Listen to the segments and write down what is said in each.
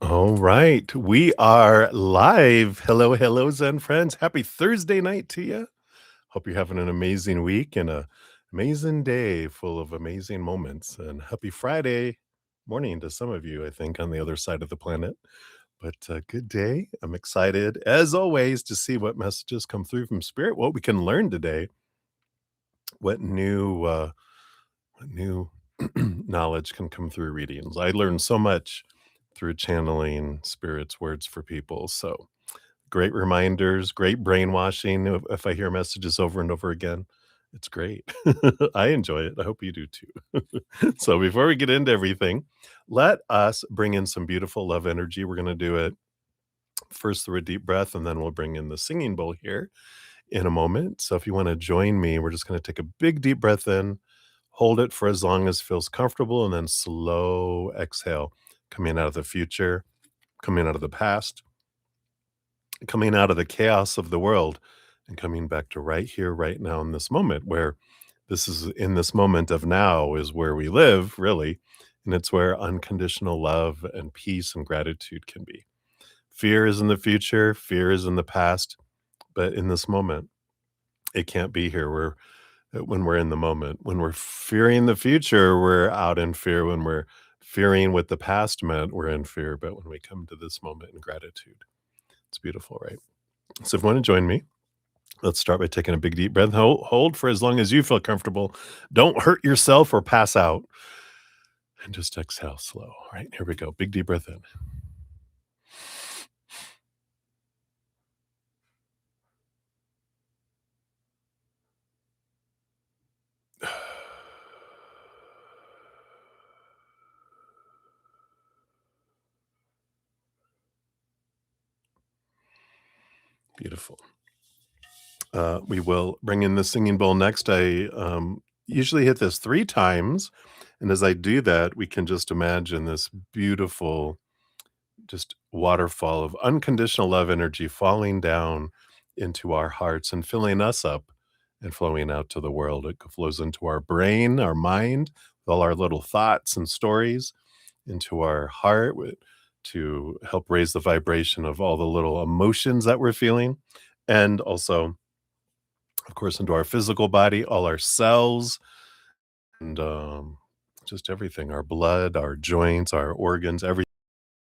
All right, we are live. Hello, hello, Zen friends. Happy Thursday night to you. Hope you're having an amazing week and a amazing day full of amazing moments. And happy Friday morning to some of you, I think, on the other side of the planet. But good day. I'm excited, as always, to see what messages come through from Spirit, what we can learn today, what new knowledge can come through readings. I learned so much through channeling Spirit's words for people. So great reminders, great brainwashing. If I hear messages over and over again, it's great. I enjoy it. I hope you do too. So before we get into everything, let us bring in some beautiful love energy. We're going to do it first through a deep breath, and then we'll bring in the singing bowl here in a moment. So if you want to join me, we're just going to take a big deep breath in, hold it for as long as feels comfortable, and then slow exhale, coming out of the future, coming out of the past, coming out of the chaos of the world, and coming back to right here, right now, in this moment, where this is in this moment of now is where we live, really. And it's where unconditional love and peace and gratitude can be. Fear is in the future, fear is in the past, but in this moment, it can't be here. When we're in the moment. When we're fearing the future, we're out in fear. When we're fearing what the past meant, we're in fear. But when we come to this moment in gratitude, it's beautiful, right? So if you want to join me, let's start by taking a big deep breath. Hold for as long as you feel comfortable. Don't hurt yourself or pass out. And just exhale slow. All right, here we go. Big deep breath in. Beautiful. We will bring in the singing bowl next. I usually hit this 3 times. And as I do that, we can just imagine this beautiful, just waterfall of unconditional love energy falling down into our hearts and filling us up and flowing out to the world. It flows into our brain, our mind, with all our little thoughts and stories, into our heart to help raise the vibration of all the little emotions that we're feeling, and also, of course, into our physical body, all our cells, and just everything, our blood, our joints, our organs, everything.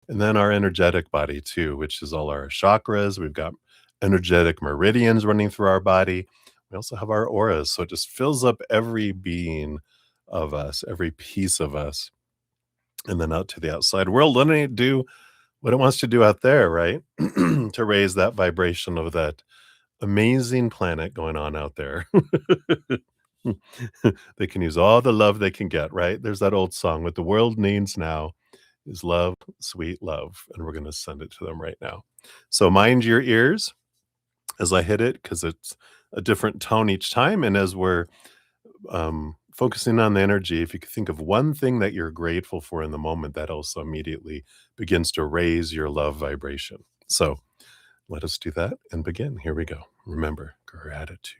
And then our energetic body too, which is all our chakras. We've got energetic meridians running through our body. We also have our auras. So it just fills up every being of us, every piece of us, and then out to the outside world, letting it do what it wants to do out there, right? To raise that vibration of that amazing planet going on out there. They can use all the love they can get, right? There's that old song, what the world needs now is love, sweet love, and we're gonna send it to them right now. So mind your ears as I hit it, because it's a different tone each time, and as we're, focusing on the energy, if you could think of one thing that you're grateful for in the moment, that also immediately begins to raise your love vibration. So, let us do that and begin. Here we go. Remember, gratitude.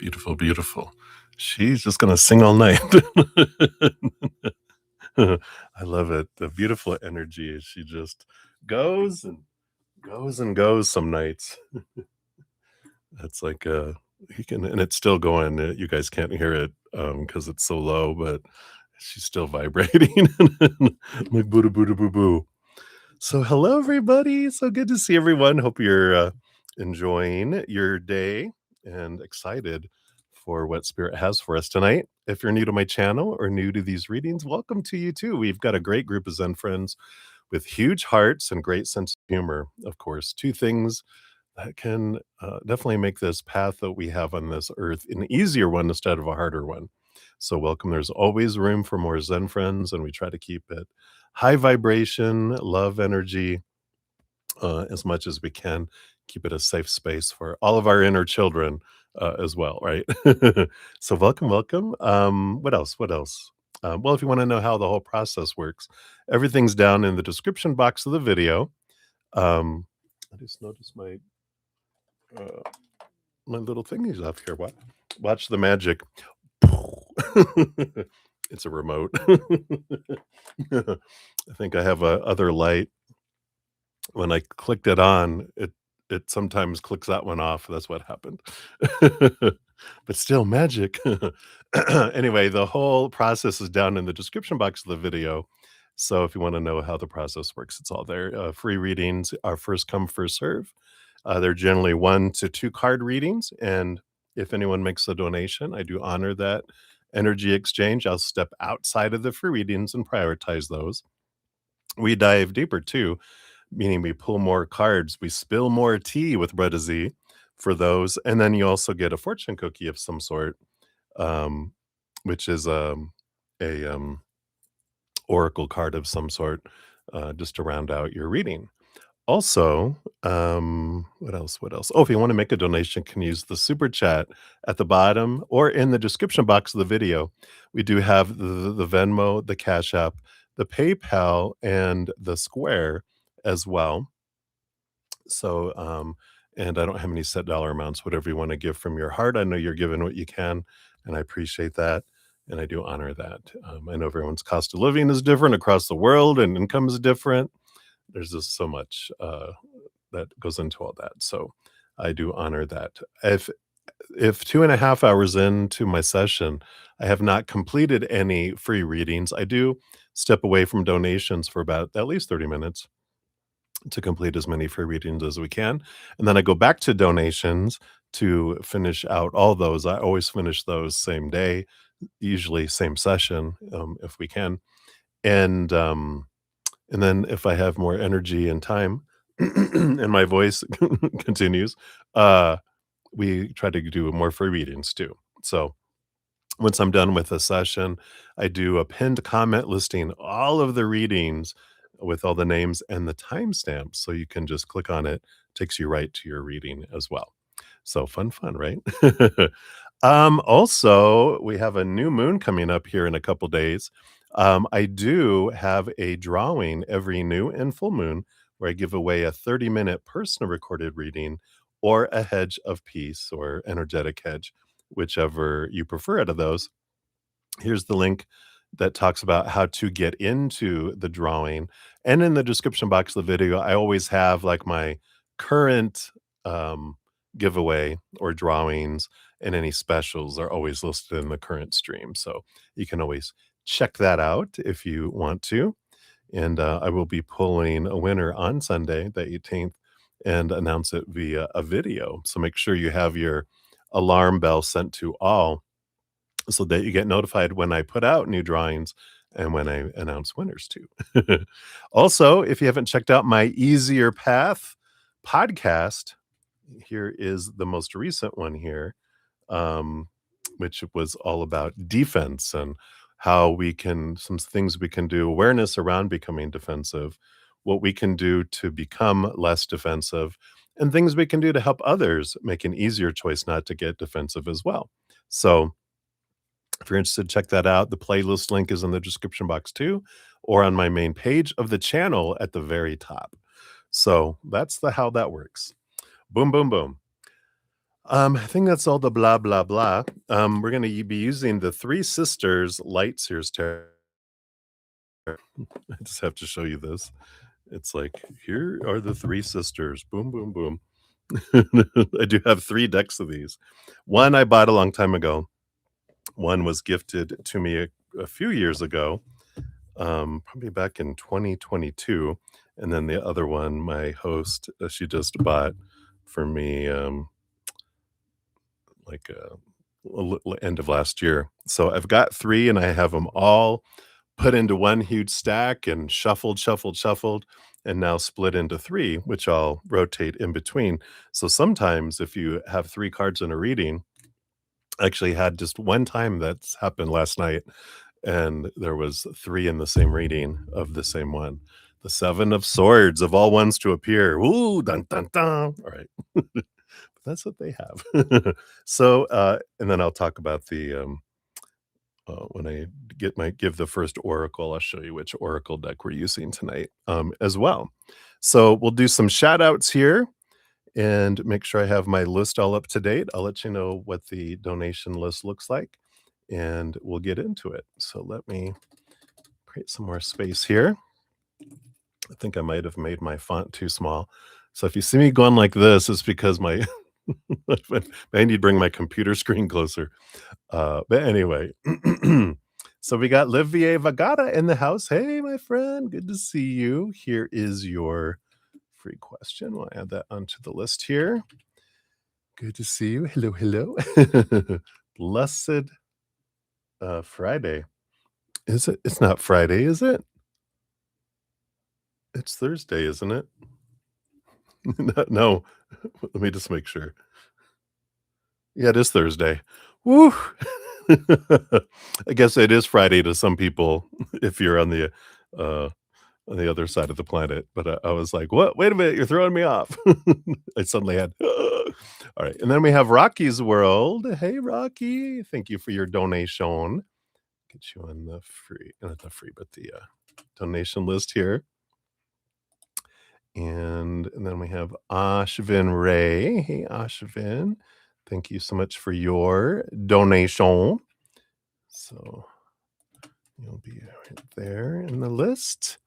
Beautiful, beautiful. She's just gonna sing all night. I love it. The beautiful energy as she just goes and goes and goes some nights. It's like, he can and it's still going, you guys can't hear it, because it's so low, but she's still vibrating. Like, "Boo doo boo doo boo boo." So, hello, everybody. So good to see everyone. Hope you're enjoying your day and excited for what Spirit has for us tonight. If you're new to my channel or new to these readings, welcome to you too. We've got a great group of Zen friends with huge hearts and great sense of humor, of course. Two things that can definitely make this path that we have on this earth an easier one instead of a harder one. So, welcome. There's always room for more Zen friends, and we try to keep it high vibration, love energy, as much as we can. Keep it a safe space for all of our inner children as well, right? So, welcome, welcome. What else? What else? Well, if you want to know how the whole process works, everything's down in the description box of the video. I just noticed uh, my little thingies off here. Watch the magic. It's a remote. I think I have a other light. When I clicked it on, it sometimes clicks that one off. That's what happened. But still magic. Anyway, the whole process is down in the description box of the video. So if you want to know how the process works, it's all there. Free readings are first come, first serve. They're generally 1 to 2 card readings, and if anyone makes a donation, I do honor that energy exchange. I'll step outside of the free readings and prioritize those. We dive deeper too, meaning we pull more cards, we spill more tea with Bretta Z for those, and then you also get a fortune cookie of some sort, um, which is a oracle card of some sort, just to round out your reading. Also, what else? What else? Oh, if you want to make a donation, can use the super chat at the bottom or in the description box of the video. We do have the Venmo, the Cash App, the PayPal, and the Square as well. So, and I don't have any set dollar amounts, whatever you want to give from your heart. I know you're giving what you can, and I appreciate that. And I do honor that. I know everyone's cost of living is different across the world and income is different. There's just so much that goes into all that. So I do honor that. If 2.5 hours into my session, I have not completed any free readings, I do step away from donations for about at least 30 minutes to complete as many free readings as we can. And then I go back to donations to finish out all those. I always finish those same day, usually same session, if we can. And and then if I have more energy and time and my voice continues, uh, we try to do more free readings too. So once I'm done with a session, I do a pinned comment listing all of the readings with all the names and the timestamps. So you can just click on it, takes you right to your reading as well. So fun, fun, right? Also, we have a new moon coming up here in a couple days. I do have a drawing every new and full moon where I give away a 30-minute personal recorded reading or a hedge of peace or energetic hedge, whichever you prefer out of those. Here's the link that talks about how to get into the drawing. And in the description box of the video, I always have like my current giveaway or drawings, and any specials are always listed in the current stream. So you can always check that out if you want to. And I will be pulling a winner on Sunday, the 18th, and announce it via a video. So make sure you have your alarm bell sent to all so that you get notified when I put out new drawings and when I announce winners too. Also, if you haven't checked out my Easier Path podcast, here is the most recent one here, um, which was all about defense and how we can, some things we can do, awareness around becoming defensive, what we can do to become less defensive, and things we can do to help others make an easier choice not to get defensive as well. So, if you're interested, check that out. The playlist link is in the description box too, or on my main page of the channel at the very top. So that's the how that works. Boom, boom, boom. I think that's all the blah, blah, blah. We're gonna be using the Three Sisters Light Sears Tarot. I just have to show you this. It's like, here are the Three Sisters. Boom, boom, boom. I do have 3 decks of these. One I bought a long time ago. One was gifted to me a few years ago, probably back in 2022, and then the other one, my host, she just bought for me, like, end of last year. So I've got 3, and I have them all put into one huge stack and shuffled, shuffled, shuffled, and now split into 3, which I'll rotate in between. So sometimes if you have 3 cards in a reading, I actually had just one time that's happened last night, and there was 3 in the same reading of the same one. The 7 of Swords, of all ones to appear. Ooh, dun, dun, dun. All right. That's what they have. So, and then I'll talk about when I give the first oracle, I'll show you which oracle deck we're using tonight, as well. So we'll do some shout outs here and make sure I have my list all up to date. I'll let you know what the donation list looks like, and we'll get into it. So let me create some more space here. I think I might have made my font too small. So if you see me going like this, it's because my I need to bring my computer screen closer. But anyway, so we got Livier Vagata in the house. Hey, my friend, good to see you. Here is your free question. We'll add that onto the list here. Good to see you. Hello, hello. Blessed Friday. Is it? It's not Friday, is it? It's Thursday, isn't it? No. Let me just make sure. Yeah, it is Thursday. Woo! I guess it is Friday to some people if you're uh, on the other side of the planet, but I was like, "What? Wait a minute, you're throwing me off." I suddenly had all right, and then we have Rocky's World. Hey, Rocky, thank you for your donation. Get you on the free not the free, but the, donation list here. And then we have Ashvin Ray. Hey, Ashvin. Thank you so much for your donation. So you'll be right there in the list.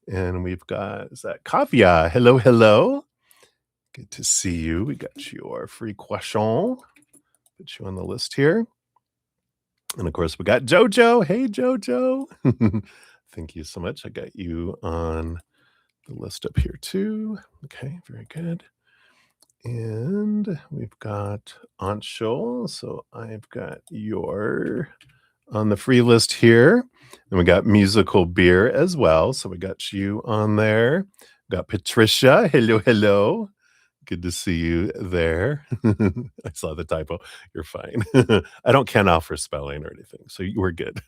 And we've got, is that Kavya? Hello, hello. Good to see you. We got your free question. Put you on the list here. And of course, we got Jojo. Hey, Jojo. Thank you so much. I got you on the list up here too. Okay, very good. And we've got Anshul. So I've got your on the free list here. And we got Musical Beer as well. So we got you on there. Got Patricia. Hello, hello. Good to see you there. I saw the typo. You're fine. I don't count off for spelling or anything. So you were good.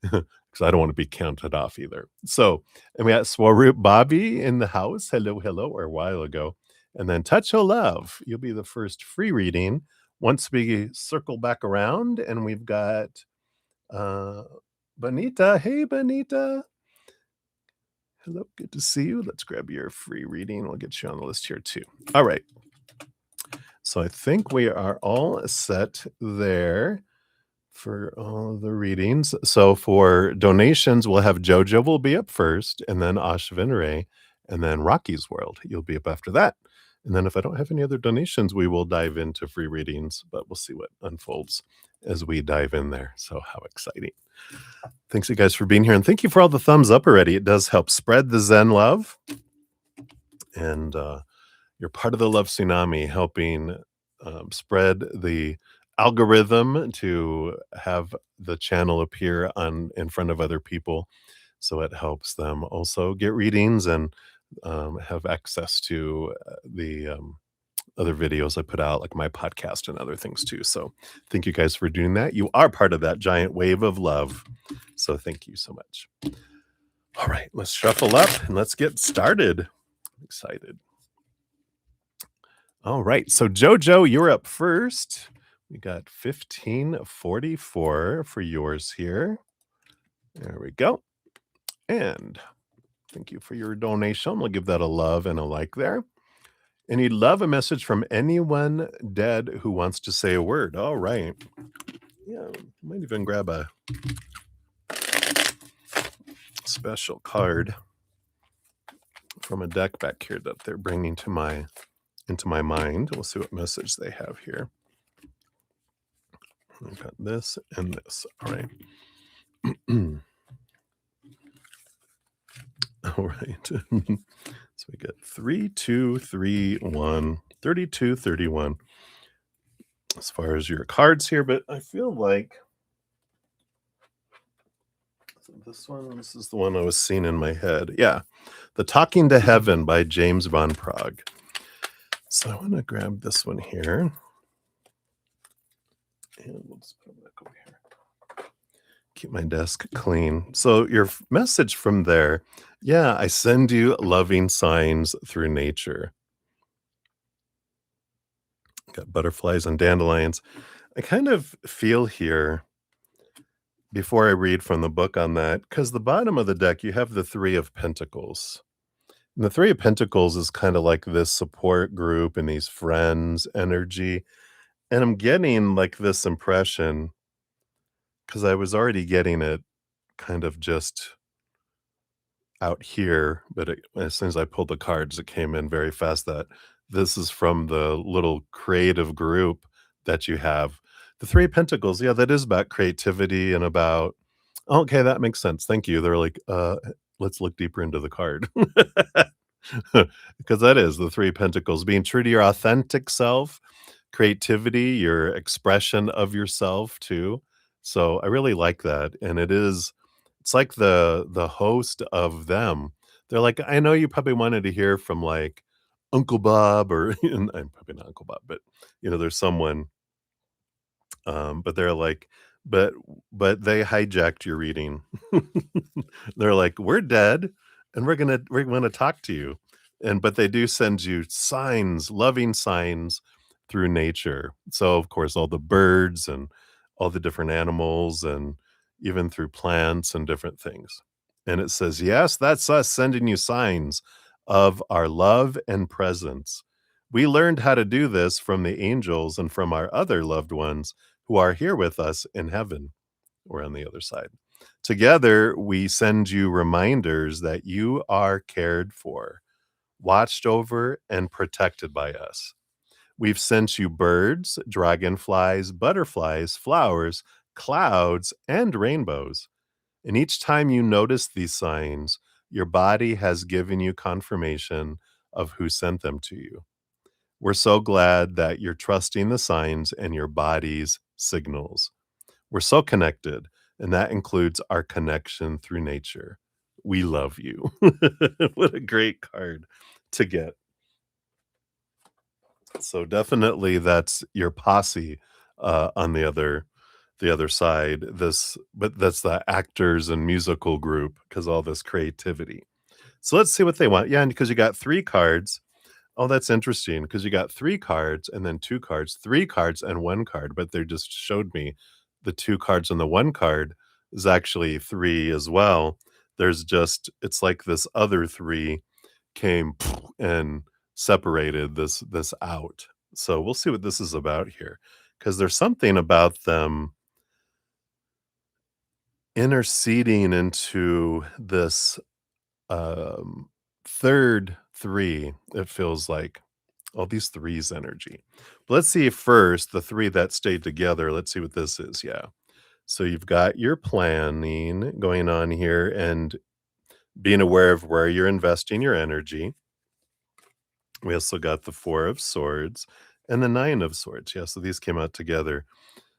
Because I don't want to be counted off either. So, and we got Swaroop Bobby in the house. Hello, hello, or a while ago. And then Touch O' Love. You'll be the first free reading once we circle back around. And we've got Bonita. Hey, Bonita. Hello, good to see you. Let's grab your free reading. We'll get you on the list here too. All right. So I think we are all set there for all of the readings. So for donations, we'll have JoJo will be up first, and then Ashvin Ray, and then Rocky's World. You'll be up after that. And then if I don't have any other donations, we will dive into free readings, but we'll see what unfolds as we dive in there. So how exciting. Thanks you guys for being here. And thank you for all the thumbs up already. It does help spread the Zen love. And you're part of the love tsunami, helping spread the algorithm to have the channel appear in front of other people. So it helps them also get readings and have access to the other videos I put out, like my podcast and other things too. So thank you guys for doing that. You are part of that giant wave of love. So thank you so much. All right, let's shuffle up and let's get started. I'm excited. All right, so Jojo, you're up first. We got 1544 for yours here. There we go. And thank you for your donation. We'll give that a love and a like there. And you'd love a message from anyone dead who wants to say a word. All right. Yeah, might even grab a special card from a deck back here that they're bringing to my into my mind. We'll see what message they have here. I've got this and this. All right. All right. So we get 3231, 3231 as far as your cards here, but I feel like this is the one I was seeing in my head. Yeah. The Talking to Heaven by James Van Prague. So I want to grab this one here. And we'll just put it back over here. Keep my desk clean. So your message from there, yeah, I send you loving signs through nature. Got butterflies and dandelions. I kind of feel here before I read from the book on that, because the bottom of the deck, you have the Three of Pentacles. And the Three of Pentacles is kind of like this support group and these friends energy. And I'm getting like this impression because I was already getting it kind of just out here, but as soon as I pulled the cards, it came in very fast that this is from the little creative group that you have. The Three of Pentacles, yeah, that is about creativity and about okay, that makes sense. Thank you. They're like, let's look deeper into the card. Because that is the Three of Pentacles, being true to your authentic self, creativity, your expression of yourself too. So I really like that. And it's like the host of them. They're like, I know you probably wanted to hear from like Uncle Bob or and I'm probably not Uncle Bob, but there's someone but they're like, but but they hijacked your reading. They're like, "We're dead, and we're gonna talk to you." And but they do send you signs, loving signs through nature. So, of course, all the birds and all the different animals and even through plants and different things. And it says, "Yes, that's us sending you signs of our love and presence. We learned how to do this from the angels and from our other loved ones who are here with us in heaven or on the other side. Together, we send you reminders that you are cared for, watched over, and protected by us. We've sent you birds, dragonflies, butterflies, flowers, clouds, and rainbows. And each time you notice these signs, your body has given you confirmation of who sent them to you. We're so glad that you're trusting the signs and your body's signals. We're so connected, and that includes our connection through nature. We love you. What a great card to get. So definitely that's your posse on the other side. But that's the actors and musical group because all this creativity. So let's see what they want. Yeah, and because you got three cards. Oh, that's interesting because you got 3 cards and then 2 cards, 3 cards and 1 card, but they just showed me the 2 cards and the 1 card is actually 3 as well. There's just it's like this other 3 came and separated this out. So we'll see what this is about here because there's something about them interceding into this, um, 3rd 3, it feels like. All these threes energy. But let's see first the 3 that stayed together. Let's see what this is. Yeah. So you've got your planning going on here and being aware of where you're investing your energy. We also got the 4 of swords and the 9 of swords. Yeah. So these came out together.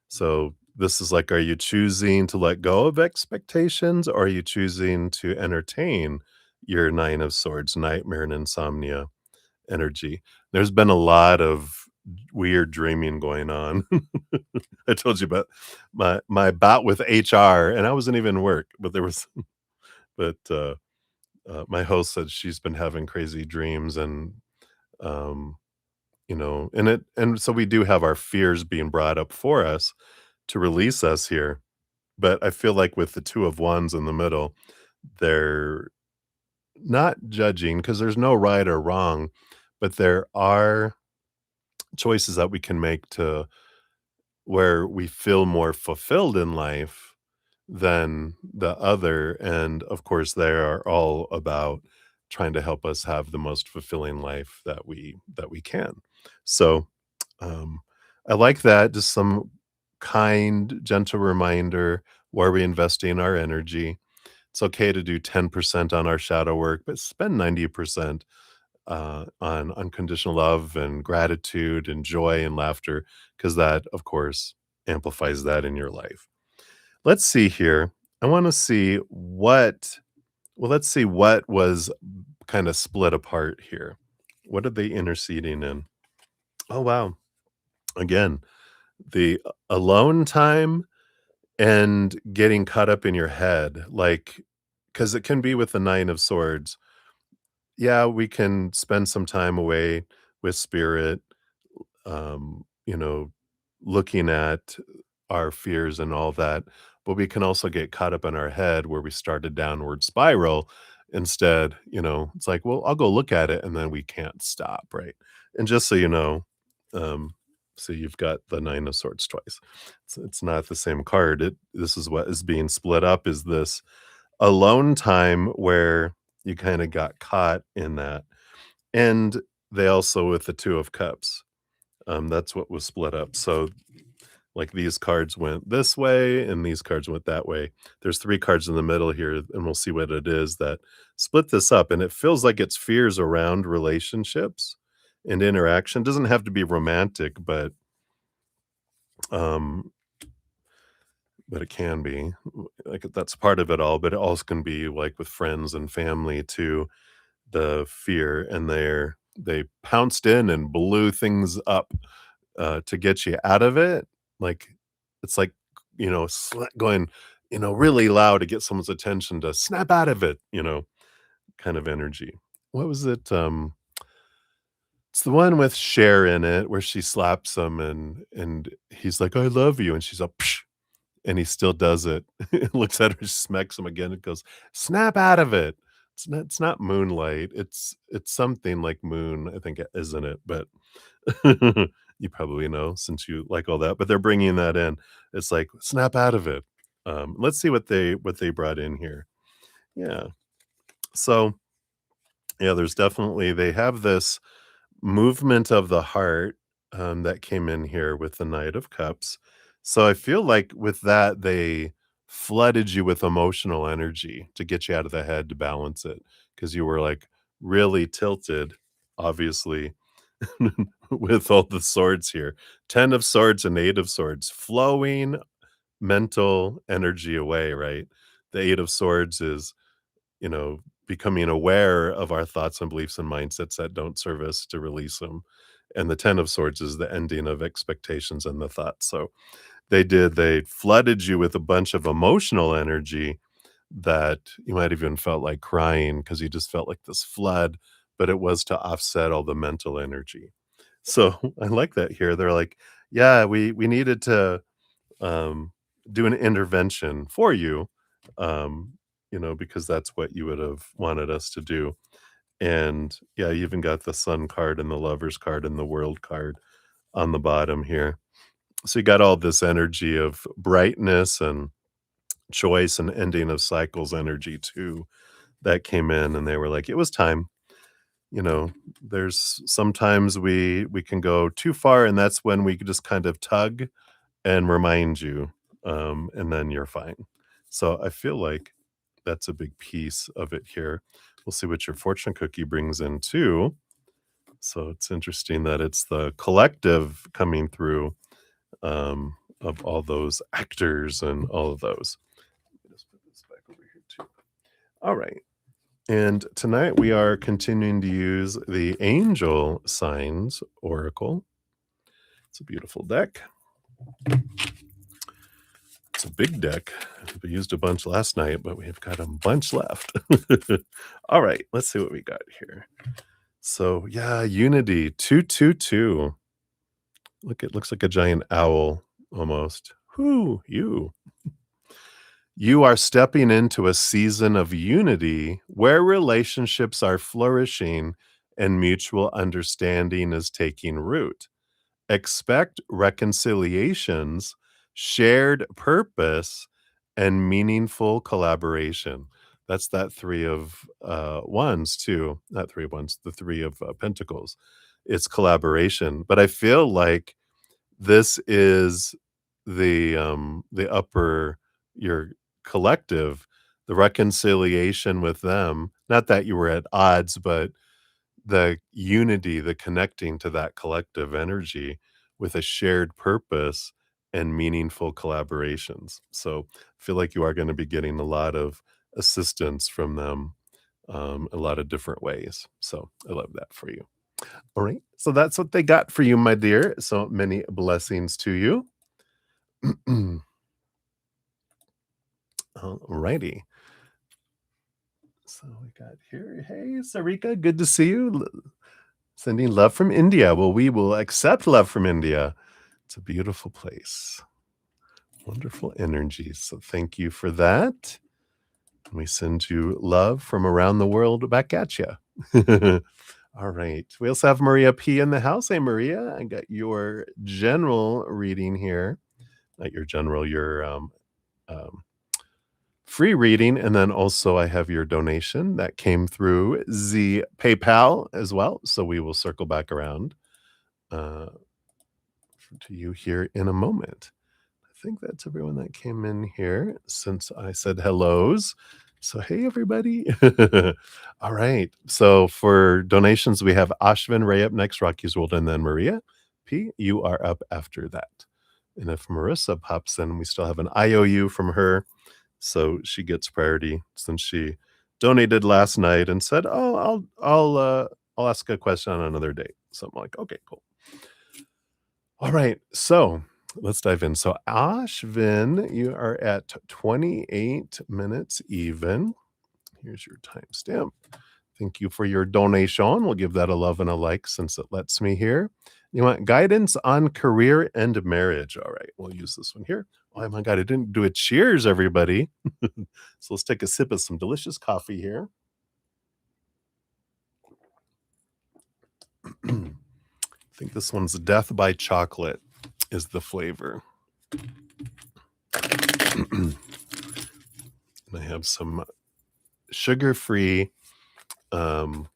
So this is like, are you choosing to let go of expectations or are you choosing to entertain your 9 of swords, nightmare and insomnia? Energy. There's been a lot of weird dreaming going on. I told you about my bout with HR, and I wasn't even work, but there was but, my host said she's been having crazy dreams and, um, and so we do have our fears being brought up for us to release us here, but I feel like with the 2 of wands in the middle, they're not judging because there's no right or wrong, but there are choices that we can make to where we feel more fulfilled in life than the other, and, of course, they are all about trying to help us have the most fulfilling life that we can. So, um, I like that, just some kind, gentle reminder, where are we investing our energy? It's okay to do 10% on our shadow work, but spend 90% on unconditional love and gratitude and joy and laughter, because that, of course, amplifies that in your life. Let's see here. I want to see what, well, let's see what was kind of split apart here. What are they interceding in? Oh, wow. Again, the alone time and getting caught up in your head, like, because it can be with the Nine of Swords. Yeah, we can spend some time away with spirit, you know, looking at our fears and all that, but we can also get caught up in our head where we start a downward spiral. Instead, it's like, well, I'll go look at it, and then we can't stop, right? And just so you know, um, so you've got the Nine of Swords twice. It's not the same card. This is what is being split up, is this alone time where you kind of got caught in that. And they also, with the Two of Cups, that's what was split up. So, like, these cards went this way and these cards went that way. There's 3 cards in the middle here, and we'll see what it is that split this up, and it feels like it's fears around relationships and interaction. Doesn't have to be romantic, um, but it can be. Like, that's part of it all, but it also can be, like, with friends and family too, the fear, and they pounced in and blew things up, to get you out of it. Like, it's like, going, really loud to get someone's attention to snap out of it, kind of energy. What was it? It's the one with Cher in it where she slaps him, and he's like, "I love you," and she's like, "Psh," and he still does it. Looks at her, smacks him again, and goes, "Snap out of it." It's not Moonlight. It's something like Moon, I think, isn't it? But you probably know since you like all that, but they're bringing that in. It's like, "Snap out of it." Let's see what they brought in here. Yeah. So, yeah, there's definitely, they have this movement of the heart, that came in here with the Knight of Cups. So I feel like with that, they flooded you with emotional energy to get you out of the head to balance it, because you were, like, really tilted, obviously, with all the swords here. 10 of Swords and 8 of Swords, flowing mental energy away, right? The 8 of Swords is, becoming aware of our thoughts and beliefs and mindsets that don't serve us, to release them. And the 10 of Swords is the ending of expectations and the thoughts. So they flooded you with a bunch of emotional energy that you might have even felt like crying, because you just felt like this flood, but it was to offset all the mental energy. So I like that here. They're like, yeah, we needed to, um, do an intervention for you, um, because that's what you would have wanted us to do. And yeah, you even got the Sun card and the Lovers card and the World card on the bottom here. So you got all this energy of brightness and choice and ending of cycles energy too, that came in, and they were like, it was time. You know, there's sometimes we can go too far, and that's when we could just kind of tug and remind you, and then you're fine. So I feel like that's a big piece of it here. We'll see what your fortune cookie brings in too. So it's interesting that it's the collective coming through, of all those actors and all of those. Let me just put this back over here too. All right. And tonight we are continuing to use the Angel Signs Oracle. It's a beautiful deck. It's a big deck. We used a bunch last night, but we've got a bunch left. All right, let's see what we got here. So, yeah, Unity 222. Look, it looks like a giant owl almost. Whoo, you. You are stepping into a season of unity where relationships are flourishing and mutual understanding is taking root. Expect reconciliations, shared purpose, and meaningful collaboration. That's that three of wands too. Not three of wands, the three of pentacles. It's collaboration. But I feel like this is the upper your collective, the reconciliation with them. Not that you were at odds, but the unity, the connecting to that collective energy with a shared purpose and meaningful collaborations. So I feel like you are going to be getting a lot of assistance from them, a lot of different ways. So I love that for you. All right. So that's what they got for you, my dear. So many blessings to you. All righty. So we got here. Hey, Sarika, good to see you. Sending love from India. Well, we will accept love from India. It's a beautiful place. Wonderful energy. So thank you for that. We send you love from around the world back at you. All right. We also have Maria P in the house. Hey, Maria, I got your general reading here. Not your general, your um, free reading. And then also I have your donation that came through the PayPal as well. So we will circle back around uh, to you here in a moment. I think that's everyone that came in here since I said hellos. So, hey, everybody. All right. So, for donations, we have Ashvin Ray up next, Rocky's World, and then Maria P. You are up after that. And if Marissa pops in, we still have an IOU from her. So, she gets priority since she donated last night and said, "Oh, I'll ask a question on another day." So I'm like, "Okay, cool." All right. So let's dive in. So, Ashvin, you are at 28 minutes even. Here's your timestamp. Thank you for your donation. We'll give that a love and a like since it lets me here. You want guidance on career and marriage. All right. We'll use this one here. Oh my God. I didn't do a cheers, everybody. So let's take a sip of some delicious coffee here. I think this one's Death by Chocolate is the flavor. And I have some sugar-free caramel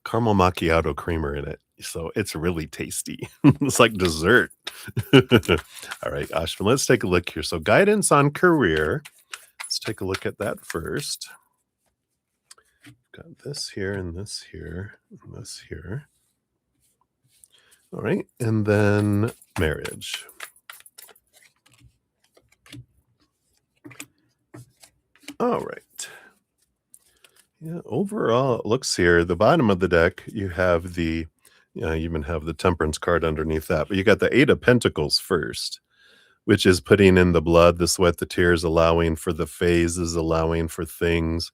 macchiato creamer in it. So it's really tasty. It's like dessert. All right, Ashvin, let's take a look here. So guidance on career. Let's take a look at that first. Got this here and this here and this here. All right, and then marriage. All right. Yeah, overall, it looks here, the bottom of the deck, you have the you even have the temperance card underneath that, but you got the 8 of Pentacles first, which is putting in the blood, the sweat, the tears, allowing for the phases, allowing for things.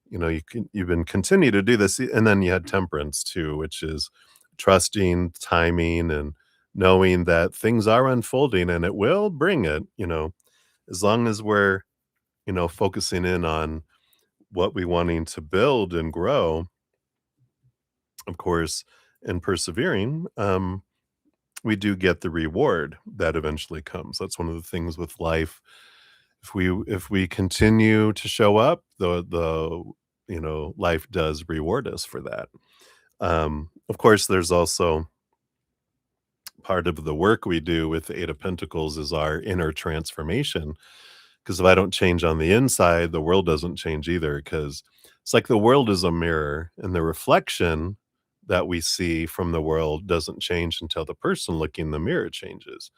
You've been continue to do this, and then you had temperance too, which is trusting timing and knowing that things are unfolding and it will bring it, as long as we're, focusing in on what we wanting to build and grow, of course, and persevering, we do get the reward that eventually comes. That's one of the things with life. If we continue to show up, the life does reward us for that. Of course, there's also part of the work we do with the 8 of Pentacles is our inner transformation. Because if I don't change on the inside, the world doesn't change either. Because it's like the world is a mirror, and the reflection that we see from the world doesn't change until the person looking in the mirror changes.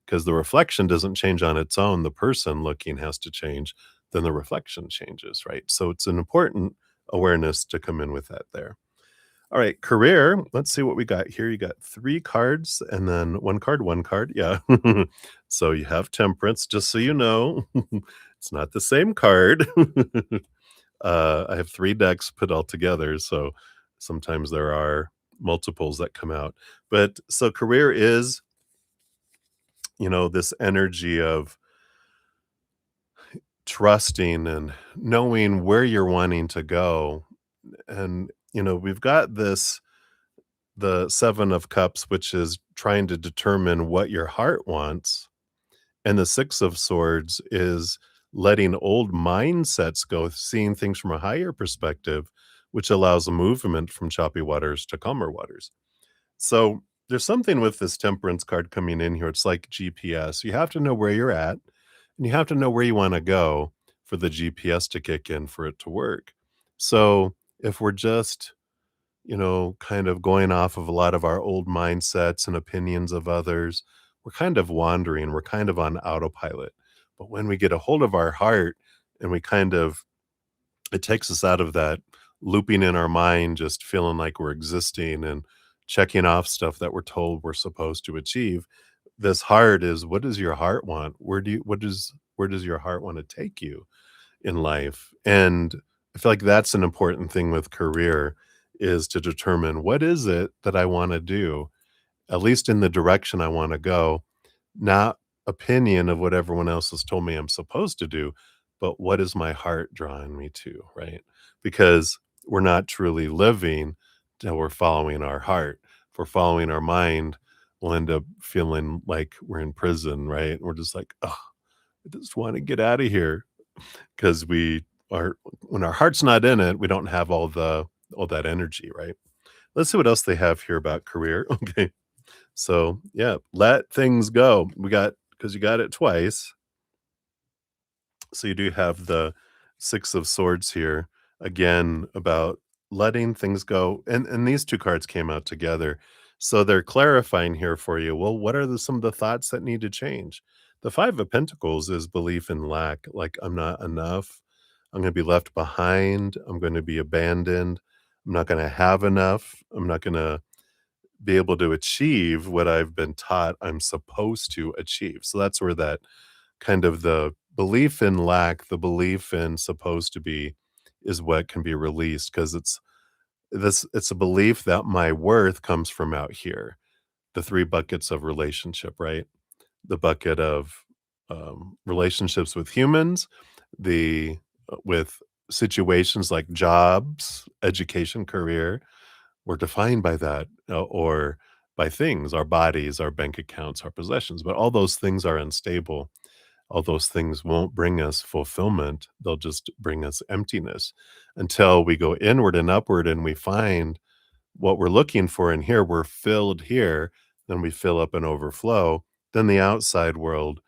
Because the reflection doesn't change on its own, the person looking has to change, then the reflection changes, right? So it's an important awareness to come in with that there. All right, career. Let's see what we got here. You got 3 cards and then 1 card, 1 card. Yeah. So you have temperance, just so you know. It's not the same card. I have 3 decks put all together, so sometimes there are multiples that come out. But so career is, this energy of trusting and knowing where you're wanting to go. And, we've got this. the 7 of Cups, which is trying to determine what your heart wants, and the 6 of Swords is letting old mindsets go, seeing things from a higher perspective, which allows a movement from choppy waters to calmer waters. So, there's something with this Temperance card coming in here, it's like GPS. You have to know where you're at, and you have to know where you wanna go for the GPS to kick in for it to work. So, if we're just, kind of going off of a lot of our old mindsets and opinions of others, we're kind of wandering, we're kind of on autopilot. But when we get a hold of our heart and we kind of it takes us out of that looping in our mind, just feeling like we're existing and checking off stuff that we're told we're supposed to achieve. This heart is, what does your heart want? Where does your heart want to take you in life? And I feel like that's an important thing with career, is to determine what is it that I want to do, at least in the direction I want to go, not opinion of what everyone else has told me I'm supposed to do, but what is my heart drawing me to, right? Because we're not truly living till we're following our heart. If we're following our mind, we'll end up feeling like we're in prison, right? We're just like, oh, I just want to get out of here, because we are, when our heart's not in it, we don't have all that energy, right? Let's see what else they have here about career. Okay. So, yeah, let things go. We got, because you got it twice. So you do have the 6 of Swords here, again, about letting things go, and these 2 cards came out together. So they're clarifying here for you, well, what are some of the thoughts that need to change? The 5 of Pentacles is belief in lack, like, I'm not enough, I'm gonna be left behind, I'm gonna be abandoned, I'm not gonna have enough, I'm not gonna be able to achieve what I've been taught I'm supposed to achieve. So that's where that kind of the belief in lack, the belief in supposed to be, is what can be released, because it's a belief that my worth comes from out here. The 3 buckets of relationship, right? The bucket of relationships with humans, the with situations like jobs, education, career, we're defined by that, or by things, our bodies, our bank accounts, our possessions, but all those things are unstable. All those things won't bring us fulfillment. They'll just bring us emptiness until we go inward and upward and we find what we're looking for in here. We're filled here, then we fill up and overflow. Then the outside world,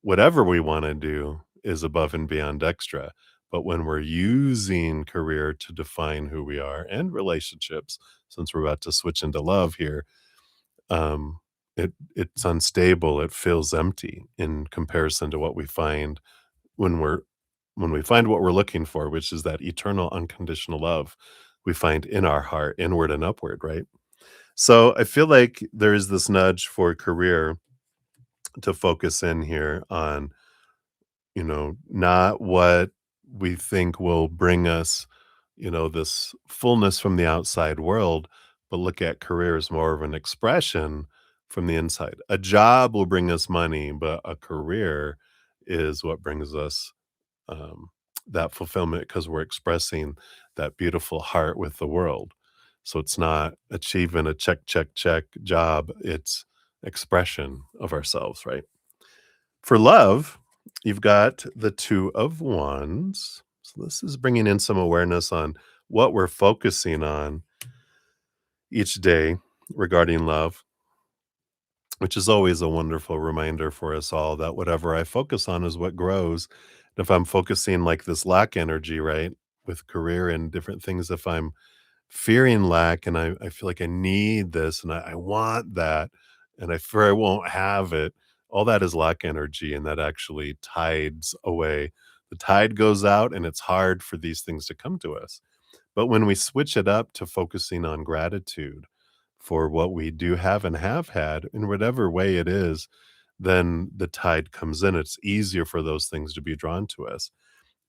whatever we want to do, is above and beyond extra. But when we're using career to define who we are, and relationships, since we're about to switch into love here, um, it's unstable, it feels empty in comparison to what we find when we find what we're looking for, which is that eternal unconditional love we find in our heart, inward and upward, right? So, I feel like there is this nudge for career to focus in here on, not what we think will bring us, this fullness from the outside world, but look at career as more of an expression from the inside. A job will bring us money, but a career is what brings us um, that fulfillment, because we're expressing that beautiful heart with the world. So it's not achieving a check, check, check job, it's expression of ourselves, right? For love, you've got the 2 of Wands. So this is bringing in some awareness on what we're focusing on each day regarding love, which is always a wonderful reminder for us all that whatever I focus on is what grows. And if I'm focusing like this lack energy, right, with career and different things, if I'm fearing lack and I feel like I need this and I want that and I fear I won't have it, all that is lack energy, and that actually tides away. The tide goes out and it's hard for these things to come to us. But when we switch it up to focusing on gratitude for what we do have and have had in whatever way it is, then the tide comes in. It's easier for those things to be drawn to us.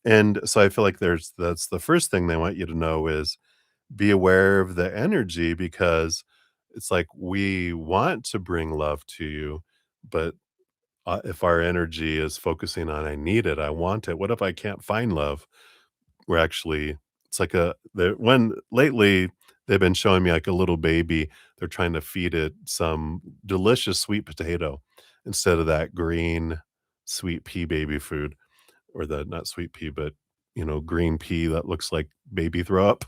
And so I feel like that's the first thing they want you to know is be aware of the energy, because it's like we want to bring love to you, but if our energy is focusing on I need it, I want it, what if I can't find love? We're actually, it's like a the when lately they've been showing me, like, a little baby, they're trying to feed it some delicious sweet potato instead of that green sweet pea baby food, or the not sweet pea, but, green pea that looks like baby throw up.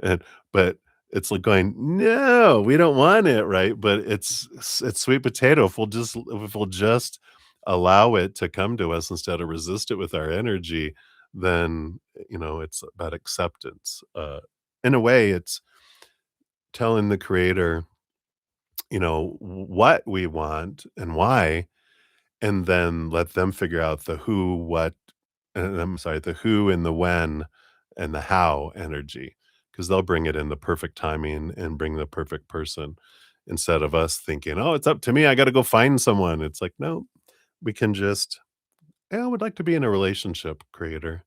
And but it's like going, "No, we don't want it," right? But it's sweet potato. If we'll just allow it to come to us instead of resist it with our energy, then, it's about acceptance. In a way, it's telling the creator, what we want and why, and then let them figure out the who, what I'm sorry, the who and the when and the how energy, because 'cause they'll bring it in the perfect timing and bring the perfect person instead of us thinking, "Oh, it's up to me, I gotta go find someone." It's like, "No, we can just, 'Yeah, I would like to be in a relationship, creator.'"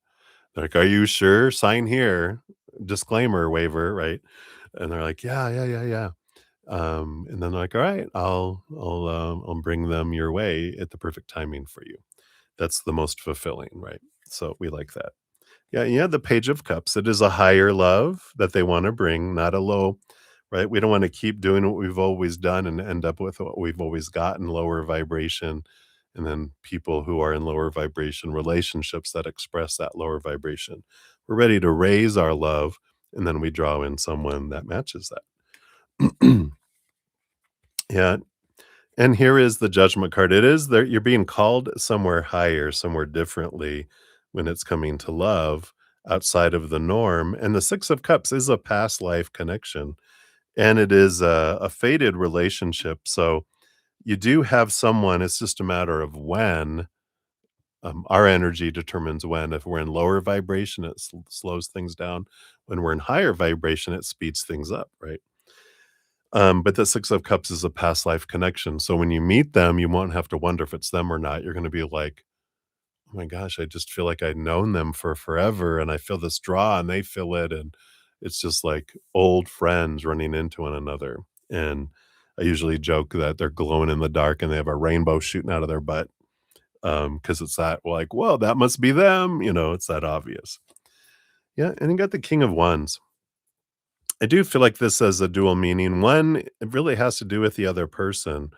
Like, "Are you sure? Sign here. Disclaimer waiver," right? And they're like, "Yeah, yeah, yeah, yeah." And then they're like, "Alright, I'll bring them your way at the perfect timing for you." That's the most fulfilling, right? So we like that. Yeah, yeah, the Page of Cups, it is a higher love that they wanna bring, not a low, right? We don't wanna keep doing what we've always done and end up with what we've always gotten, lower vibration, and then people who are in lower vibration relationships that express that lower vibration. We're ready to raise our love, and then we draw in someone that matches that. Yeah, and here is the Judgment card. It is there, you're being called somewhere higher, somewhere differently when it's coming to love outside of the norm, and the Six of Cups is a past life connection, and it is a fated relationship, so you do have someone, it's just a matter of when. Our energy determines when. If we're in lower vibration, it slows things down. When we're in higher vibration, it speeds things up, right? But the Six of Cups is a past life connection, so when you meet them, you won't have to wonder if it's them or not. You're gonna be like, "Oh my gosh, I just feel like I've known them for forever, and I feel this draw, and they feel it," and it's just like old friends running into one another, and I usually joke that they're glowing in the dark, and they have a rainbow shooting out of their butt, because it's that like, "Well, that must be them," it's that obvious. Yeah, and you got the King of Wands. I do feel like this has a dual meaning. One, it really has to do with the other person.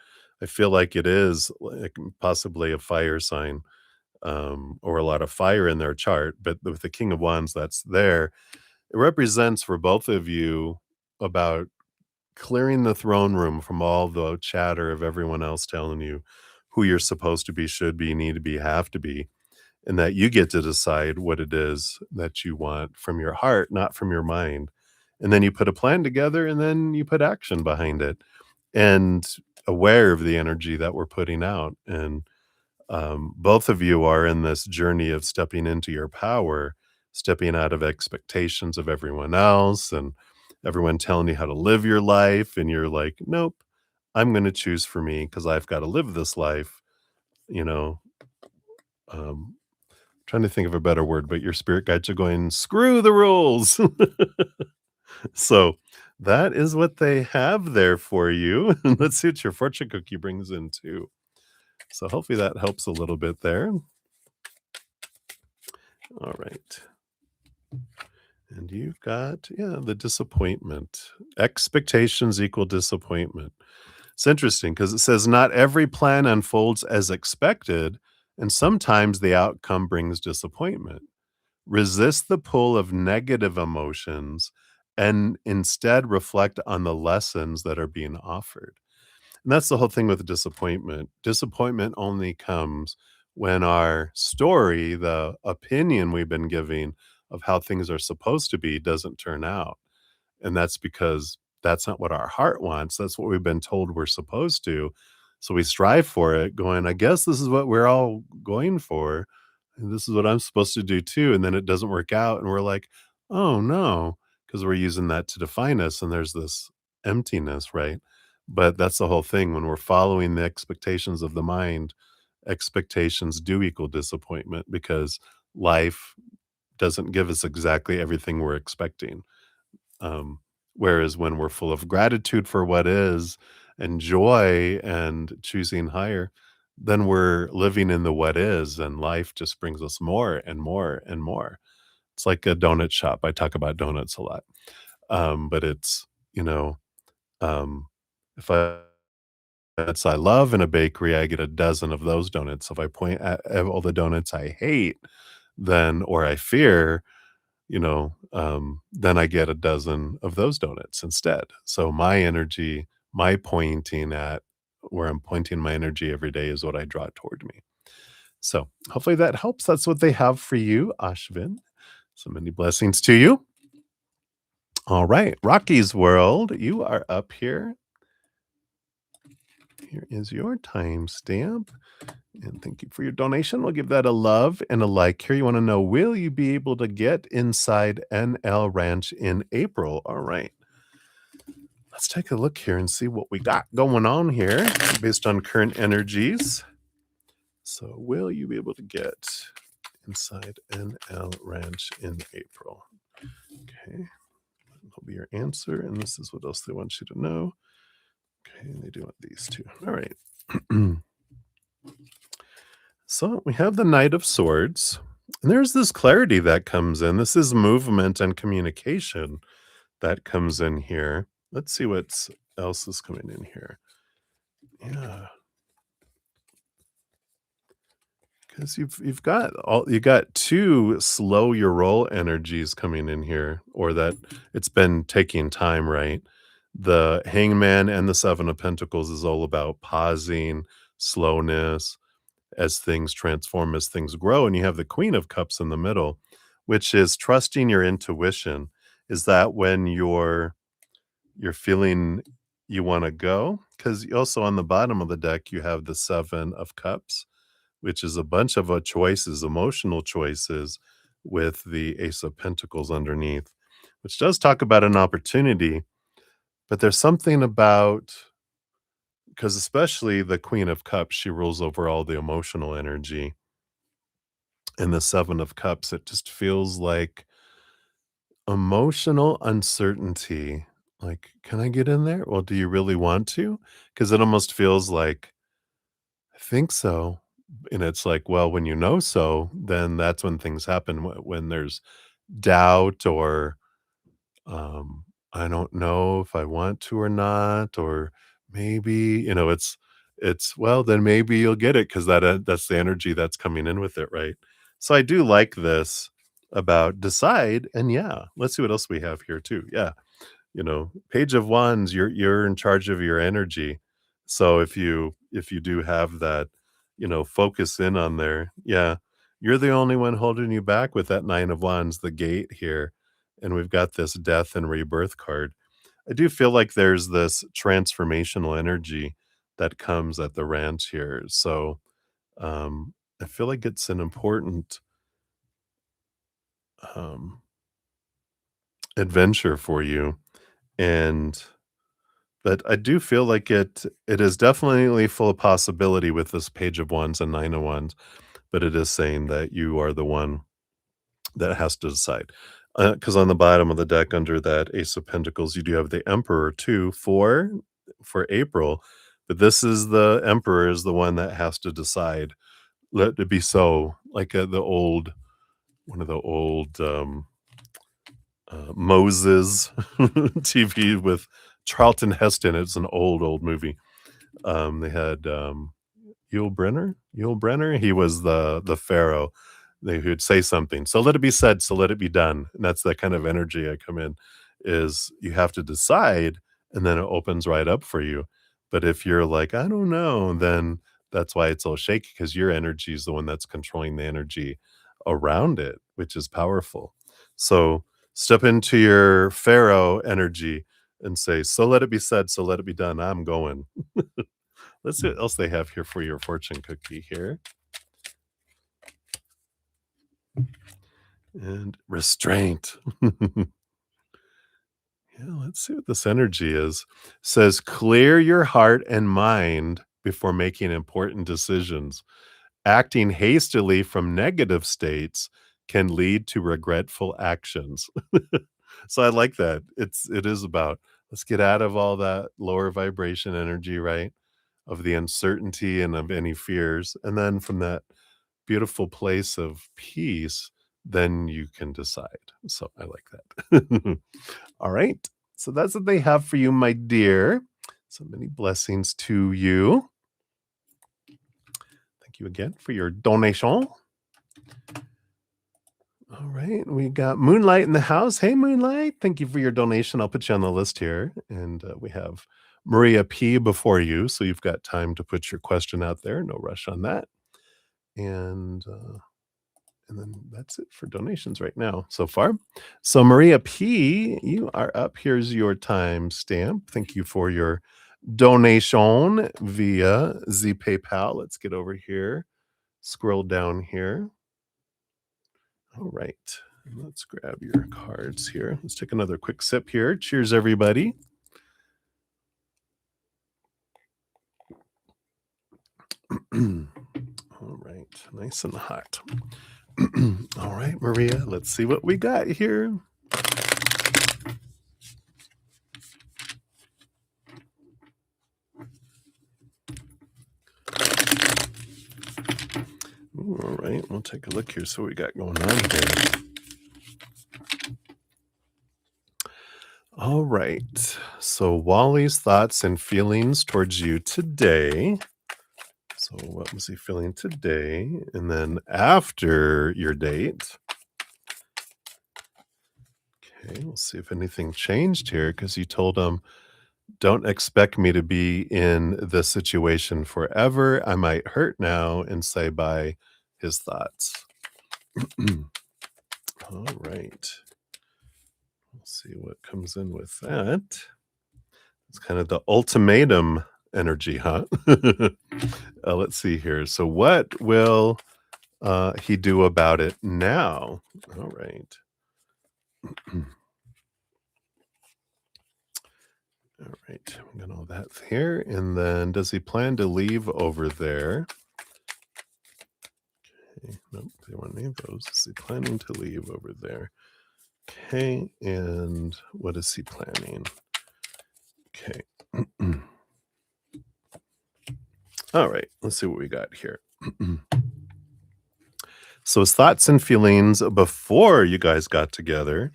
I feel like it is like possibly a fire sign, or a lot of fire in their chart, but with the King of Wands that's there, it represents for both of you about clearing the throne room from all the chatter of everyone else telling you who you're supposed to be, should be, need to be, have to be, and that you get to decide what it is that you want from your heart, not from your mind. And then you put a plan together and then you put action behind it and aware of the energy that we're putting out. And both of you are in this journey of stepping into your power, stepping out of expectations of everyone else and everyone telling you how to live your life. And you're like, nope, I'm going to choose for me because I've got to live this life, you know. Um, Trying to think of a better word, but your spirit guides are going, "Screw the rules." So, that is what they have there for you. Let's see what your fortune cookie brings in too. So, hopefully that helps a little bit there. Alright. And you've got, yeah, the disappointment. Expectations equal disappointment. It's interesting because it says, "Not every plan unfolds as expected, and sometimes the outcome brings disappointment. Resist the pull of negative emotions and instead reflect on the lessons that are being offered." And that's the whole thing with disappointment. Disappointment only comes when our story, the opinion we've been giving of how things are supposed to be, doesn't turn out. And that's because that's not what our heart wants. That's what we've been told we're supposed to. So we strive for it, going, I guess this is what we're all going for. And this is what I'm supposed to do too. And then it doesn't work out. And we're like, oh no, because we're using that to define us. And there's this emptiness, right? But that's the whole thing. When we're following the expectations of the mind, expectations do equal disappointment because life doesn't give us exactly everything we're expecting. Um, Whereas when we're full of gratitude for what is and joy and choosing higher, then we're living in the what is, and life just brings us more and more and more. It's like a donut shop. I talk about donuts a lot. But it's, you know, um, if I love in a bakery, I get a dozen of those donuts. If I point at all the donuts I hate, then or I fear, then I get a dozen of those donuts instead. So my energy, my pointing at where I'm pointing my energy every day is what I draw toward me. So hopefully that helps. That's what they have for you, Ashvin. So many blessings to you. All right, Rocky's World, you are up here. Here is your timestamp. And thank you for your donation. We'll give that a love and a like here. You want to know, will you be able to get inside NL Ranch in April? All right. Let's take a look here and see what we got going on here based on current energies. So, will you be able to get inside NL Ranch in April? Okay. That'll be your answer. And this is what else they want you to know. Okay. And they do want these two. All right. So we have the Knight of Swords, and there's this clarity that comes in. This is movement and communication that comes in here. Let's see what else is coming in here. Yeah, because you got two slow your roll energies coming in here, or that it's been taking time, right? The Hangman and the Seven of Pentacles is all about pausing, slowness, as things transform, as things grow. And you have the Queen of Cups in the middle, which is trusting your intuition. Is that when you're feeling you want to go? Because also on the bottom of the deck, you have the Seven of Cups, which is a bunch of choices, emotional choices, with the Ace of Pentacles underneath, which does talk about an opportunity. But there's something about, because especially the Queen of Cups, she rules over all the emotional energy. And the Seven of Cups, it just feels like emotional uncertainty. Like, can I get in there? Well, do you really want to? Because it almost feels like, I think so. And it's like, well, when you know so, then that's when things happen. When there's doubt, or I don't know if I want to or not, or maybe, it's well, then maybe you'll get it, because that's the energy that's coming in with it, right? So I do like this about decide, and yeah, let's see what else we have here too. Yeah, Page of Wands, you're in charge of your energy. So if you do have that, focus in on there. Yeah, you're the only one holding you back with that Nine of Wands, the gate here, and we've got this death and rebirth card. I do feel like there's this transformational energy that comes at the ranch here. So I feel like it's an important um, adventure for you, and but I do feel like it is definitely full of possibility with this Page of Wands and Nine of Wands, but it is saying that you are the one that has to decide. Because on the bottom of the deck, under that Ace of Pentacles, you do have the Emperor too for April, but this is the Emperor is the one that has to decide. Let it be so, like the old one of the old Moses TV with Charlton Heston. It's an old movie. They had Yul Brenner. He was the pharaoh. They would say something. So let it be said. So let it be done. And that's the kind of energy I come in. Is you have to decide, and then it opens right up for you. But if you're like, I don't know, then that's why it's all shaky, because your energy is the one that's controlling the energy around it, which is powerful. So step into your pharaoh energy and say, so let it be said, so let it be done. I'm going. Let's see what else they have here for your fortune cookie here. And restraint. Yeah, let's see what this energy is. Says clear your heart and mind before making important decisions. Acting hastily from negative states can lead to regretful actions. So I like that. It is about, let's get out of all that lower vibration energy, right? Of the uncertainty and of any fears. And then from that beautiful place of peace, then you can decide. So I like that. All right. So that's what they have for you, my dear. So many blessings to you. Thank you again for your donation. All right. We got Moonlight in the house. Hey, Moonlight. Thank you for your donation. I'll put you on the list here. And we have Maria P before you. So you've got time to put your question out there. No rush on that. And then that's it for donations right now so far. So Maria P, you are up. Here's your time stamp. Thank you for your donation via Z PayPal. Let's get over here. Scroll down here. All right. Let's grab your cards here. Let's take another quick sip here. Cheers, everybody. All right. Nice and hot. All right, Maria, let's see what we got here. Ooh, all right, we'll take a look here. So what we got going on here. All right. So Wally's thoughts and feelings towards you today. So what was he feeling today? And then after your date. Okay, we'll see if anything changed here because you told him, don't expect me to be in this situation forever. I might hurt now and say bye. His thoughts. All right. We'll see what comes in with that. It's kind of the ultimatum energy, huh? Let's see here. So what will he do about it now? All right. All right. We got all that here. And then does he plan to leave over there? Okay. Nope. They want any of those. Is he planning to leave over there? Okay. And what is he planning? Okay. All right. Let's see what we got here. So his thoughts and feelings before you guys got together.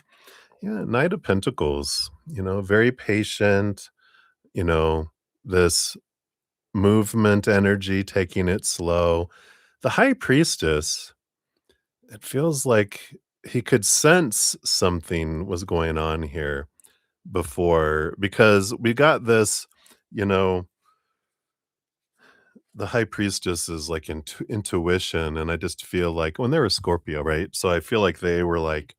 Yeah, Knight of Pentacles, very patient, this movement energy, taking it slow. The High Priestess, it feels like he could sense something was going on here before, because we got this, you know, the High Priestess is like intuition. And I just feel like when they were Scorpio, right? So I feel like they were like,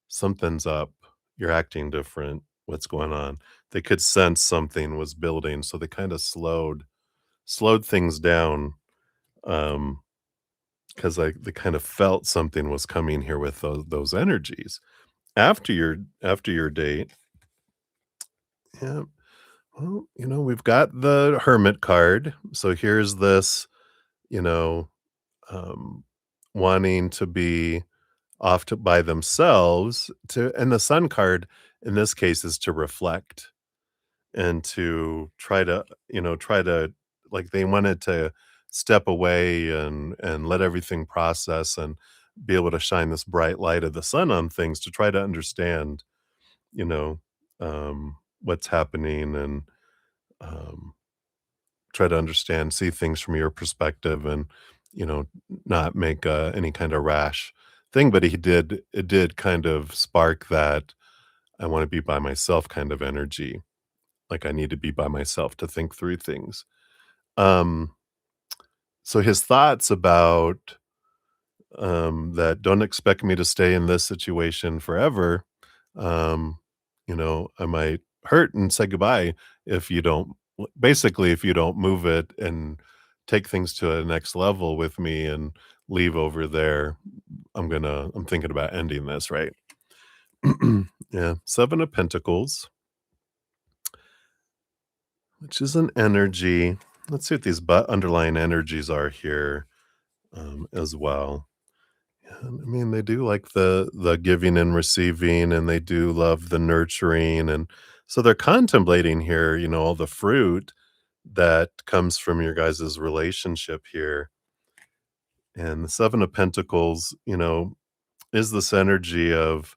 something's up. You're acting different. What's going on? They could sense something was building, so they kind of slowed things down, because they kind of felt something was coming here with those energies. After your date, yeah. Well, we've got the Hermit card. So here's this, you know, um, wanting to be off by themselves, and the Sun card in this case is to reflect and to try to like they wanted to step away and let everything process and be able to shine this bright light of the sun on things to try to understand, you know, what's happening, and um, try to understand, see things from your perspective, and not make any kind of rash thing. But it did kind of spark that I want to be by myself kind of energy. Like I need to be by myself to think through things. Um, so his thoughts about that, don't expect me to stay in this situation forever. Um, I might hurt and say goodbye if you don't, basically, if you don't move it and take things to a next level with me and leave over there. I'm thinking about ending this, right? Yeah. Seven of Pentacles, which is an energy. Let's see what these underlying energies are here, as well. I mean, they do like the giving and receiving, and they do love the nurturing, and so they're contemplating here, all the fruit that comes from your guys' relationship here. And the Seven of Pentacles, is this energy of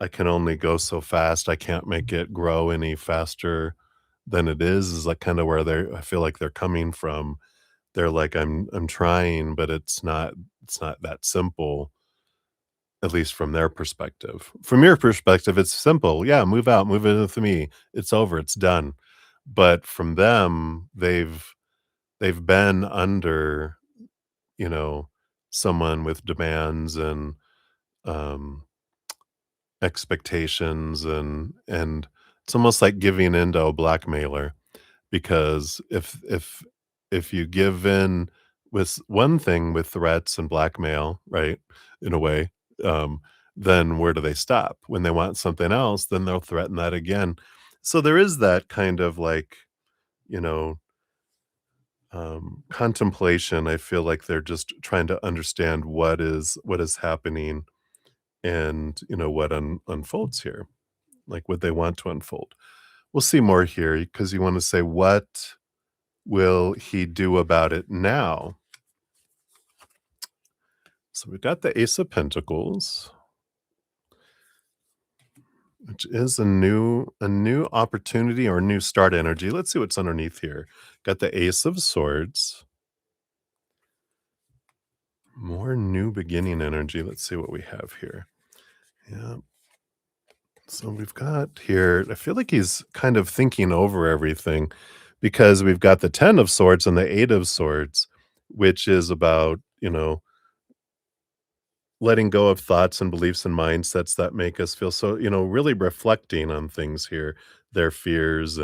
I can only go so fast, I can't make it grow any faster than it is like kinda where I feel like they're coming from. They're like, I'm trying, but it's not that simple, at least from their perspective. From your perspective, it's simple. Yeah, move out, move in with me. It's over, it's done. But from them, they've been under, you know, someone with demands and um expectations and it's almost like giving into a blackmailer because if you give in with one thing with threats and blackmail, right, in a way, um, then where do they stop? When they want something else, then they'll threaten that again. So there is that kind of like, you know, contemplation. I feel like they're just trying to understand what is happening and what unfolds here, like what they want to unfold. We'll see more here because you want to say, what will he do about it now? So we've got the Ace of Pentacles, which is a new opportunity or new start energy. Let's see what's underneath here. Got the Ace of Swords, more new beginning energy. Let's see what we have here. Yeah. So we've got here, I feel like he's kind of thinking over everything because we've got the 10 of Swords and the 8 of Swords, which is about, letting go of thoughts and beliefs and mindsets that make us feel so, really reflecting on things here, their fears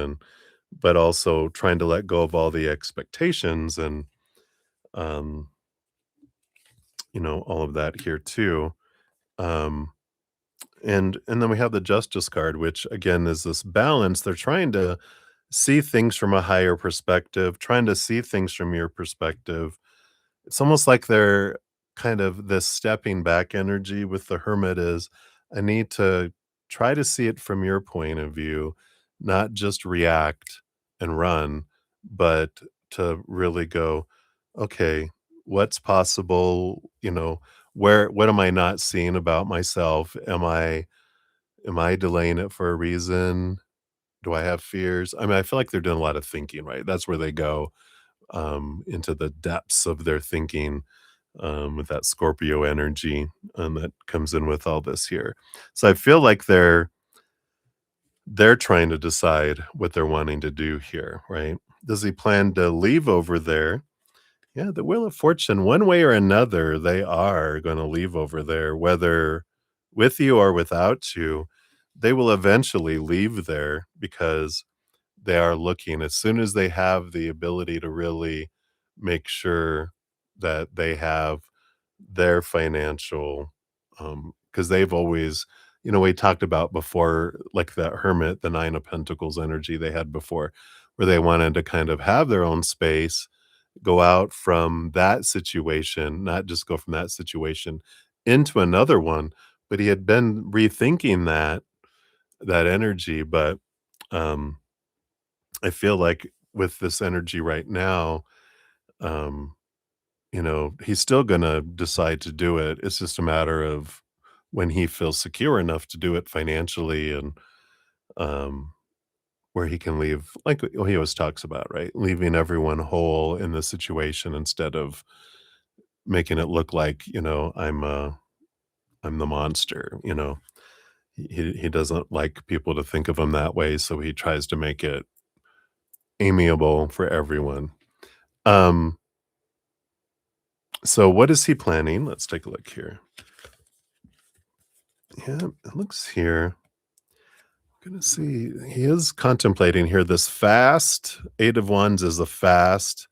but also trying to let go of all the expectations and um, all of that here too. Um and then we have the Justice card, which again is this balance. They're trying to see things from a higher perspective, trying to see things from your perspective. It's almost like they're kind of this stepping back energy with the Hermit is, I need to try to see it from your point of view, not just react and run, but to really go, okay, what's possible, what am I not seeing about myself? Am I delaying it for a reason? Do I have fears? I mean, I feel like they're doing a lot of thinking, right? That's where they go into the depths of their thinking with that Scorpio energy that comes in with all this here. So I feel like they're trying to decide what they're wanting to do here, right? Does he plan to leave over there? Yeah, the Wheel of Fortune, one way or another, they are going to leave over there, whether with you or without you. They will eventually leave there because they are looking as soon as they have the ability to really make sure that they have their financial, because they've always, we talked about before, like that Hermit, the 9 of Pentacles energy they had before, where they wanted to kind of have their own space, go out from that situation, not just go from that situation into another one, but he had been rethinking that energy, but, um I feel like with this energy right now, um, he's still gonna decide to do it. It's just a matter of when he feels secure enough to do it financially and um, where he can leave, like what he always talks about, right? Leaving everyone whole in the situation instead of making it look like, I'm the monster, He doesn't like people to think of him that way, so he tries to make it amiable for everyone. Um, So what is he planning? Let's take a look here. Yeah, it looks here. Gonna see. He is contemplating here this fast. Eight of Wands is a fast.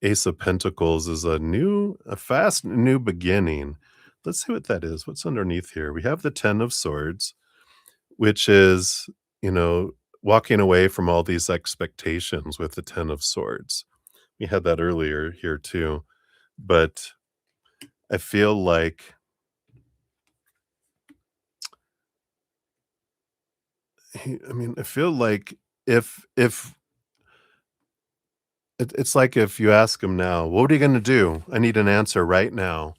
Ace of Pentacles is a fast new beginning. Let's see what that is. What's underneath here? We have the Ten of Swords, which is, you know, walking away from all these expectations with the Ten of Swords. We had that earlier here too. But I feel like I mean, I feel like if it's like if you ask them now, "What are you gonna do? I need an answer right now."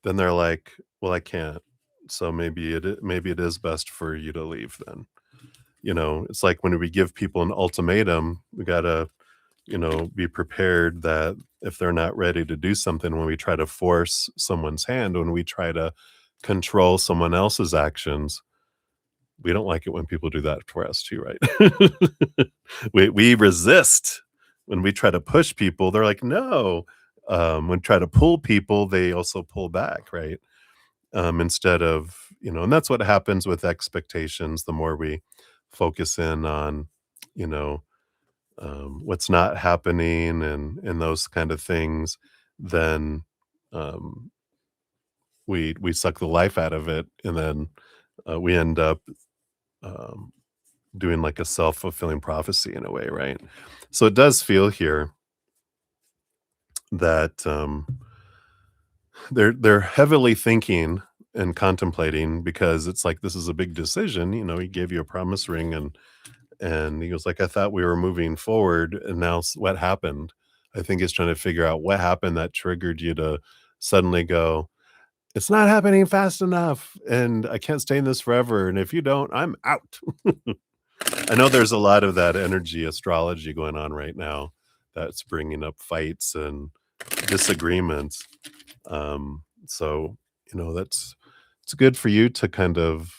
Then they're like, "Well, I can't." So maybe it is best for you to leave then. It's like when we give people an ultimatum, we gotta, be prepared that if they're not ready to do something, when we try to force someone's hand, when we try to control someone else's actions, we don't like it when people do that for us too, right? We resist when we try to push people. They're like, no. When try to pull people, they also pull back, right? Instead of, and that's what happens with expectations. The more we focus in on, you know, what's not happening and those kind of things, then um, we suck the life out of it, and then we end up um, doing like a self-fulfilling prophecy in a way, right? So it does feel here that they're heavily thinking and contemplating, because it's like this is a big decision. He gave you a promise ring, and he was like, I thought we were moving forward, and now what happened? I think he's trying to figure out what happened that triggered you to suddenly go, it's not happening fast enough, and I can't stay in this forever, and if you don't, I'm out. I know there's a lot of that energy astrology going on right now that's bringing up fights and disagreements. So, that's it's good for you to kind of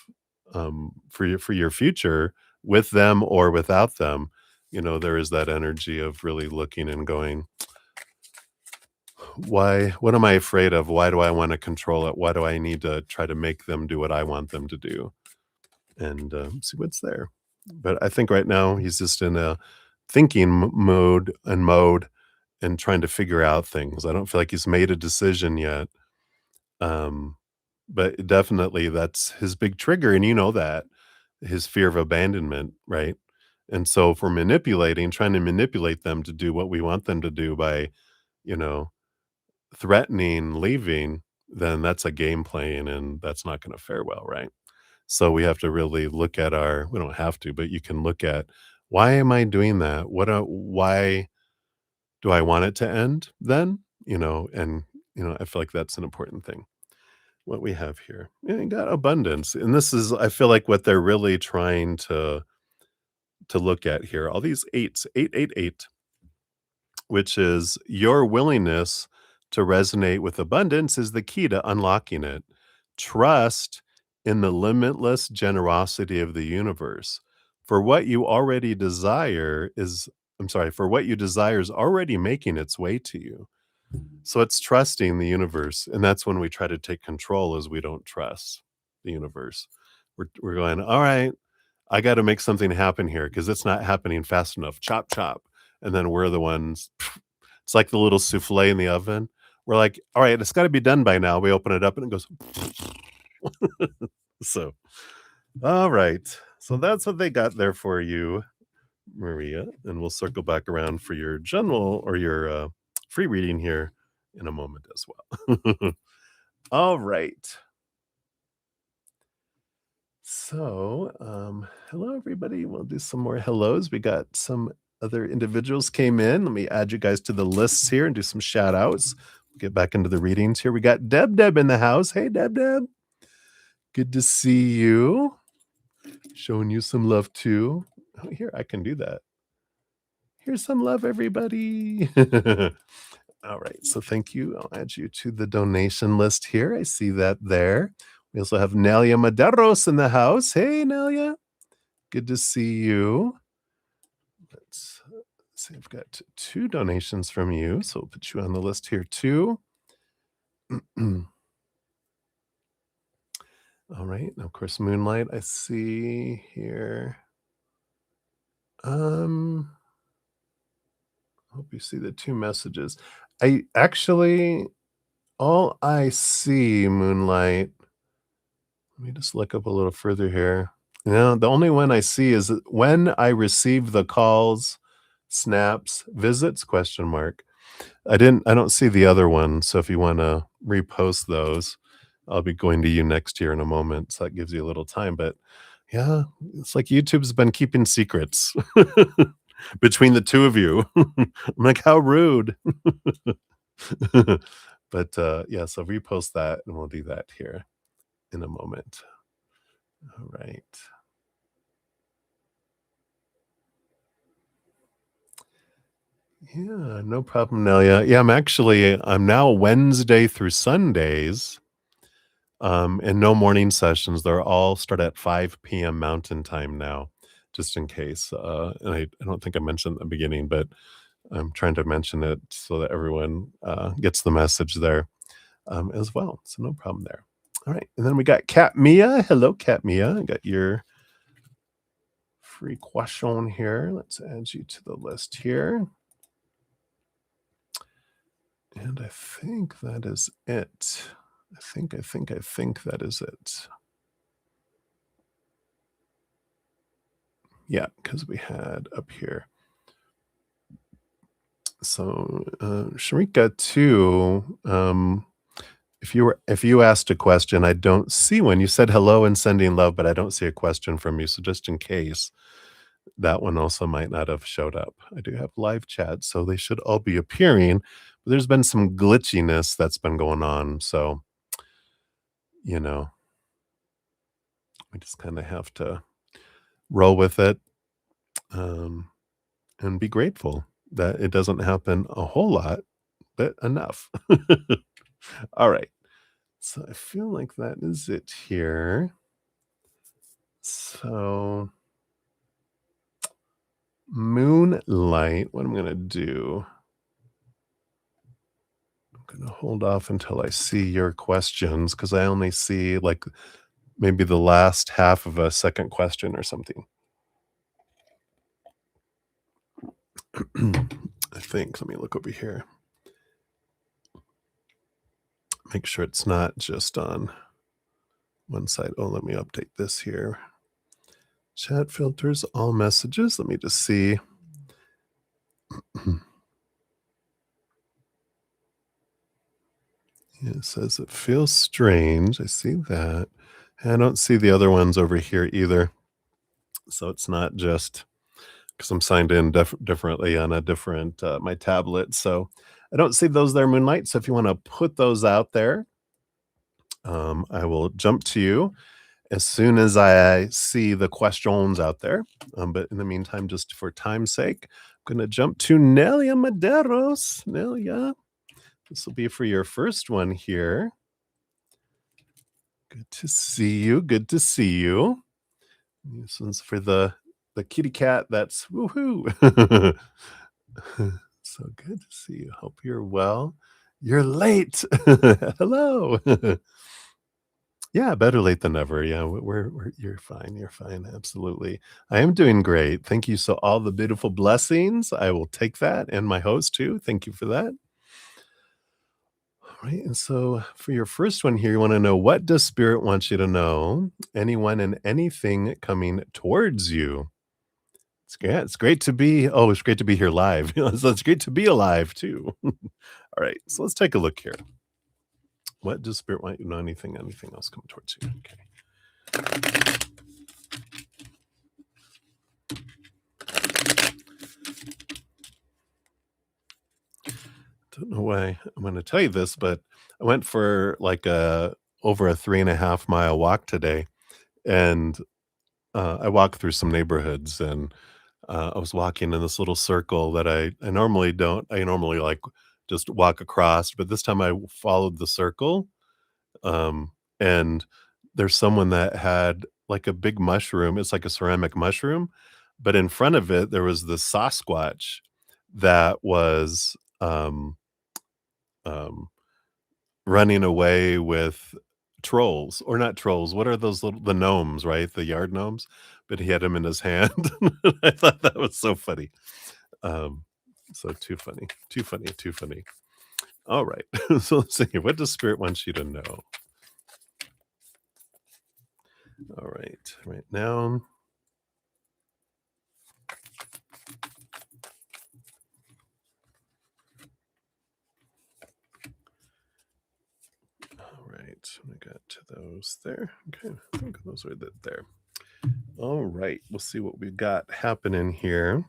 for your future, with them or without them. There is that energy of really looking and going, why, what am I afraid of? Why do I want to control it? Why do I need to try to make them do what I want them to do? And see what's there. But I think right now he's just in a thinking mode and trying to figure out things. I don't feel like he's made a decision yet. Um, but definitely that's his big trigger. And that his fear of abandonment, right? And so if we're trying to manipulate them to do what we want them to do by, you know, threatening leaving, then that's a game playing, and that's not going to fare well, right? So we have to really look at we don't have to, but you can look at, why am I doing that? Why do I want it to end then? And, I feel like that's an important thing. What we have here, yeah, you got abundance. And this is, I feel like, what they're really trying to look at here. All these eights, 888, which is your willingness to resonate with abundance is the key to unlocking it. Trust in the limitless generosity of the universe. For what you already desire is, I'm sorry, for what you desire is already making its way to you. So it's trusting the universe. And that's when we try to take control, as we don't trust the universe. We're going, all right, I got to make something happen here because it's not happening fast enough. Chop, chop. And then we're the ones, it's like the little souffle in the oven. We're like, all right, it's got to be done by now. We open it up and it goes. So, all right. So that's what they got there for you, Maria. And we'll circle back around for your general or your free reading here in a moment as well. All right. So, hello, everybody. We'll do some more hellos. We got some other individuals came in. Let me add you guys to the lists here and do some shout outs. We'll get back into the readings here. We got Deb in the house. Hey, Deb. Good to see you. Showing you some love too. Oh, here, I can do that. Here's some love, everybody. All right. So thank you. I'll add you to the donation list here. I see that there. We also have Nelia Maderos in the house. Hey, Nelia. Good to see you. Let's see. I've got 2 donations from you, so we'll put you on the list here too. All right. And of course, Moonlight, I see here. Hope you see the 2 messages. I actually, all I see, Moonlight, let me just look up a little further here. The only one I see is when I receive the calls, snaps, visits, question mark. I don't see the other one. So if you want to repost those, I'll be going to you next year in a moment. So that gives you a little time. But yeah, it's like YouTube's been keeping secrets between the 2 of you. I'm like, how rude. But yeah, so repost that and we'll do that here. in a moment. All right. Yeah, no problem, Nelia. Yeah, I'm now Wednesday through Sundays, and no morning sessions. They're all start at 5 p.m. Mountain Time now, just in case. And I don't think I mentioned at the beginning, but I'm trying to mention it so that everyone gets the message there as well. So no problem there. All right, and then we got Cat Mia. Hello, Cat Mia. I got your free question here. Let's add you to the list here. And I think that is it. I think that is it. Yeah, because we had up here. So, Sharika, too. If you asked a question, I don't see one. You said hello and sending love, but I don't see a question from you. So just in case, that one also might not have showed up. I do have live chat, so they should all be appearing. But there's been some glitchiness that's been going on. So, you know, we just kind of have to roll with it, um, and be grateful that it doesn't happen a whole lot, but enough. All right. So I feel like that is it here. So Moonlight, what I'm gonna do, I'm gonna hold off until I see your questions because I only see like maybe the last half of a second question or something. I think. Let me look over here. Make sure it's not just on one side. Oh, let me update this here. Chat filters, all messages. Let me just see. It says it feels strange. I see that. I don't see the other ones over here either. So it's not just because I'm signed in differently on a different my tablet. So I don't see those there, Moonlight. So if you want to put those out there, I will jump to you as soon as I see the questions out there. But in the meantime, just for time's sake, I'm going to jump to Nelia Maderos. Nelia, this will be for your first one here. Good to see you. Good to see you. This one's for the kitty cat. That's woohoo. So good to see you. Hope you're well. You're late. Hello. Yeah, better late than never. Yeah, we're you're fine. You're fine. Absolutely. I am doing great. Thank you. So all the beautiful blessings, I will take that, and my host too. Thank you for that. All right. And so for your first one here, you want to know, what does spirit want you to know? Anyone and anything coming towards you. It's great to be. Oh, it's great to be here live. So it's great to be alive too. All right. So let's take a look here. What does spirit want you to know? Anything else coming towards you? Okay. Don't know why I'm going to tell you this, but I went for like a over a 3.5 mile walk today, and I walked through some neighborhoods, and I was walking in this little circle that I normally don't. I normally like just walk across, but this time I followed the circle, and there's someone that had like a big mushroom. It's like a ceramic mushroom, but in front of it there was this Sasquatch that was um, running away with trolls, or not trolls. What are those the gnomes, right? The yard gnomes. But he had him in his hand. I thought that was so funny. Um, so too funny, too funny, too funny. All right. So let's see. What does spirit want you to know? All right. Right now. All right. I got to those there. Okay. I think those are there. All right. We'll see what we've got happening here.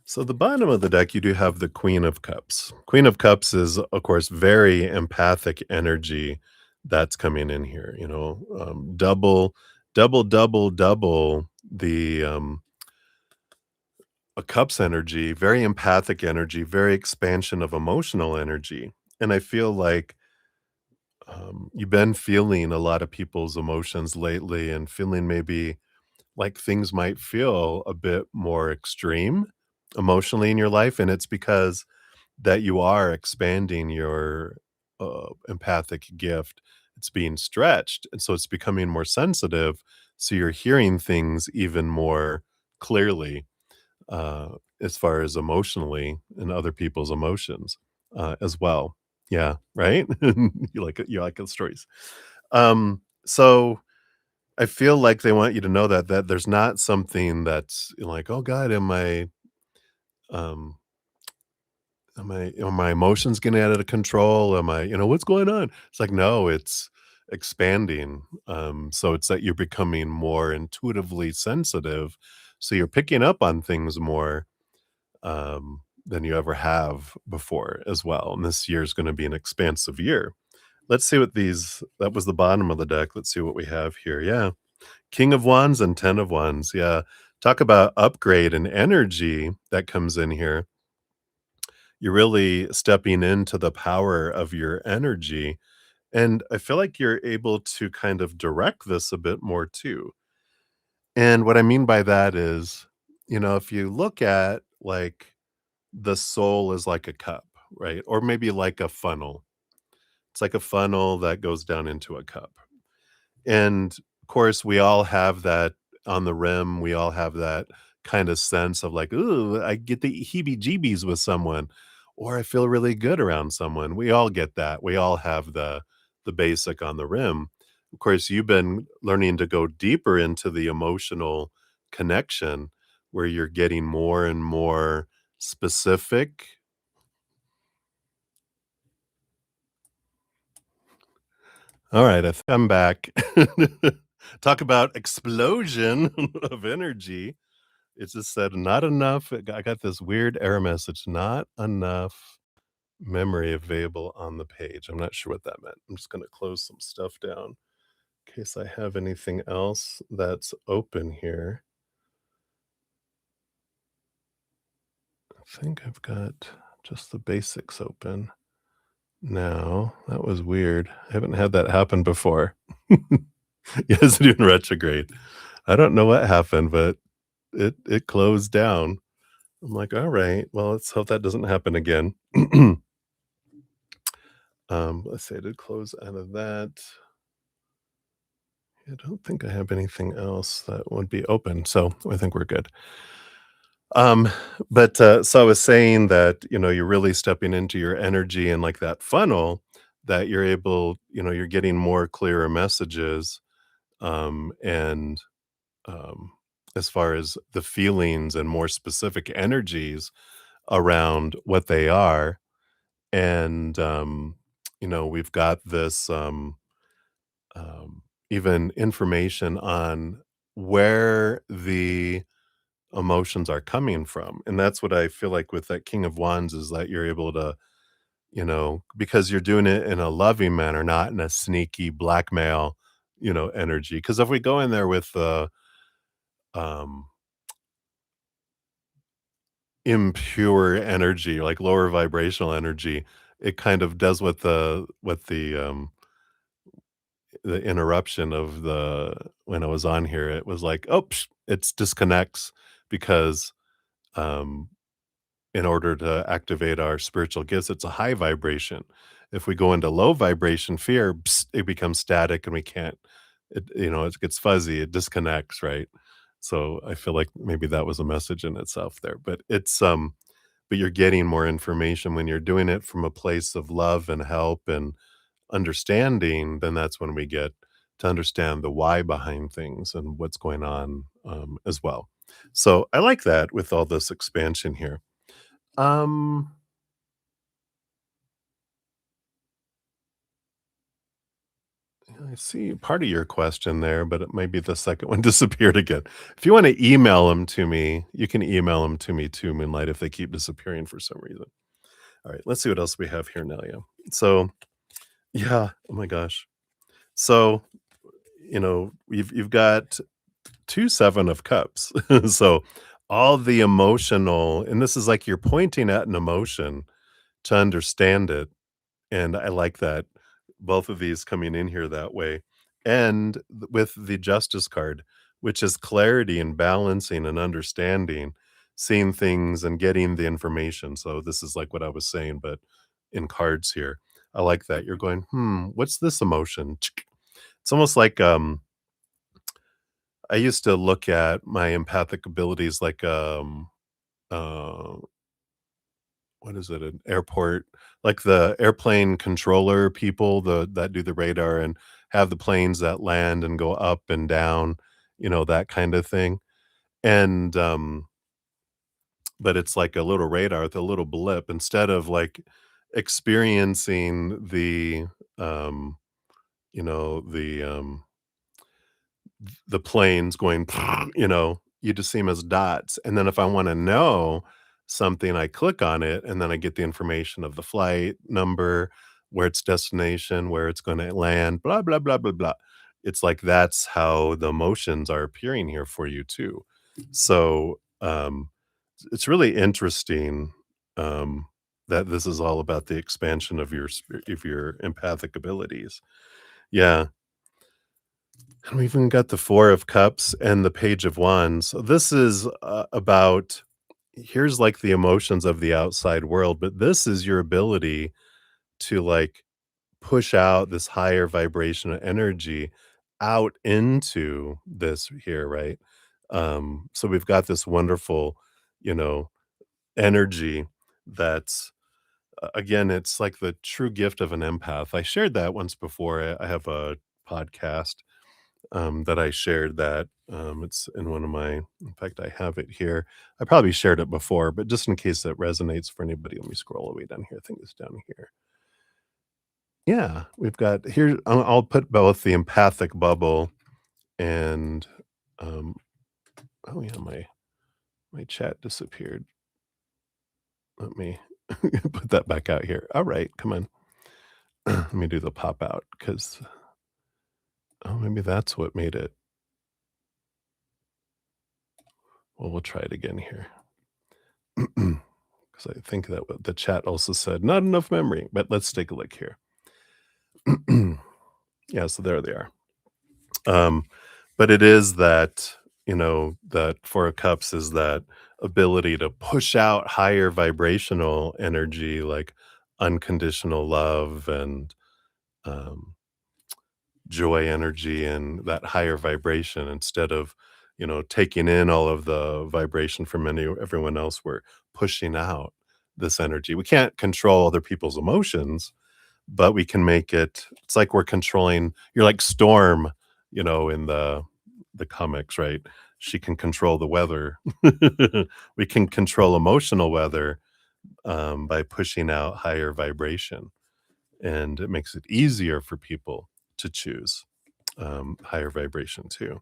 So the bottom of the deck, you do have the Queen of Cups. Queen of Cups is, of course, very empathic energy that's coming in here. Double the a cups energy, very empathic energy, very expansion of emotional energy. And I feel like you've been feeling a lot of people's emotions lately and feeling maybe like things might feel a bit more extreme emotionally in your life. And it's because that you are expanding your empathic gift. It's being stretched. And so it's becoming more sensitive. So you're hearing things even more clearly uh, as far as emotionally and other people's emotions as well. Yeah, right? You like the stories. So I feel like they want you to know that there's not something that's like, "Oh god, um are my emotions getting out of control? Am I what's going on?" It's like, "No, it's expanding." So it's that you're becoming more intuitively sensitive, so you're picking up on things more, than you ever have before as well, and this year is gonna be an expansive year. Let's see what these that was the bottom of the deck, let's see what we have here, yeah. King of Wands and 10 of Wands, yeah. Talk about upgrade and energy that comes in here. You're really stepping into the power of your energy, and I feel like you're able to kind of direct this a bit more too. And what I mean by that is, if you look at, like, the soul is like a cup, right? Or maybe like a funnel. It's like a funnel that goes down into a cup. And, of course, we all have that on the rim, we all have that kinda sense of like, "Ooh, I get the heebie-jeebies with someone," or "I feel really good around someone." We all get that, we all have the basic on the rim. Of course, you've been learning to go deeper into the emotional connection where you're getting more and more specific. Alright, I think I'm back. Talk about explosion of energy. It just said, "Not enough." I got this weird error message, "Not enough memory available on the page." I'm not sure what that meant. I'm just gonna close some stuff down in case I have anything else that's open here. I think I've got just the basics open now. That was weird. I haven't had that happen before. Yes, doing retrograde. I don't know what happened, but it closed down. I'm like, "Alright, well, let's hope that doesn't happen again." Let's say I did close out of that. I don't think I have anything else that would be open, so I think we're good. Um, so I was saying that, you're really stepping into your energy and like that funnel that you're able you're getting more clearer messages, and, um, as far as the feelings and more specific energies around what they are, and, we've got this, even information on where the emotions are coming from. And that's what I feel like with that King of Wands is that you're able to, because you're doing it in a loving manner, not in a sneaky blackmail, energy. Because if we go in there with the um, impure energy, like lower vibrational energy, it kind of does what the interruption of the when I was on here, it was like, "Oh, it's disconnects," because, um, in order to activate our spiritual gifts, it's a high vibration. If we go into low vibration fear, it becomes static and we can't it gets fuzzy, it disconnects, right? So, I feel like maybe that was a message in itself there, but you're getting more information when you're doing it from a place of love and help and understanding, then that's when we get to understand the why behind things and what's going on, as well. So I like that with all this expansion here. Um, I see part of your question there, but it might be the second one disappeared again. If you wanna email them to me, you can email them to me too, Moonlight, if they keep disappearing for some reason. Alright, let's see what else we have here, Nelia. So yeah, oh my gosh. So, you've got 2 7 of cups. So, all the emotional and this is like you're pointing at an emotion to understand it. And I like that both of these coming in here that way. And with the justice card, which is clarity and balancing and understanding, seeing things and getting the information. So this is like what I was saying, but in cards here. I like that. You're going, what's this emotion? It's almost like I used to look at my empathic abilities like uh what is it, an airport like the airplane controller people, that do the radar and have the planes that land and go up and down, that kind of thing, and, but it's like a little radar with a little blip instead of, like, experiencing um, the planes going, you just see them as dots, and then if I wanna know something, I click on it, and then I get the information of the flight number, where its destination, where it's gonna land, blah, blah, blah, blah, blah. It's like that's how the emotions are appearing here for you too. So, it's really interesting, um, that this is all about the expansion of your empathic abilities. Yeah. And we even got the Four of Cups and the Page of Wands. So this is, about here's, like, the emotions of the outside world, but this is your ability to, like, push out this higher vibrational energy out into this here, right? So we've got this wonderful, you know, energy that's again, it's like the true gift of an empath. I shared that once before. I have a podcast that I shared that. It's in one of my, in fact, I have it here. I probably shared it before, but just in case that resonates for anybody, let me scroll all the way down here. I think it's down here. Yeah, we've got here. I'll put both the empathic bubble and, um, oh yeah, my chat disappeared. Let me put that back out here. All right, come on. Let me do the pop out because, oh, maybe that's what made it. Well, we'll try it again here. Because I think that what the chat also said, "Not enough memory," but let's take a look here. Yeah, so there they are. Um, but it is that, that Four of Cups is that ability to push out higher vibrational energy, like unconditional love and, um, joy energy and that higher vibration instead of, taking in all of the vibration from everyone else, we're pushing out this energy. We can't control other people's emotions, but we can make it's like we're controlling you're like Storm, in the comics, right? She can control the weather. We can control emotional weather, by pushing out higher vibration, and it makes it easier for people to choose, higher vibration too.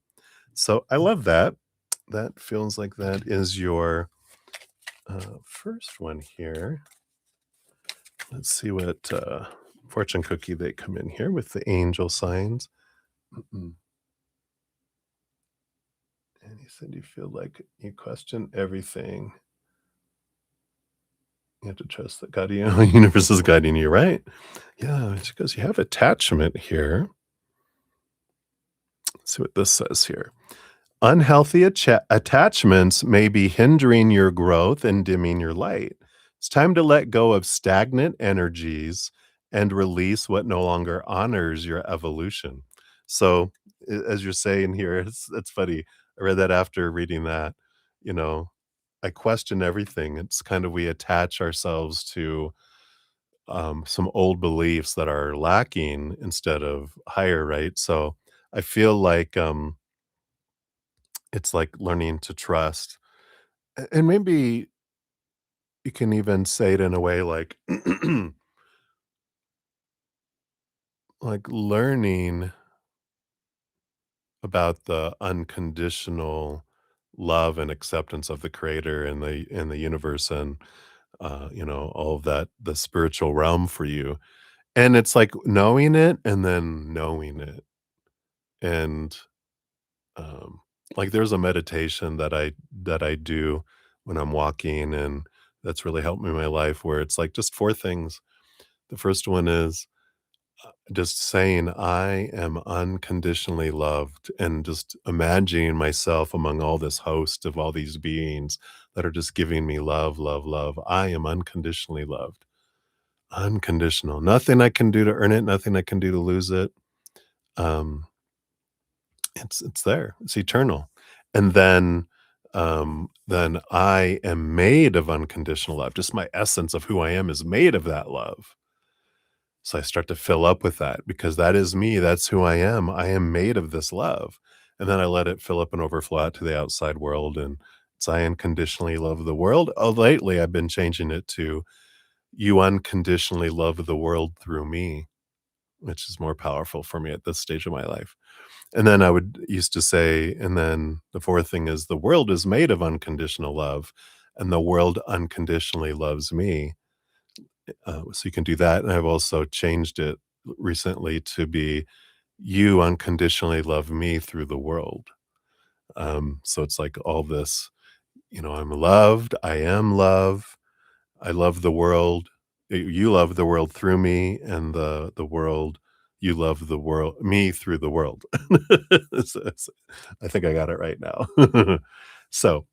So I love that. That feels like that is your, first one here. Let's see what, fortune cookie they come in here with the angel signs. Mm. And he said, "You feel like you question everything. You have to trust that God, universe is guiding you, right?" Yeah, it's because you have attachment here. Let's see what this says here. Unhealthy attachments may be hindering your growth and dimming your light. It's time to let go of stagnant energies and release what no longer honors your evolution. So, as you're saying here, it's funny. I read that after reading that. You know, I question everything. It's kind of we attach ourselves to some old beliefs that are lacking instead of higher, right? So, I feel like it's like learning to trust. And maybe you can even say it in a way like, like learning about the unconditional love and acceptance of the creator and the universe and all of that, the spiritual realm for you. And it's like knowing it and then knowing it. And um like there's a meditation that I do when I'm walking, and that's really helped me in my life, where it's like just four things. The first one is just saying, I am unconditionally loved, and just imagining myself among all this host of all these beings that are just giving me love, love, love. I am unconditionally loved. Unconditional. Nothing I can do to earn it, nothing I can do to lose it. Um, it's there. It's eternal. And then I am made of unconditional love. Just my essence of who I am is made of that love. So I start to fill up with that because that is me. That's who I am. I am made of this love. And then I let it fill up and overflow out to the outside world. And it's I unconditionally love the world. Oh, lately I've been changing it to you unconditionally love the world through me, which is more powerful for me at this stage of my life. And then I would used to say, and then the fourth thing is the world is made of unconditional love, and the world unconditionally loves me. So you can do that. And I've also changed it recently to be you unconditionally love me through the world. So it's like all this, I'm loved, I am love, I love the world. You love the world through me, and the world, you love the world, me through the world. I think I got it right now. So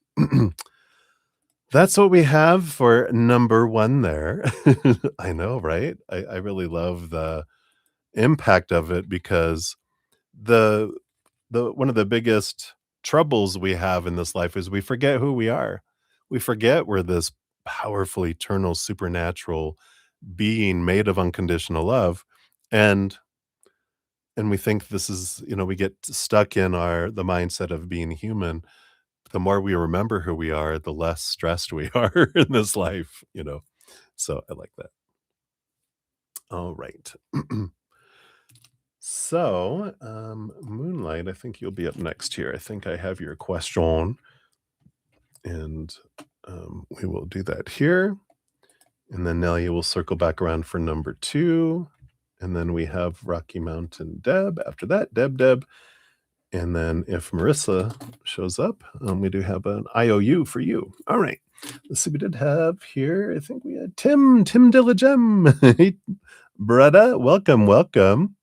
that's what we have for number one there. I know, right? I really love the impact of it because the the one of the biggest troubles we have in this life is we forget who we are. We forget we're this powerful, eternal, supernatural being made of unconditional love, and we think this is, we get stuck in the mindset of being human. The more we remember who we are, the less stressed we are in this life. So I like that. All right. So, Moonlight, I think you'll be up next here. I think I have your question, and we will do that here. And then Nelly will circle back around for number two. And then we have Rocky Mountain Deb after that, Deb. And then if Marissa shows up, we do have an IOU for you. All right. Let's see, we did have here, I think we had Tim Diligem. Hey, brother, welcome.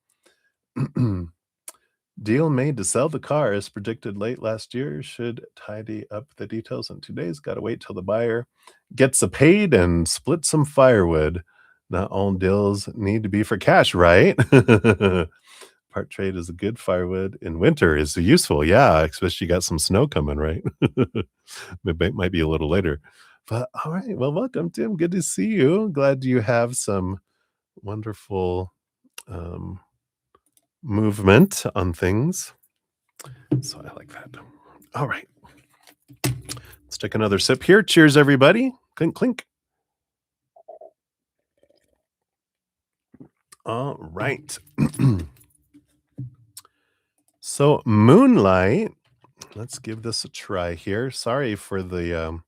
Deal made to sell the car as predicted late last year. Should tidy up the details in 2 days. Got to wait till the buyer gets a paid and split some firewood. Not all deals need to be for cash, right? Part trade is a good firewood in winter is useful. Yeah, especially you got some snow coming, right? It might be a little later. But all right. Well, welcome, Tim. Good to see you. Glad you have some wonderful um, movement on things. So I like that. All right. Let's take another sip here. Cheers, everybody. Clink, clink. All right. So, Moonlight, let's give this a try here. Sorry for the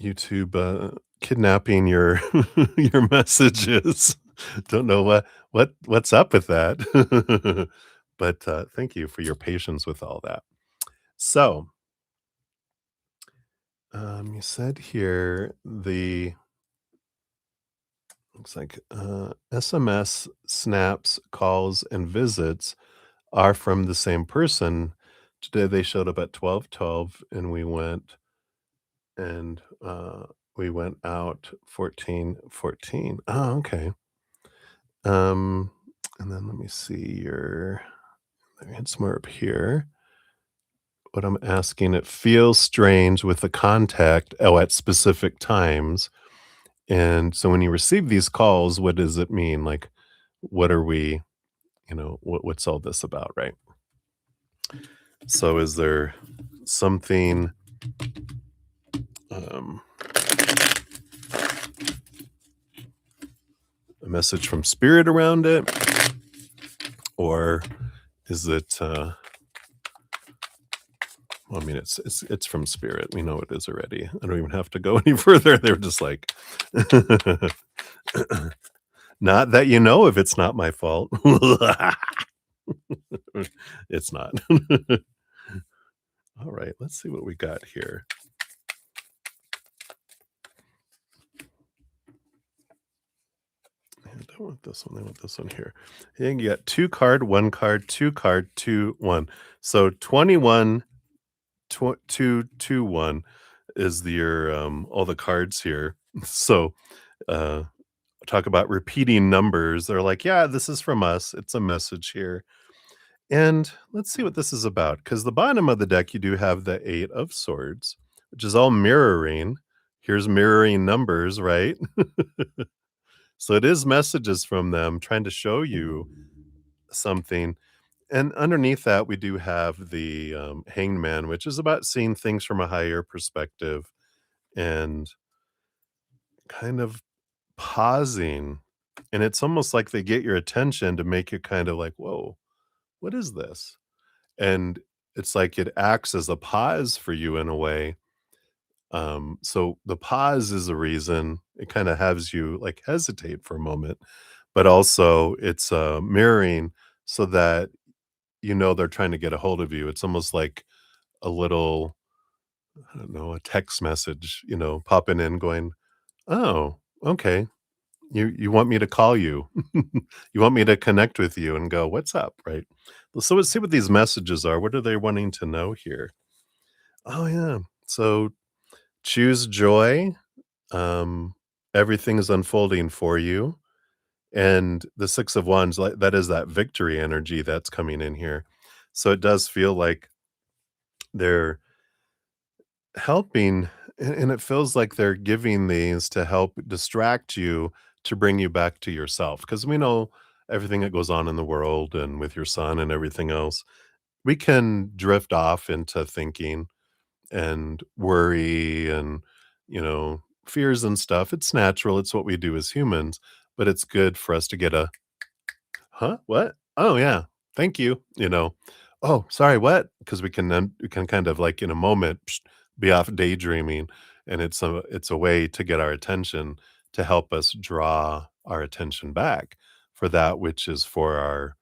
YouTube kidnapping your your messages. Don't know what's up with that. But thank you for your patience with all that. So, you said here the looks like SMS, snaps, calls, and visits are from the same person. Today they showed up at 12:12, and and we went out 14:14. Oh, okay. Um, and then let me see it's more up here. What I'm asking, it feels strange with the contact at specific times. And so when you receive these calls, what does it mean? Like, what are we, what's all this about, right? So is there something message from spirit around it? Or is it, well, I mean, it's from spirit. We know it is already. I don't even have to go any further. They're just like, not that you know if it's not my fault. It's not. All right, let's see what we got here. I don't want this one. I want this one here. And you got two card, one card, two card, two, one. So 21, 2, 2, 1 is your all the cards here. So uh talk about repeating numbers. They're like, yeah, this is from us. It's a message here. And let's see what this is about. Because the bottom of the deck, you do have the Eight of Swords, which is all mirroring. Here's mirroring numbers, right? So it is messages from them trying to show you something. And underneath that, we do have the Hanged Man, which is about seeing things from a higher perspective and kind of pausing. And it's almost like they get your attention to make you kind of like, whoa, what is this? And it's like it acts as a pause for you in a way. So the pause is a reason it kind of has you like hesitate for a moment, but also it's mirroring so that you know they're trying to get a hold of you. It's almost like a little, I don't know, a text message, popping in going, "Oh, okay. You want me to call you. You want me to connect with you and go, 'What's up?'" Right? Well, so let's see what these messages are. What are they wanting to know here? Oh, yeah. So choose joy. Um, Everything is unfolding for you. And the 6 of Wands, like, that is that victory energy that's coming in here. So it does feel like they're helping, and it feels like they're giving these to help distract you, to bring you back to yourself. Because we know everything that goes on in the world and with your son and everything else. We can drift off into thinking and worry and, fears and stuff. It's natural. It's what we do as humans, but it's good for us to get a, "Huh? What? Oh, yeah. Thank you." "Oh, sorry, what?" Because we can kind of, like, in a moment, be off daydreaming, and it's a way to get our attention, to help us draw our attention back for that which is for our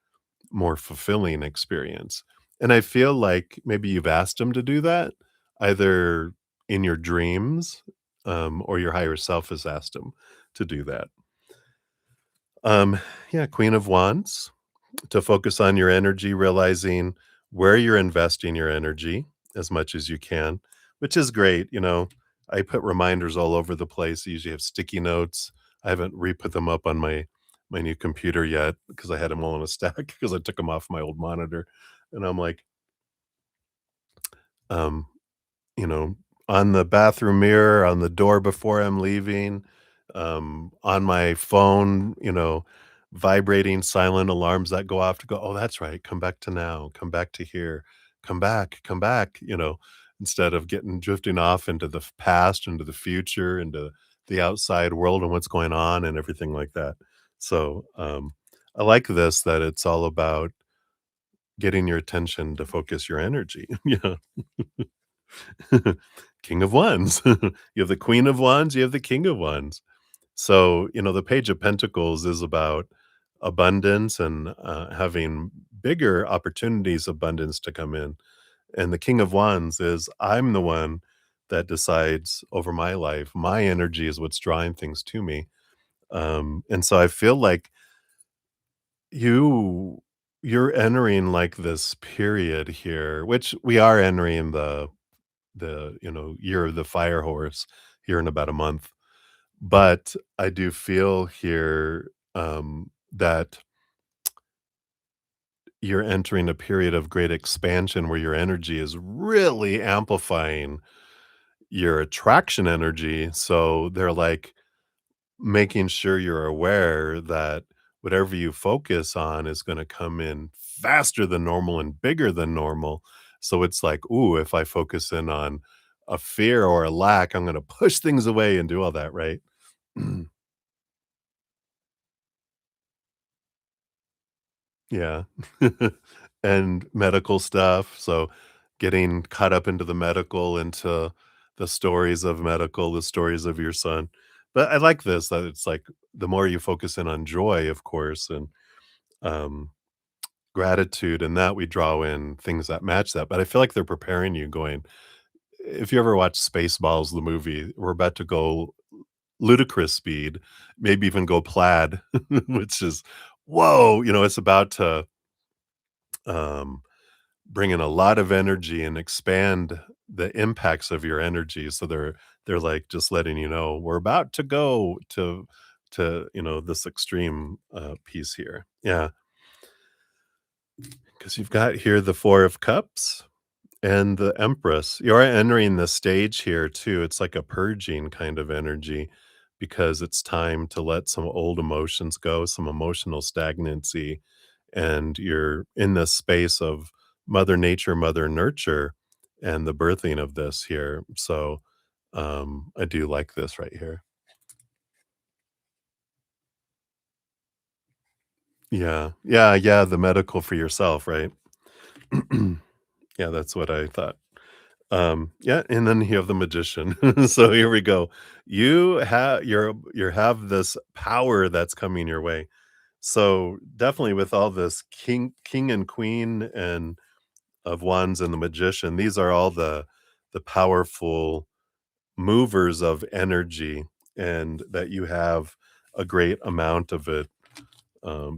more fulfilling experience. And I feel like maybe you've asked him to do that, either in your dreams, or your higher self has asked him to do that. Um, yeah, Queen of Wands, to focus on your energy, realizing where you're investing your energy as much as you can, which is great. I put reminders all over the place. I usually have sticky notes. I haven't re-put them up on my new computer yet because I had them all in a stack because I took them off my old monitor. And I'm like, um, you know, on the bathroom mirror, on the door before I'm leaving, on my phone, vibrating silent alarms that go off to go, "Oh, that's right. Come back to now. Come back to here. Come back," instead of getting drifting off into the past, into the future, into the outside world and what's going on and everything like that. So, I like this, that it's all about getting your attention to focus your energy. Yeah. King of Wands. You have the Queen of Wands, you have the King of Wands. So, the Page of Pentacles is about abundance and having bigger opportunities, abundance to come in. And the King of Wands is, I'm the one that decides over my life. My energy is what's drawing things to me. And so I feel like you you're entering like this period here, which we are entering the year of the fire horse here in about a month. But I do feel here, that you're entering a period of great expansion where your energy is really amplifying your attraction energy. So they're like making sure you're aware that whatever you focus on is going to come in faster than normal and bigger than normal. So it's like, ooh, if I focus in on a fear or a lack, I'm going to push things away and do all that, right? Yeah. And medical stuff, so getting caught up into the medical, into the stories of medical, the stories of your son. But I like this, that it's like the more you focus in on joy, of course, and, um, gratitude and that we draw in things that match that, but I feel like they're preparing you going if you ever watch Spaceballs, the movie, we're about to go ludicrous speed, maybe even go plaid, which is, whoa, it's about to, um, bring in a lot of energy and expand the impacts of your energy, so they're, like, just letting you know, "We're about to go to this extreme, piece here." Yeah, because 'cause you've got here the 4 of Cups and the Empress. You're entering the stage here too. It's like a purging kind of energy because it's time to let some old emotions go, some emotional stagnancy, and you're in this space of mother nature, mother nurture, and the birthing of this here. So, I do like this right here. Yeah. Yeah, yeah, the medical for yourself, right? Yeah, that's what I thought. Yeah, and then you have the magician. So here we go. You have this power that's coming your way. So definitely with all this king and queen and of wands and the magician, these are all the powerful movers of energy and that you have a great amount of it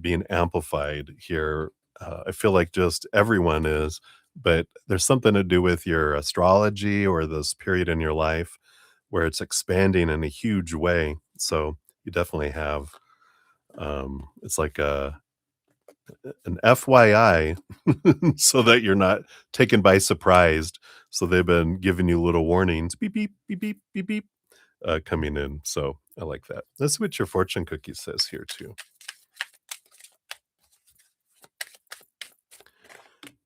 being amplified here. I feel like just everyone is, but there's something to do with your astrology or this period in your life where it's expanding in a huge way. So you definitely have it's like an FYI so that you're not taken by surprise. So they've been giving you little warnings, beep beep beep beep beep beep, coming in. So I like that. That's what your fortune cookie says here too.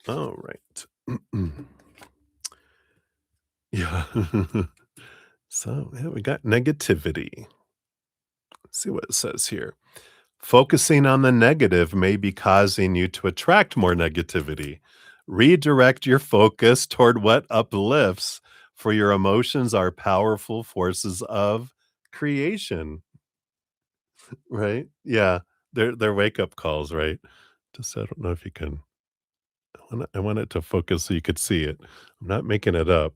All right. Yeah. So, yeah, we got negativity. Let's see what it says here. Focusing on the negative may be causing you to attract more negativity. Redirect your focus toward what uplifts, for your emotions are powerful forces of creation, right? Yeah. They're wake up calls, right? Just I don't know if you can I want it to focus so you could see it. I'm not making it up.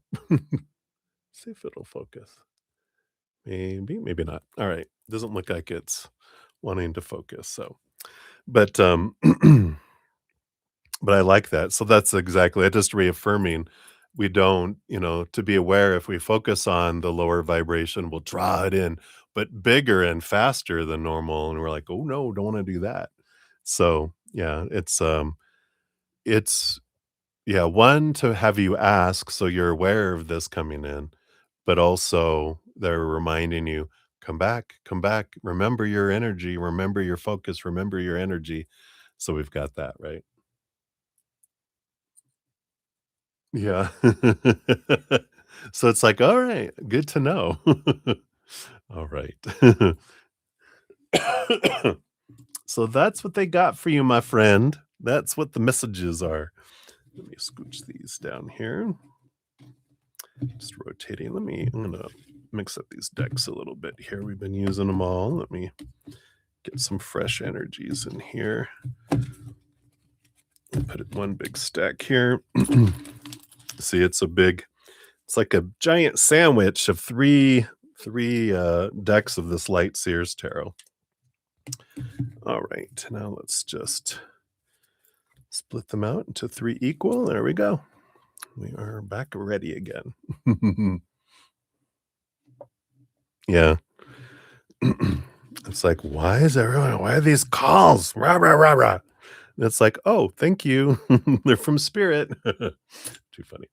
See if it'll focus. Maybe, maybe not. All right. Doesn't look like it's wanting to focus. So, but but I like that. So that's exactly it. Just reaffirming we don't, to be aware if we focus on the lower vibration, we'll draw it in, but bigger and faster than normal. And we're like, oh no, don't want to do that. So yeah, it's yeah, one to have you ask so you're aware of this coming in, but also they're reminding you, come back, remember your energy, remember your focus, remember your energy. So we've got that, right? Yeah. So it's like, all right, good to know. All right. So that's what they got for you, my friend. That's what the messages are. Let me scooch these down here. Just rotating. I'm gonna mix up these decks a little bit here. We've been using them all. Let me get some fresh energies in here. Put it one big stack here. See, it's like a giant sandwich of three decks of this light Sears tarot. All right, now let's just split them out into three equal. There we go. We are back ready again. Yeah. It's like, why are these calls? Rah, rah, rah, rah. And it's like, oh, thank you. They're from spirit. Too funny.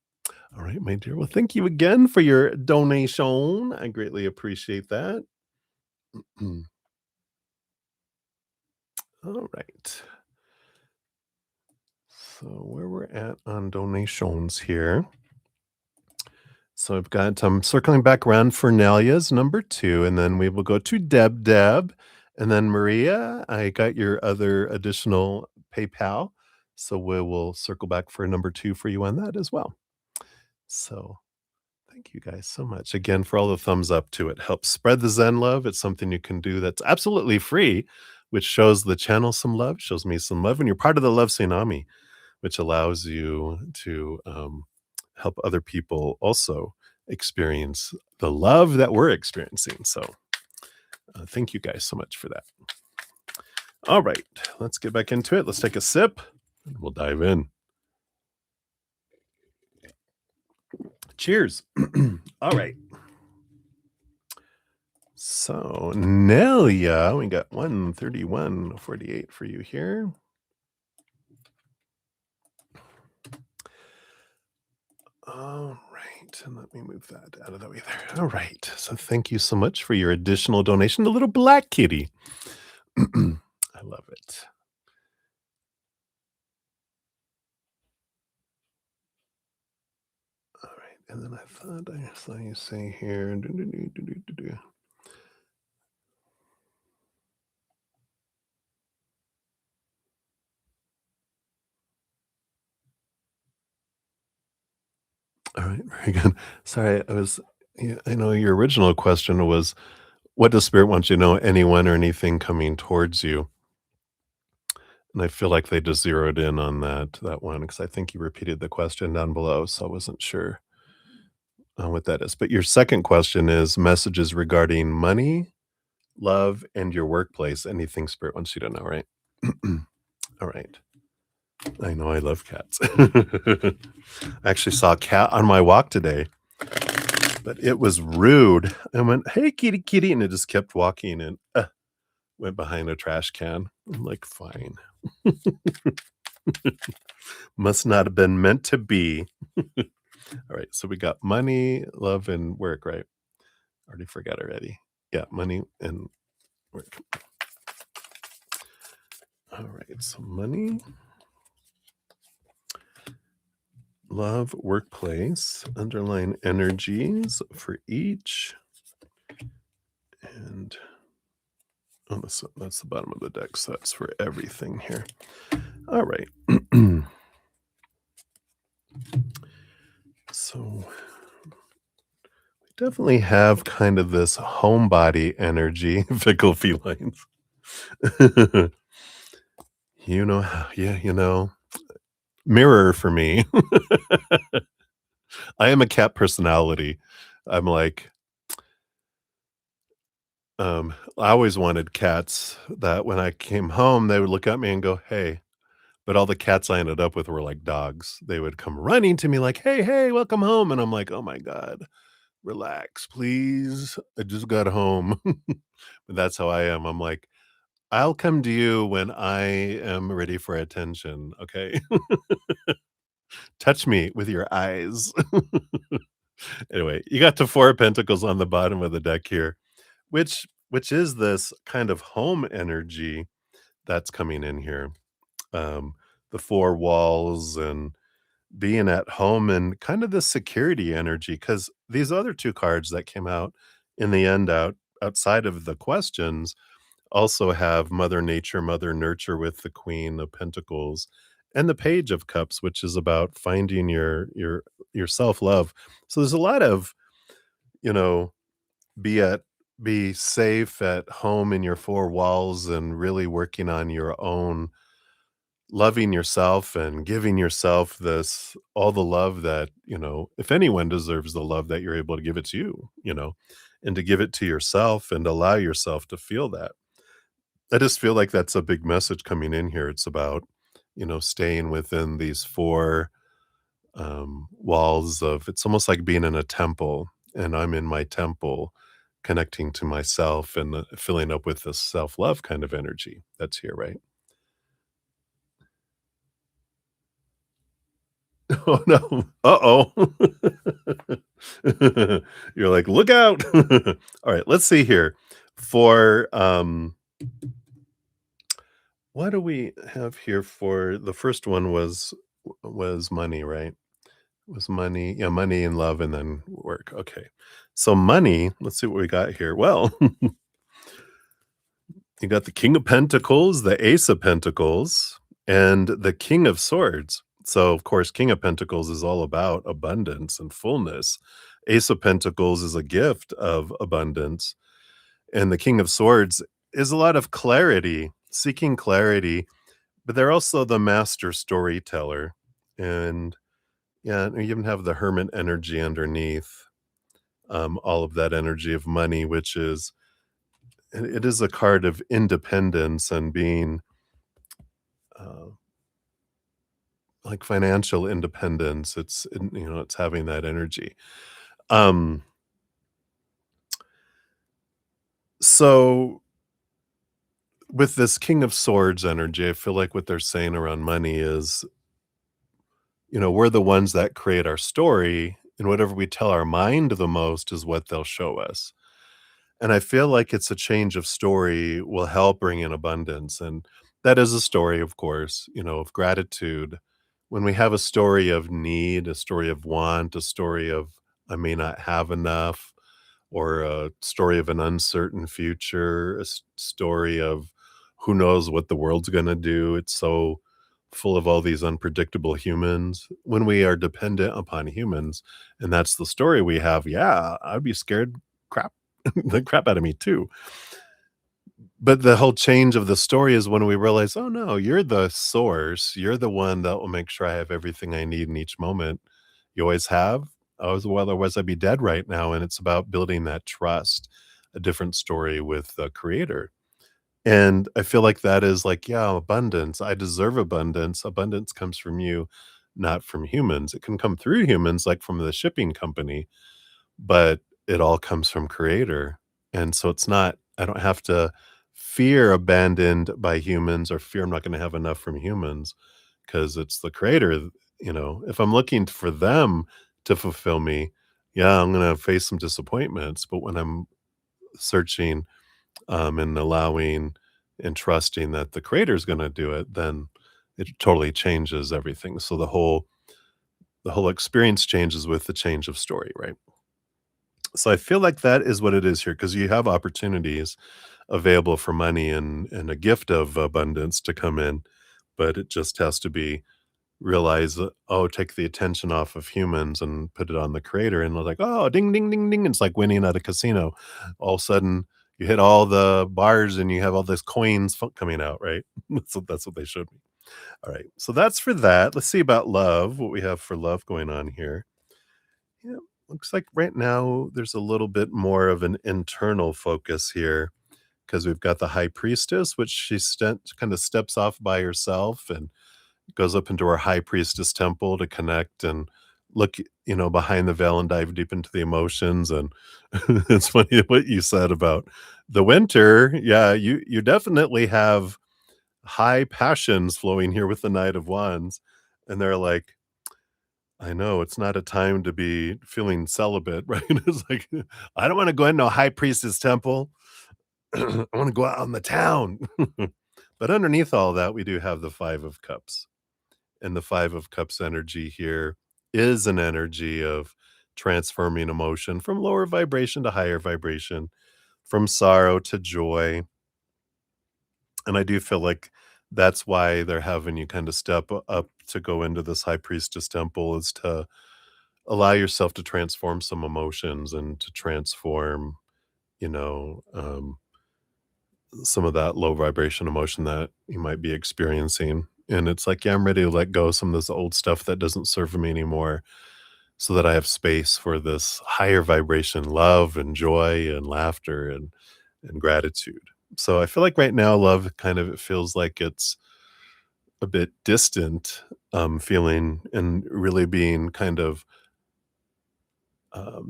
All right, my dear. Well, thank you again for your donation. I greatly appreciate that. All right. So where we're at on donations here. So I've got circling back around for Nelia's number two, and then we will go to Deb Deb, And then Maria, I got your other additional PayPal, so we will circle back for number 2 for you on that as well. So, thank you guys so much again for all the thumbs up to it. Helps spread the Zen love. It's something you can do that's absolutely free, which shows the channel some love, shows me some love, and you're part of the Love Tsunami, which allows you to, help other people also experience the love that we're experiencing. So, thank you guys so much for that. All right, let's get back into it. Let's take a sip and we'll dive in. Cheers. All right. So, Nelia, we got 131.48 for you here. All right. And let me move that out of the way there. All right. So, thank you so much for your additional donation, the little black kitty. I love it. All right. And then I thought I saw you say here. All right, very good. Sorry, yeah, I know your original question was, what does spirit want you to know, anyone or anything coming towards you? And I feel like they just zeroed in on that one because I think you repeated the question down below, so I wasn't sure what that is. But your second question is messages regarding money, love, and your workplace. Anything spirit wants you to know, right? All right. I know I love cats. I actually saw a cat on my walk today. But it was rude. I went, "Hey, kitty, kitty," and it just kept walking and, went behind a trash can. I'm like, "Fine. Must not have been meant to be." Alright, so we got money, love, and work, right? Already forgot already. Yeah, money and work. Alright, so money, love, workplace, underline energies for each, and oh, that's the bottom of the deck, so that's for everything here. Alright. So definitely have kind of this homebody energy, fickle felines. Yeah, mirror for me. I am a cat personality. I'm like, I always wanted cats that when I came home, they would look at me and go, "Hey." But all the cats I ended up with were like dogs. They would come running to me like, "Hey, hey, welcome home." And I'm like, "Oh my God, relax, please. I just got home." But that's how I am. I'm like, I'll come to you when I am ready for attention, okay? Touch me with your eyes. Anyway, you got the 4 of Pentacles on the bottom of the deck here, which is this kind of home energy that's coming in here. Um, the 4 walls and being at home and kind of the security energy, because these other 2 cards that came out in the end outside of the questions also have Mother Nature, Mother Nurture with the Queen of Pentacles and the Page of Cups, which is about finding your self-love. So there's a lot of, you know, be at be safe at home in your 4 walls and really working on your own loving yourself and giving yourself this all the love that, if anyone deserves the love that you're able to give it to you, and to give it to yourself and allow yourself to feel that. I just feel like that's a big message coming in here. It's about, staying within these 4 walls of it's almost like being in a temple, and I'm in my temple connecting to myself and filling up with this self-love kind of energy that's here, right? Oh, no. Uh-oh. You're like, "Look out." Alright, let's see here. For, what do we have here for the first one was money, right? Was money, yeah, money and love and then work, okay. So money, let's see what we got here. Well, You got the King of Pentacles, the Ace of Pentacles, and the King of Swords. So, of course, King of Pentacles is all about abundance and fullness. Ace of Pentacles is a gift of abundance. And the King of Swords is a lot of clarity, seeking clarity, but they're also the master storyteller. And yeah, you even have the Hermit energy underneath, all of that energy of money, which is it is a card of independence and being uh, like financial independence. It's having that energy. Um, so with this King of Swords energy, I feel like what they're saying around money is, we're the ones that create our story, and whatever we tell our mind the most is what they'll show us. And I feel like it's a change of story will help bring in abundance. And that is a story, of course, of gratitude. When we have a story of need, a story of want, a story of I may not have enough, or a story of an uncertain future, story of who knows what the world's going to do. It's so full of all these unpredictable humans. When we are dependent upon humans, and that's the story we have, yeah, I'd be scared crap the crap out of me too. But the whole change of the story is when we realize, oh no, you're the source. You're the one that will make sure I have everything I need in each moment. You always have. Otherwise I'd be dead right now. And it's about building that trust, a different story with the creator. And I feel like that is like, yeah, abundance. I deserve abundance. Abundance comes from you, not from humans. It can come through humans, like from the shipping company, but it all comes from creator. And so it's not I don't have to fear abandoned by humans or fear I'm not gonna have enough from humans because it's the creator. If I'm looking for them to fulfill me, yeah, I'm gonna face some disappointments, but when I'm searching, and allowing and trusting that the creator is gonna do it, then it totally changes everything. So the whole experience changes with the change of story, right? So I feel like that is what it is here because you have opportunities available for money and a gift of abundance to come in, but it just has to be realize that, oh, take the attention off of humans and put it on the creator. And they're like, oh, ding, ding, ding, ding. It's like winning at a casino. All of a sudden, you hit all the bars and you have all this coins coming out, right? That's what they showed me. All right. So that's for that. Let's see about love, what we have for love going on here. Yeah, looks like right now there's a little bit more of an internal focus here because we've got the high priestess, which she kind of steps off by herself and goes up into her high priestess temple to connect and look, behind the veil and dive deep into the emotions. And it's funny what you said about the winter. Yeah, you definitely have high passions flowing here with the Knight of Wands, and they're like, I know it's not a time to be feeling celibate, right? It's like, I don't wanna go into a high priestess temple. I wanna go out on the town. But underneath all that, we do have the 5 of Cups, and the 5 of Cups energy here is an energy of transforming emotion from lower vibration to higher vibration, from sorrow to joy, and I do feel like that's why they're having you kinda step up to go into this high priestess temple is to allow yourself to transform some emotions and to transform, you know, um, some of that low vibration emotion that you might be experiencing. And it's like, yeah, I'm ready to let go of some of this old stuff that doesn't serve me anymore so that I have space for this higher vibration love and joy and laughter and gratitude. So I feel like right now, love kind of it feels like it's a bit distant, feeling and really being kind of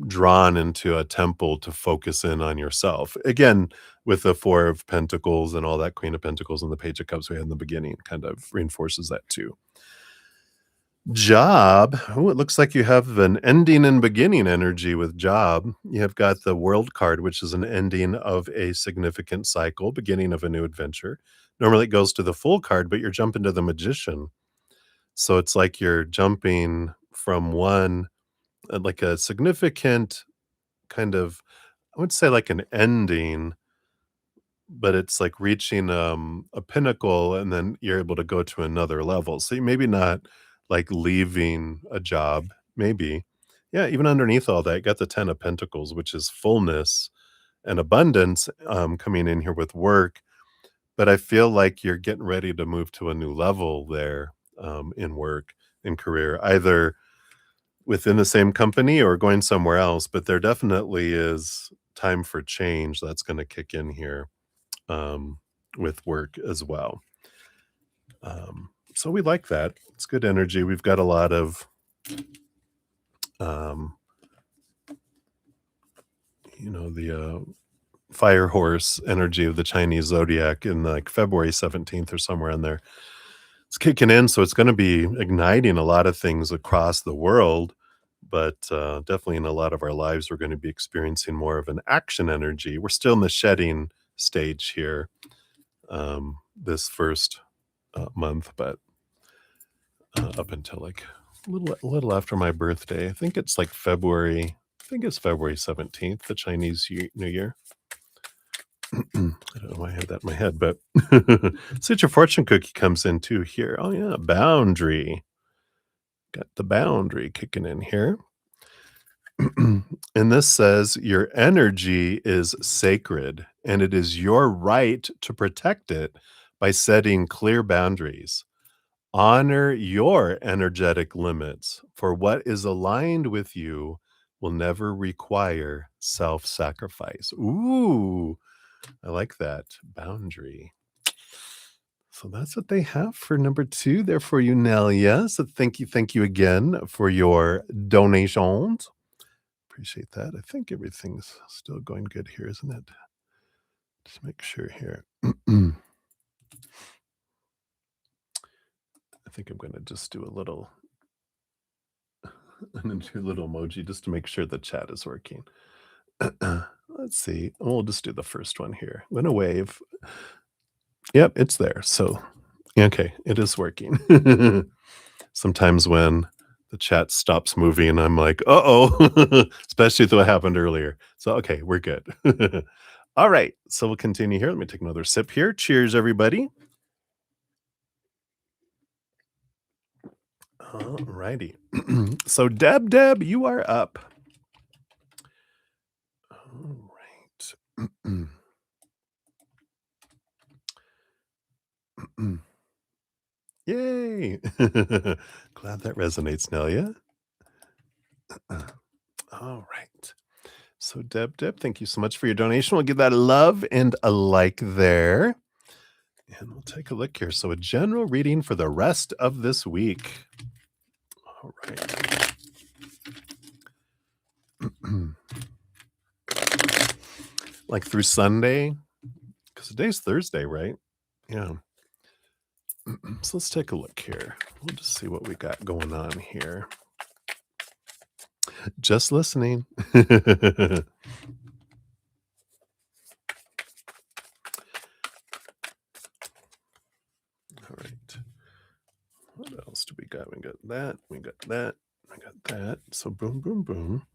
drawn into a temple to focus in on yourself. Again, with the 4 of Pentacles and all that Queen of Pentacles and the Page of Cups we had in the beginning kind of reinforces that too. Job. Oh, it looks like you have an ending and beginning energy with job. You have got the World card, which is an ending of a significant cycle, beginning of a new adventure. Normally it goes to the Full card, but you're jumping to the Magician. So it's like you're jumping from one, like a significant kind of I would say like an ending but it's like reaching, a pinnacle, and then you're able to go to another level. So you maybe not like leaving a job, maybe. Yeah, even underneath all that, you got the 10 of Pentacles, which is fullness and abundance, coming in here with work. But I feel like you're getting ready to move to a new level there, in work, in career, either within the same company or going somewhere else. But there definitely is time for change that's going to kick in here, um, with work as well. So we like that. It's good energy. We've got a lot of, um, the fire horse energy of the Chinese zodiac in like February 17th or somewhere in there. It's kicking in, so it's going to be igniting a lot of things across the world. But definitely in a lot of our lives, we're going to be experiencing more of an action energy. We're still in the shedding stage here, this first month, but up until like a little after my birthday. I think it's like February. I think it's February 17th, the Chinese New Year. I don't know why I had that in my head, but such a fortune cookie comes in too here. Oh yeah, boundary. Got the boundary kicking in here. And this says your energy is sacred and it is your right to protect it by setting clear boundaries. Honor your energetic limits, for what is aligned with you will never require self sacrifice. Ooh, I like that. Boundary. So that's what they have for number 2 there for you, Nelia. So thank you again for your donations. Appreciate that. I think everything's still going good here, isn't it? Just make sure here. I think I'm gonna just do a little I'm gonna do a little emoji just to make sure the chat is working. Let's see. We'll just do the first one here. I'm gonna wave. Yep, it's there. So, okay, it is working. Sometimes when the chat stops moving, I'm like, uh-oh, especially if what happened earlier. So, okay, we're good. All right, so we'll continue here. Let me take another sip here. Cheers, everybody. All righty. So, Deb, you are up. All right. Yay! Glad that resonates, Nelia. All right. So, Deb, thank you so much for your donation. We'll give that a love and a like there. And we'll take a look here. So, a general reading for the rest of this week. All right. Like through Sunday, because today's Thursday, right? Yeah. So let's take a look here. We'll just see what we got going on here. Just listening. All right. What else do we got? We got that. We got that. I got that. So boom, boom, boom.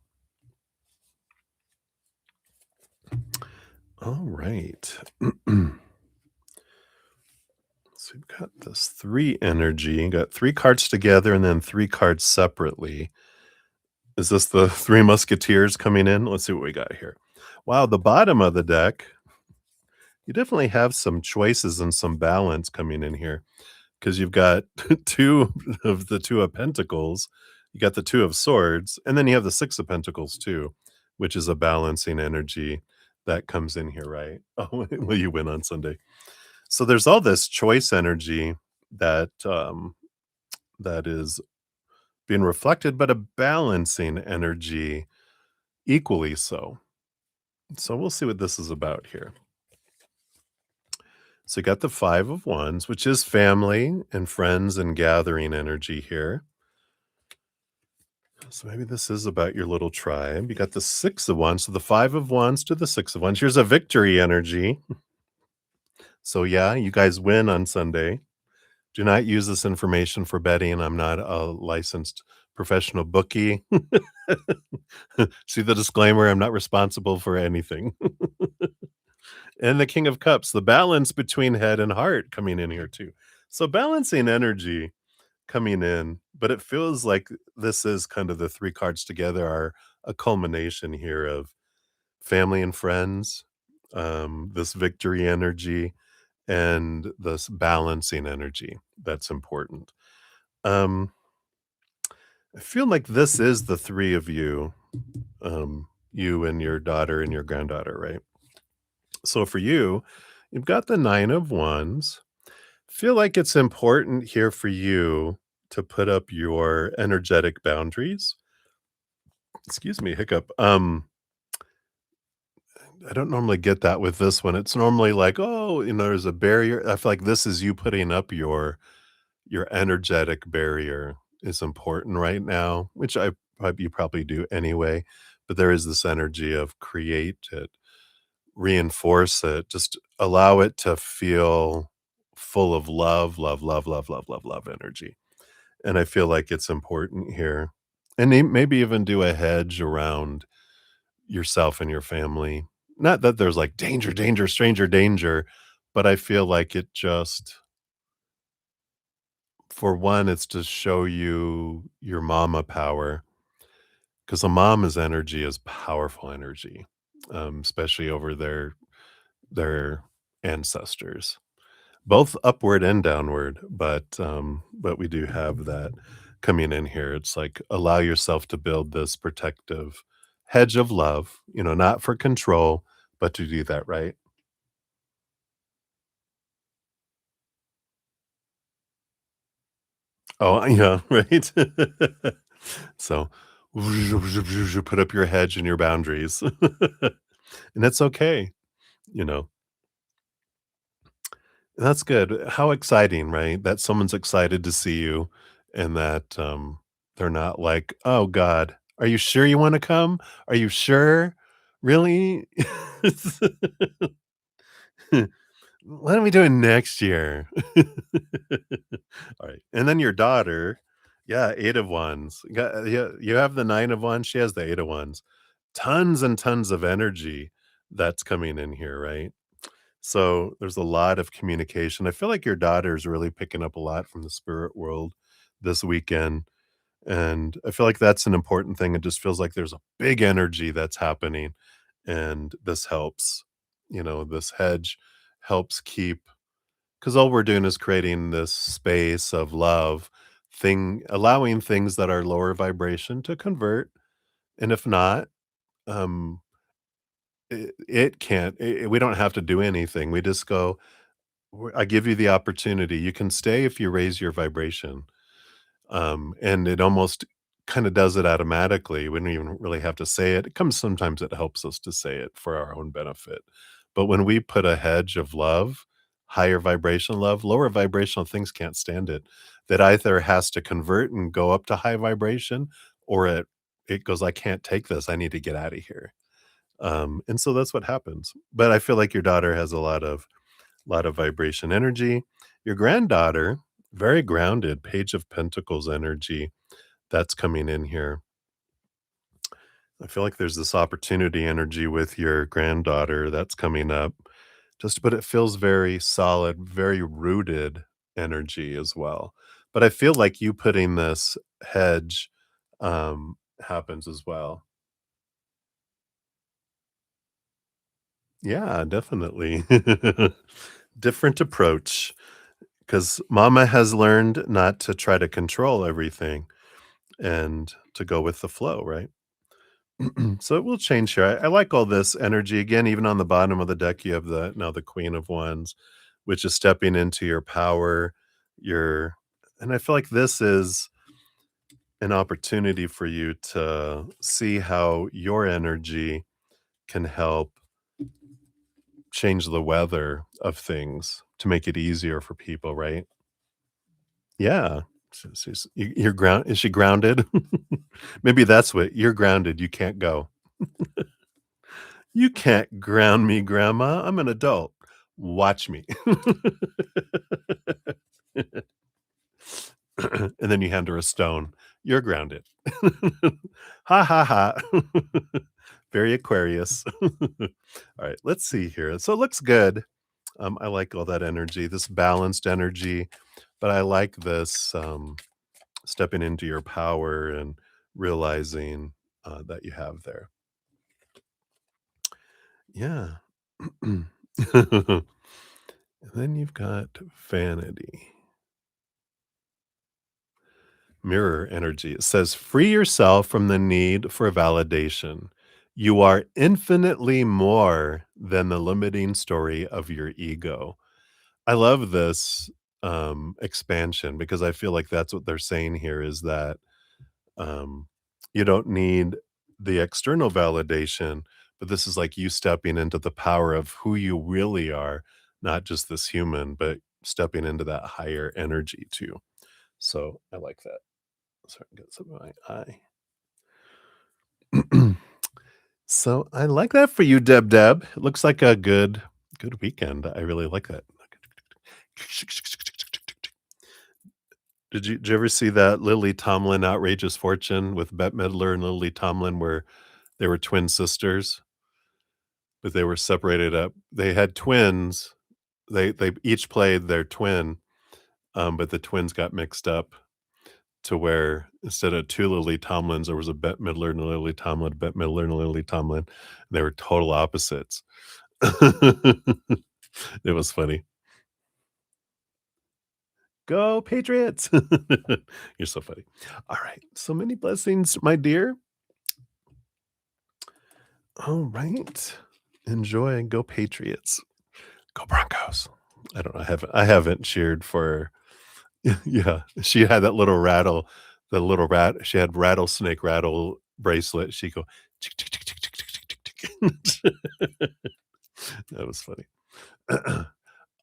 All right. So we've got this 3 energy. Got 3 cards together and then 3 cards separately. Is this the 3 musketeers coming in? Let's see what we got here. Wow, the bottom of the deck, you definitely have some choices and some balance coming in here because you've got 2 of the 2 of Pentacles, you got the 2 of Swords, and then you have the 6 of Pentacles too, which is a balancing energy that comes in here, right? Oh, well, you win on Sunday. So there's all this choice energy that that is being reflected, but a balancing energy equally so. So we'll see what this is about here. So you got the 5 of Wands, which is family and friends and gathering energy here. So maybe this is about your little tribe. You got the 6 of Wands, so the 5 of Wands to the 6 of Wands. Here's a victory energy. So yeah, you guys win on Sunday. Do not use this information for betting. I'm not a licensed professional bookie. See the disclaimer, I'm not responsible for anything. And the King of Cups, the balance between head and heart coming in here too. So balancing energy coming in, but it feels like this is kind of the 3 cards together are a culmination here of family and friends, this victory energy, and this balancing energy that's important. Um, I feel like this is the 3 of you, you and your daughter and your granddaughter, right? So for you, you've got the 9 of Wands. Feel like it's important here for you to put up your energetic boundaries. Excuse me, hiccup. I don't normally get that with this one. It's normally like, oh, there's a barrier. I feel like this is you putting up your energetic barrier is important right now, which you probably do anyway. But there is this energy of create it, reinforce it, just allow it to feel full of love, love, love, love, love, love, love energy. And I feel like it's important here. And maybe even do a hedge around yourself and your family. Not that there's like danger, danger, stranger danger, but I feel like it just for one, it's to show you your mama power because a mama's energy is powerful energy, especially over their ancestors, both upward and downward. But we do have that coming in here. It's like allow yourself to build this protective hedge of love, not for control, but to do that right. Oh, yeah, right? So, put up your hedge and your boundaries. And it's okay, you know? That's good. How exciting, right? That someone's excited to see you and that, they're not like, "Oh god, are you sure you wanna come? Are you sure? Really? What are we doing next year?" Alright, and then your daughter, yeah, 8 of Wands. Yeah, you have the 9 of Wands, she has the 8 of Wands. Tons and tons of energy that's coming in here, right? So, there's a lot of communication. I feel like your daughter is really picking up a lot from the spirit world this weekend, and I feel like that's an important thing. It just feels like there's a big energy that's happening, and this helps. This hedge helps keep because all we're doing is creating this space of love, allowing things that are lower vibration to convert, and if not, um, it can't. We don't have to do anything. We just go, I give you the opportunity. You can stay if you raise your vibration. And it almost kind of does it automatically. We don't even really have to say it. It comes sometimes it helps us to say it for our own benefit. But when we put a hedge of love, higher vibration love, lower vibrational things can't stand it. That either has to convert and go up to high vibration or it goes, I can't take this. I need to get out of here. And so that's what happens. But I feel like your daughter has a lot of vibration energy. Your granddaughter, very grounded, Page of Pentacles energy that's coming in here. I feel like there's this opportunity energy with your granddaughter that's coming up. But it feels very solid, very rooted energy as well. But I feel like you putting this hedge happens as well. Yeah, definitely. Different approach. Because mama has learned not to try to control everything and to go with the flow, right? So it will change here. I like all this energy. Again, even on the bottom of the deck, you have the Queen of Wands, which is stepping into your power, your and I feel like this is an opportunity for you to see how your energy can help change the weather of things to make it easier for people, right? Yeah. You're ground is she grounded? Maybe that's what you're grounded, you can't go. "You can't ground me, grandma, I'm an adult. Watch me." And then you hand her a stone. "You're grounded." "Ha, ha, ha." Very Aquarius. All right, let's see here. So it looks good. I like all that energy, this balanced energy, but I like this stepping into your power and realizing that you have there. Yeah. And then you've got vanity, mirror energy. It says, free yourself from the need for validation. You are infinitely more than the limiting story of your ego. I love this expansion because I feel like that's what they're saying here is that um, you don't need the external validation, but this is like you stepping into the power of who you really are, not just this human, but stepping into that higher energy too. So I like that. Sorry, get some of my eye. So I like that for you, Deb. Deb. It looks like a good weekend. I really like that. Did you ever see that Lily Tomlin Outrageous Fortune with Bette Midler and Lily Tomlin where they were twin sisters, but they were separated up? They had twins. They each played their twin, but the twins got mixed up to where instead of 2 Lily Tomlins, there was a Bette Midler and a Lily Tomlin, Bette Midler and a Lily Tomlin. They were total opposites. It was funny. Go Patriots! You're so funny. All right. So many blessings, my dear. All right. Enjoy and go Patriots. Go Broncos. I don't know. I haven't cheered for yeah. She had that little rattle, the little rat she had rattlesnake rattle bracelet. She go tick, tick, tick, tick, tick, tick, tick, tick, tick. That was funny.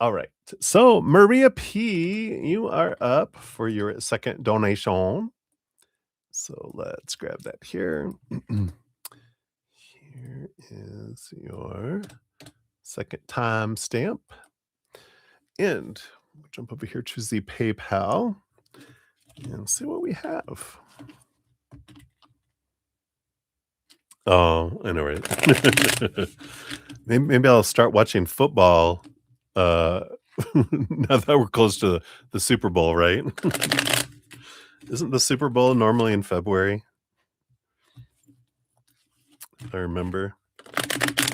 All right. So Maria P, you are up for your second donation. So let's grab that here. Here is your second time stamp. And we'll jump over here to the PayPal and see what we have. Oh, I know, right? Maybe I'll start watching football uh, now that we're close to the Super Bowl, right? Isn't the Super Bowl normally in February? If I remember.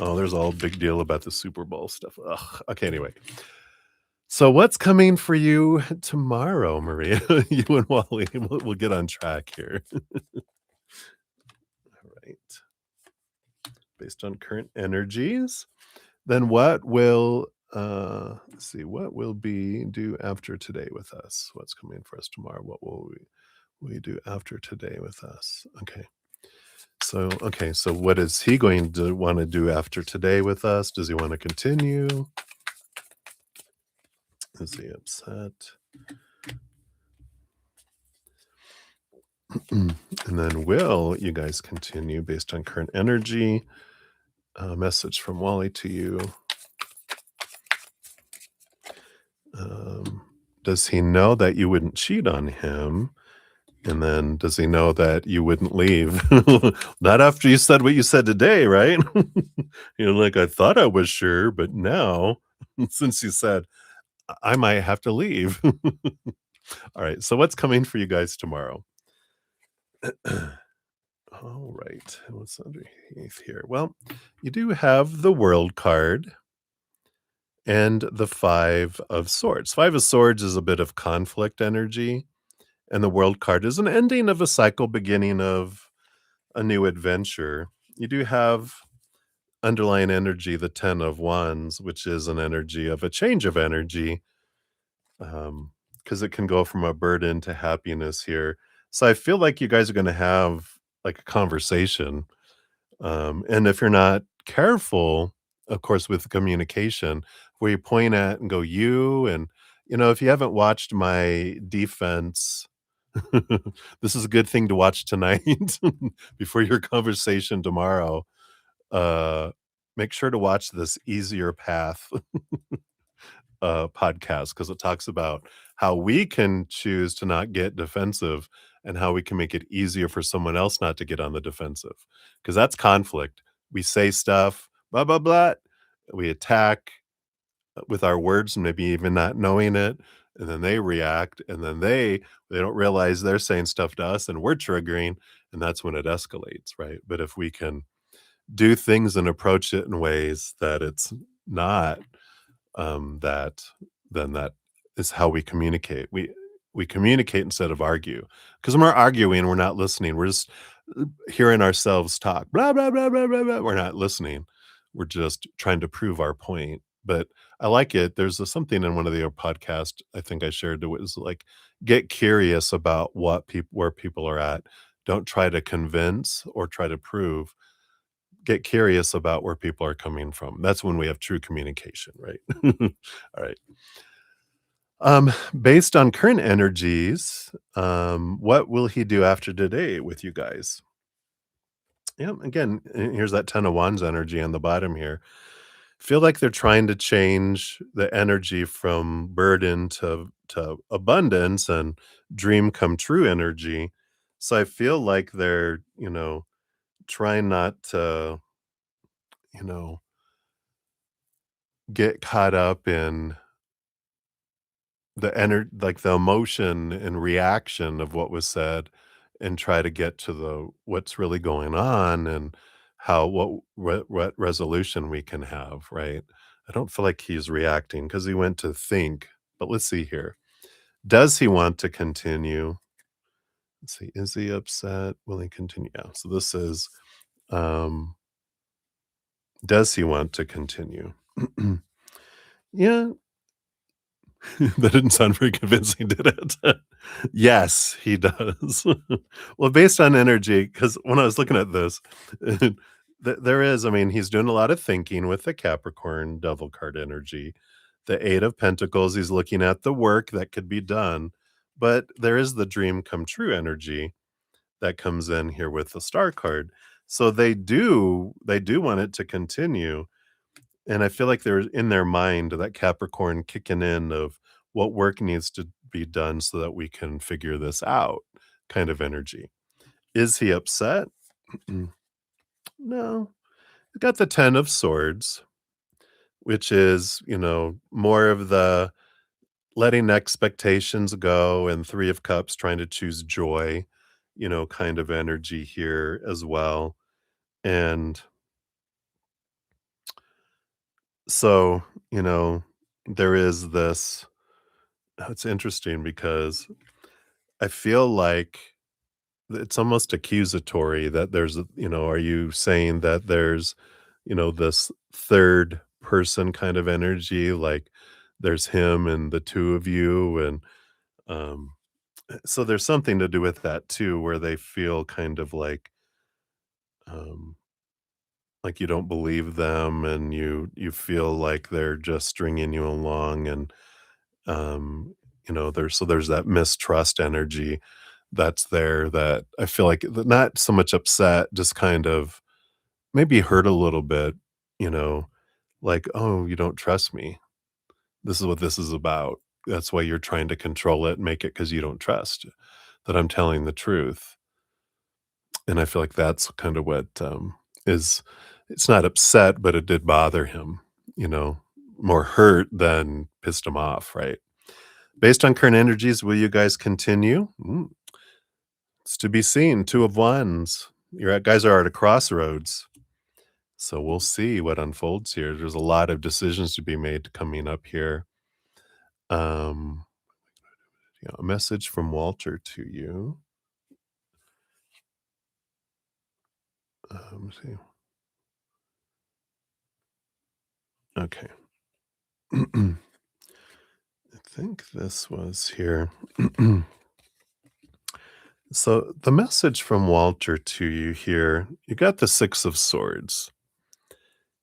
Oh, there's all big deal about the Super Bowl stuff. Ugh. Okay, anyway. So what's coming for you tomorrow, Maria? You and Wally, we'll get on track here. All right. Based on current energies, then what will let's see, what will be do after today with us? What's coming for us tomorrow? What will we do after today with us? Okay, so what is he going to want to do after today with us? Does he want to continue? Is he upset? And then will you guys continue based on current energy? A message from Wally to you. Does he know that you wouldn't cheat on him? And then does he know that you wouldn't leave? Not after you said what you said today, right? You're like, I thought I was sure, but now, since you said, I might have to leave. All right. So what's coming for you guys tomorrow? All right. What's underneath here? Well, you do have the World card and the Five of Swords. Five of Swords is a bit of conflict energy, and the World card is an ending of a cycle, beginning of a new adventure. You do have underlying energy, the 10 of Wands, which is an energy of a change of energy, because it can go from a burden to happiness here. So I feel like you guys are going to have like a conversation. And if you're not careful, of course, with communication, where you point at and go, you, and, if you haven't watched my defense, this is a good thing to watch tonight before your conversation tomorrow. Uh, Make sure to watch this Easier Path podcast because it talks about how we can choose to not get defensive and how we can make it easier for someone else not to get on the defensive because that's conflict. We say stuff, blah, blah, blah. We attack with our words, maybe even not knowing it, and then they react, and then they don't realize they're saying stuff to us and we're triggering, and that's when it escalates, right? But if we can do things and approach it in ways that it's not, that then that is how we communicate. We communicate instead of argue. Because when we're arguing, we're not listening. We're just hearing ourselves talk. Blah blah blah blah blah blah. We're not listening. We're just trying to prove our point. But I like it. There's something in one of the podcast I think I shared that was like, get curious about what people where people are at. Don't try to convince or try to prove. Get curious about where people are coming from. That's when we have true communication, right? All right. Based on current energies, what will he do after today with you guys? Yeah, again, here's that 10 of wands energy on the bottom here. Feel like they're trying to change the energy from burden to abundance and dream come true energy. So I feel like they're, trying not to, you know, get caught up in like, the emotion and reaction of what was said and try to get to the what's really going on and how what resolution we can have, right? I don't feel like he's reacting because he went to think, but let's see here. Does he want to continue? Let's see, is he upset? Will he continue? Yeah, so this is, um, does he want to continue? Yeah, that didn't sound very convincing, did it? Yes, he does. Well, based on energy, because when I was looking at this, there is, I mean, he's doing a lot of thinking with the Capricorn devil card energy. The 8 of Pentacles, he's looking at the work that could be done, but there is the dream come true energy that comes in here with the star card. So they do want it to continue, and I feel like they're in their mind, that Capricorn kicking in of what work needs to be done so that we can figure this out kind of energy. Is he upset? No. We got the 10 of swords, which is, more of the letting expectations go, and 3 of cups trying to choose joy, kind of energy here as well. And so, there is this, it's interesting because I feel like it's almost accusatory that there's are you saying that there's, this third person kind of energy, like there's him and the 2 of you, and, um, so there's something to do with that too, where they feel kind of um, like you don't believe them and you feel like they're just stringing you along, and, um, there's that mistrust energy that's there, that I feel like not so much upset, just kind of maybe hurt a little bit, you know, like, "Oh, you don't trust me. This is what this is about. That's why you're trying to control it and make it because you don't trust that I'm telling the truth." And I feel like that's kind of what, is it's not upset, but it did bother him, you know, more hurt than pissed him off, right? Based on current energies, will you guys continue? It's to be seen. 2 of wands. Guys are at a crossroads. So we'll see what unfolds here. There's a lot of decisions to be made coming up here. Um, a message from Walter to you. Let's see. Okay. I think this was here. So the message from Walter to you here, you got the 6 of swords.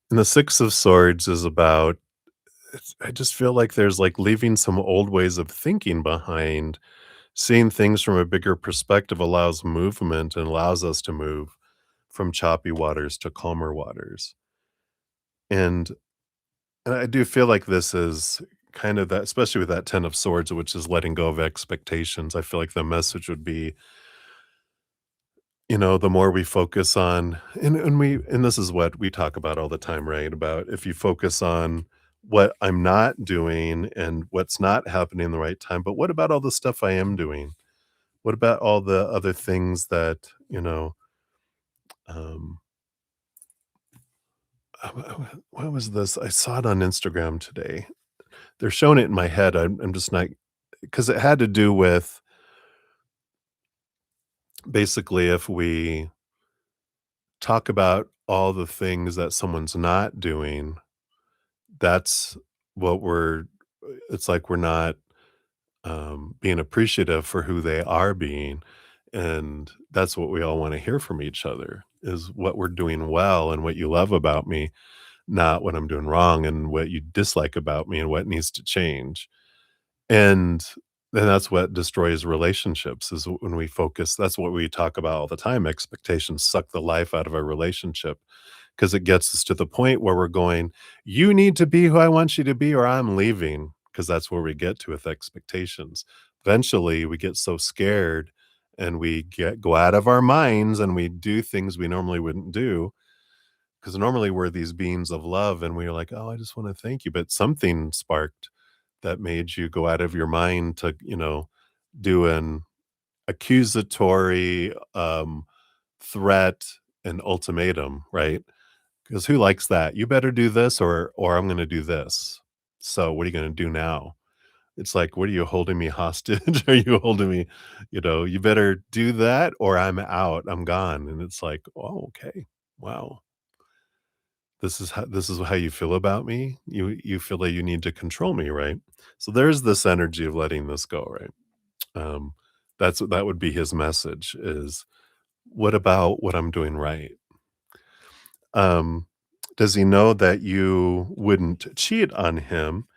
And the 6 of swords is about, I just feel like there's like leaving some old ways of thinking behind. Seeing things from a bigger perspective allows movement and allows us to move from choppy waters to calmer waters. And, and I do feel like this is kind of that, especially with that 10 of swords, which is letting go of expectations. I feel like the message would be, the more we focus on, and this is what we talk about all the time, right? About if you focus on what I'm not doing and what's not happening in the right time, but what about all the stuff I am doing? What about all the other things that, um, what was this? I saw it on Instagram today. They're showing it in my head. I'm just not, because it had to do with basically if we talk about all the things that someone's not doing, that's what it's like we're not, being appreciative for who they are being, and that's what we all wanna hear from each other, is what we're doing well and what you love about me, not what I'm doing wrong and what you dislike about me and what needs to change. And then that's what destroys relationships is when we focus. That's what we talk about all the time. Expectations suck the life out of a relationship because it gets us to the point where we're going, you need to be who I want you to be, or I'm leaving. Because that's where we get to with expectations. Eventually, we get so scared and we go out of our minds and we do things we normally wouldn't do. Because normally we're these beings of love and we're like, oh, I just want to thank you. But something sparked that made you go out of your mind to, do an accusatory, threat and ultimatum, right? Because who likes that? You better do this or I'm gonna do this. So what are you gonna do now? It's like, what are you holding me hostage? Are you holding me, you better do that or I'm out, I'm gone. And it's like, oh, okay. Wow. This is how you feel about me? You feel like you need to control me, right? So there's this energy of letting this go, right? Um, that would be his message is, what about what I'm doing right? Um, does he know that you wouldn't cheat on him?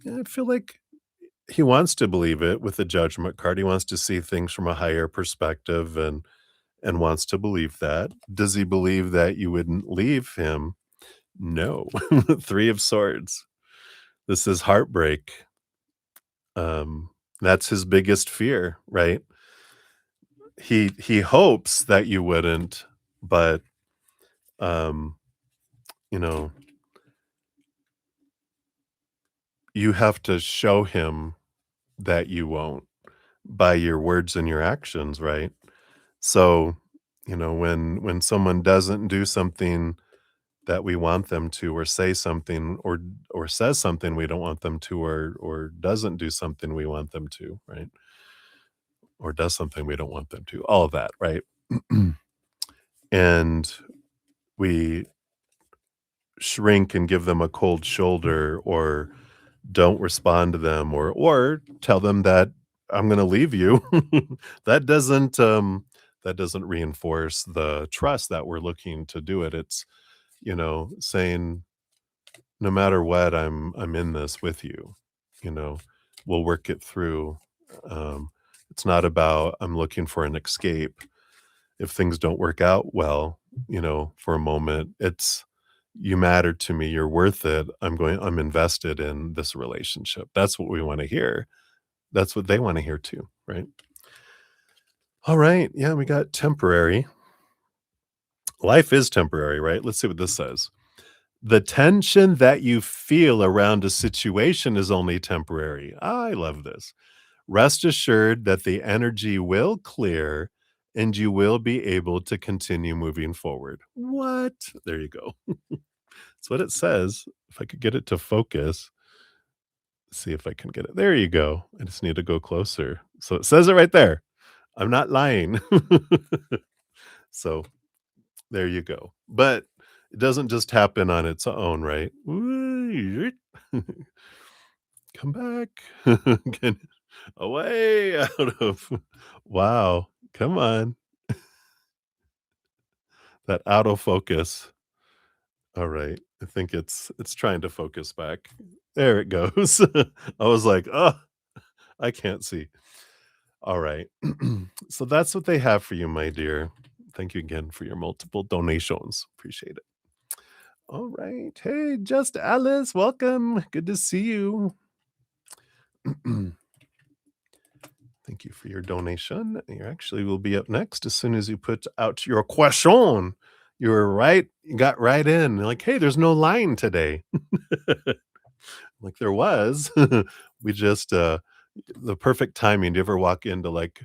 Yeah, I feel like he wants to believe it with the judgment card. He wants to see things from a higher perspective and wants to believe that. Does he believe that you wouldn't leave him? No. 3 of swords. This is heartbreak. Um, that's his biggest fear, right? He hopes that you wouldn't, but, um, you know, you have to show him that you won't by your words and your actions, right? So, when someone doesn't do something that we want them to, or say something, or says something we don't want them to, or doesn't do something we want them to, right? Or does something we don't want them to, all of that, right? And we shrink and give them a cold shoulder, or don't respond to them, or tell them that I'm gonna leave you. That doesn't reinforce the trust that we're looking to do it. It's, saying, "No matter what, I'm in this with you," you know? "We'll work it through." It's not about, I'm looking for an escape. If things don't work out well, for a moment, it's, "You matter to me, you're worth it. I'm invested in this relationship." That's what we wanna hear. That's what they wanna hear too, right? Alright, yeah, we got temporary. Life is temporary, right? Let's see what this says. "The tension that you feel around a situation is only temporary." I love this. "Rest assured that the energy will clear and you will be able to continue moving forward." What? There you go. That's what it says. If I could get it to focus, see if I can get it. There you go. I just need to go closer. So it says it right there. I'm not lying. So there you go. But it doesn't just happen on its own, right? Come back. Get away out of, wow. Come on. That autofocus. All right. I think it's trying to focus back. There it goes. I was like, "Oh, I can't see." All right. So that's what they have for you, my dear. Thank you again for your multiple donations. Appreciate it. All right. Hey, just Alice, welcome. Good to see you. Thank Thank you for your donation. You actually will be up next as soon as you put out your question. You were right. You got right in. You're like, hey, there's no line today. Like there was. We just the perfect timing. Do you ever walk into like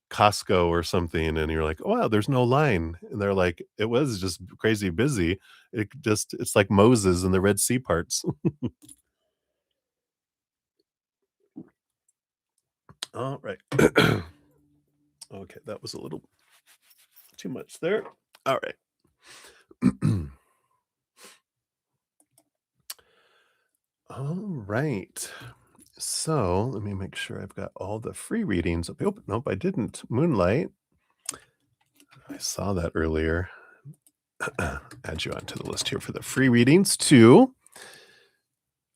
Costco or something and you're like, oh, wow, there's no line. And they're like, it was just crazy busy. It's like Moses and the Red Sea parts. All right. Okay, that was a little too much there. All right. All right. So let me make sure I've got all the free readings. Oh, nope, I didn't. Moonlight. I saw that earlier. Add you onto the list here for the free readings too.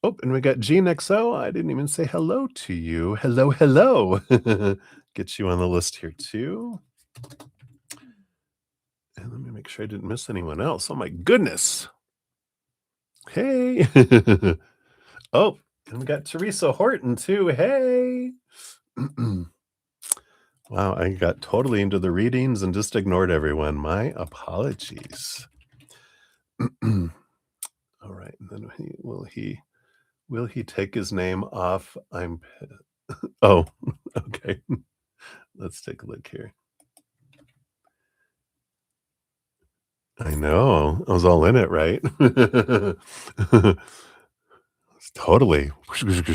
Oh, and we got Gene XO. I didn't even say hello to you. Hello, hello. Get you on the list here too. And let me make sure I didn't miss anyone else. Oh my goodness. Hey. Oh, and we got Teresa Horton too. Hey. Wow, I got totally into the readings and just ignored everyone. My apologies. All right, and then will he take his name off? Oh, okay. Let's take a look here. I know. I was all in it, right? Totally. Let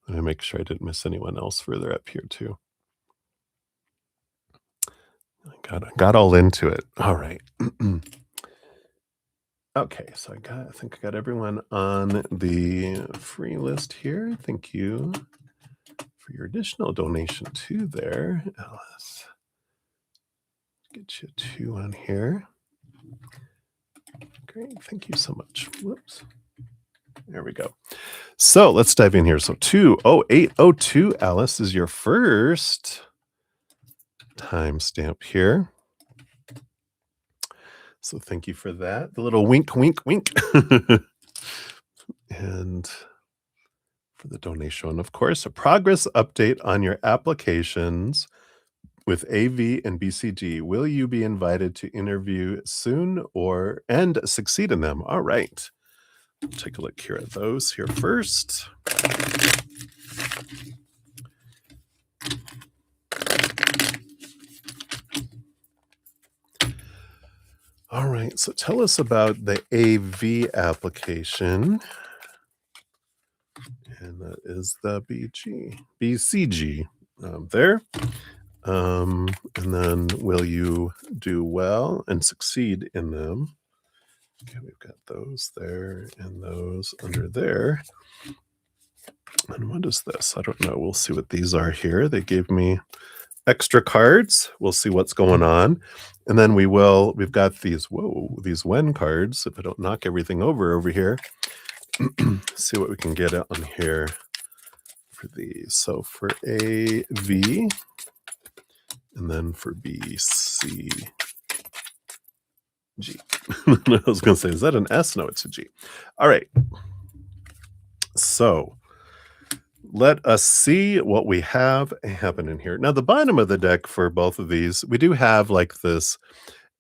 me make sure I didn't miss anyone else further up here too. I got all into it. All right. Okay, so I think I got everyone on the free list here. Thank you for your additional donation too there, Alice. Get you two on here. Great, thank you so much. Whoops. There we go. So let's dive in here. So 20802, Alice, is your first timestamp here. So thank you for that. The little wink, wink, wink. And for the donation, of course, a progress update on your applications with AV and BCG. Will you be invited to interview soon and succeed in them? All right. Take a look here at those here first. All right, so tell us about the AV application. And that is the BCG there. And then will you do well and succeed in them? Okay, we've got those there and those under there. And what is this? I don't know. We'll see what these are here. They gave me extra cards. We'll see what's going on. And then we've got these when cards. If I don't knock everything over here, see what we can get on here for these. So for AV and then for BCG. I was going to say, is that an S? No, it's a G. All right. So let us see what we have happening here. Now, the bottom of the deck for both of these, we do have like this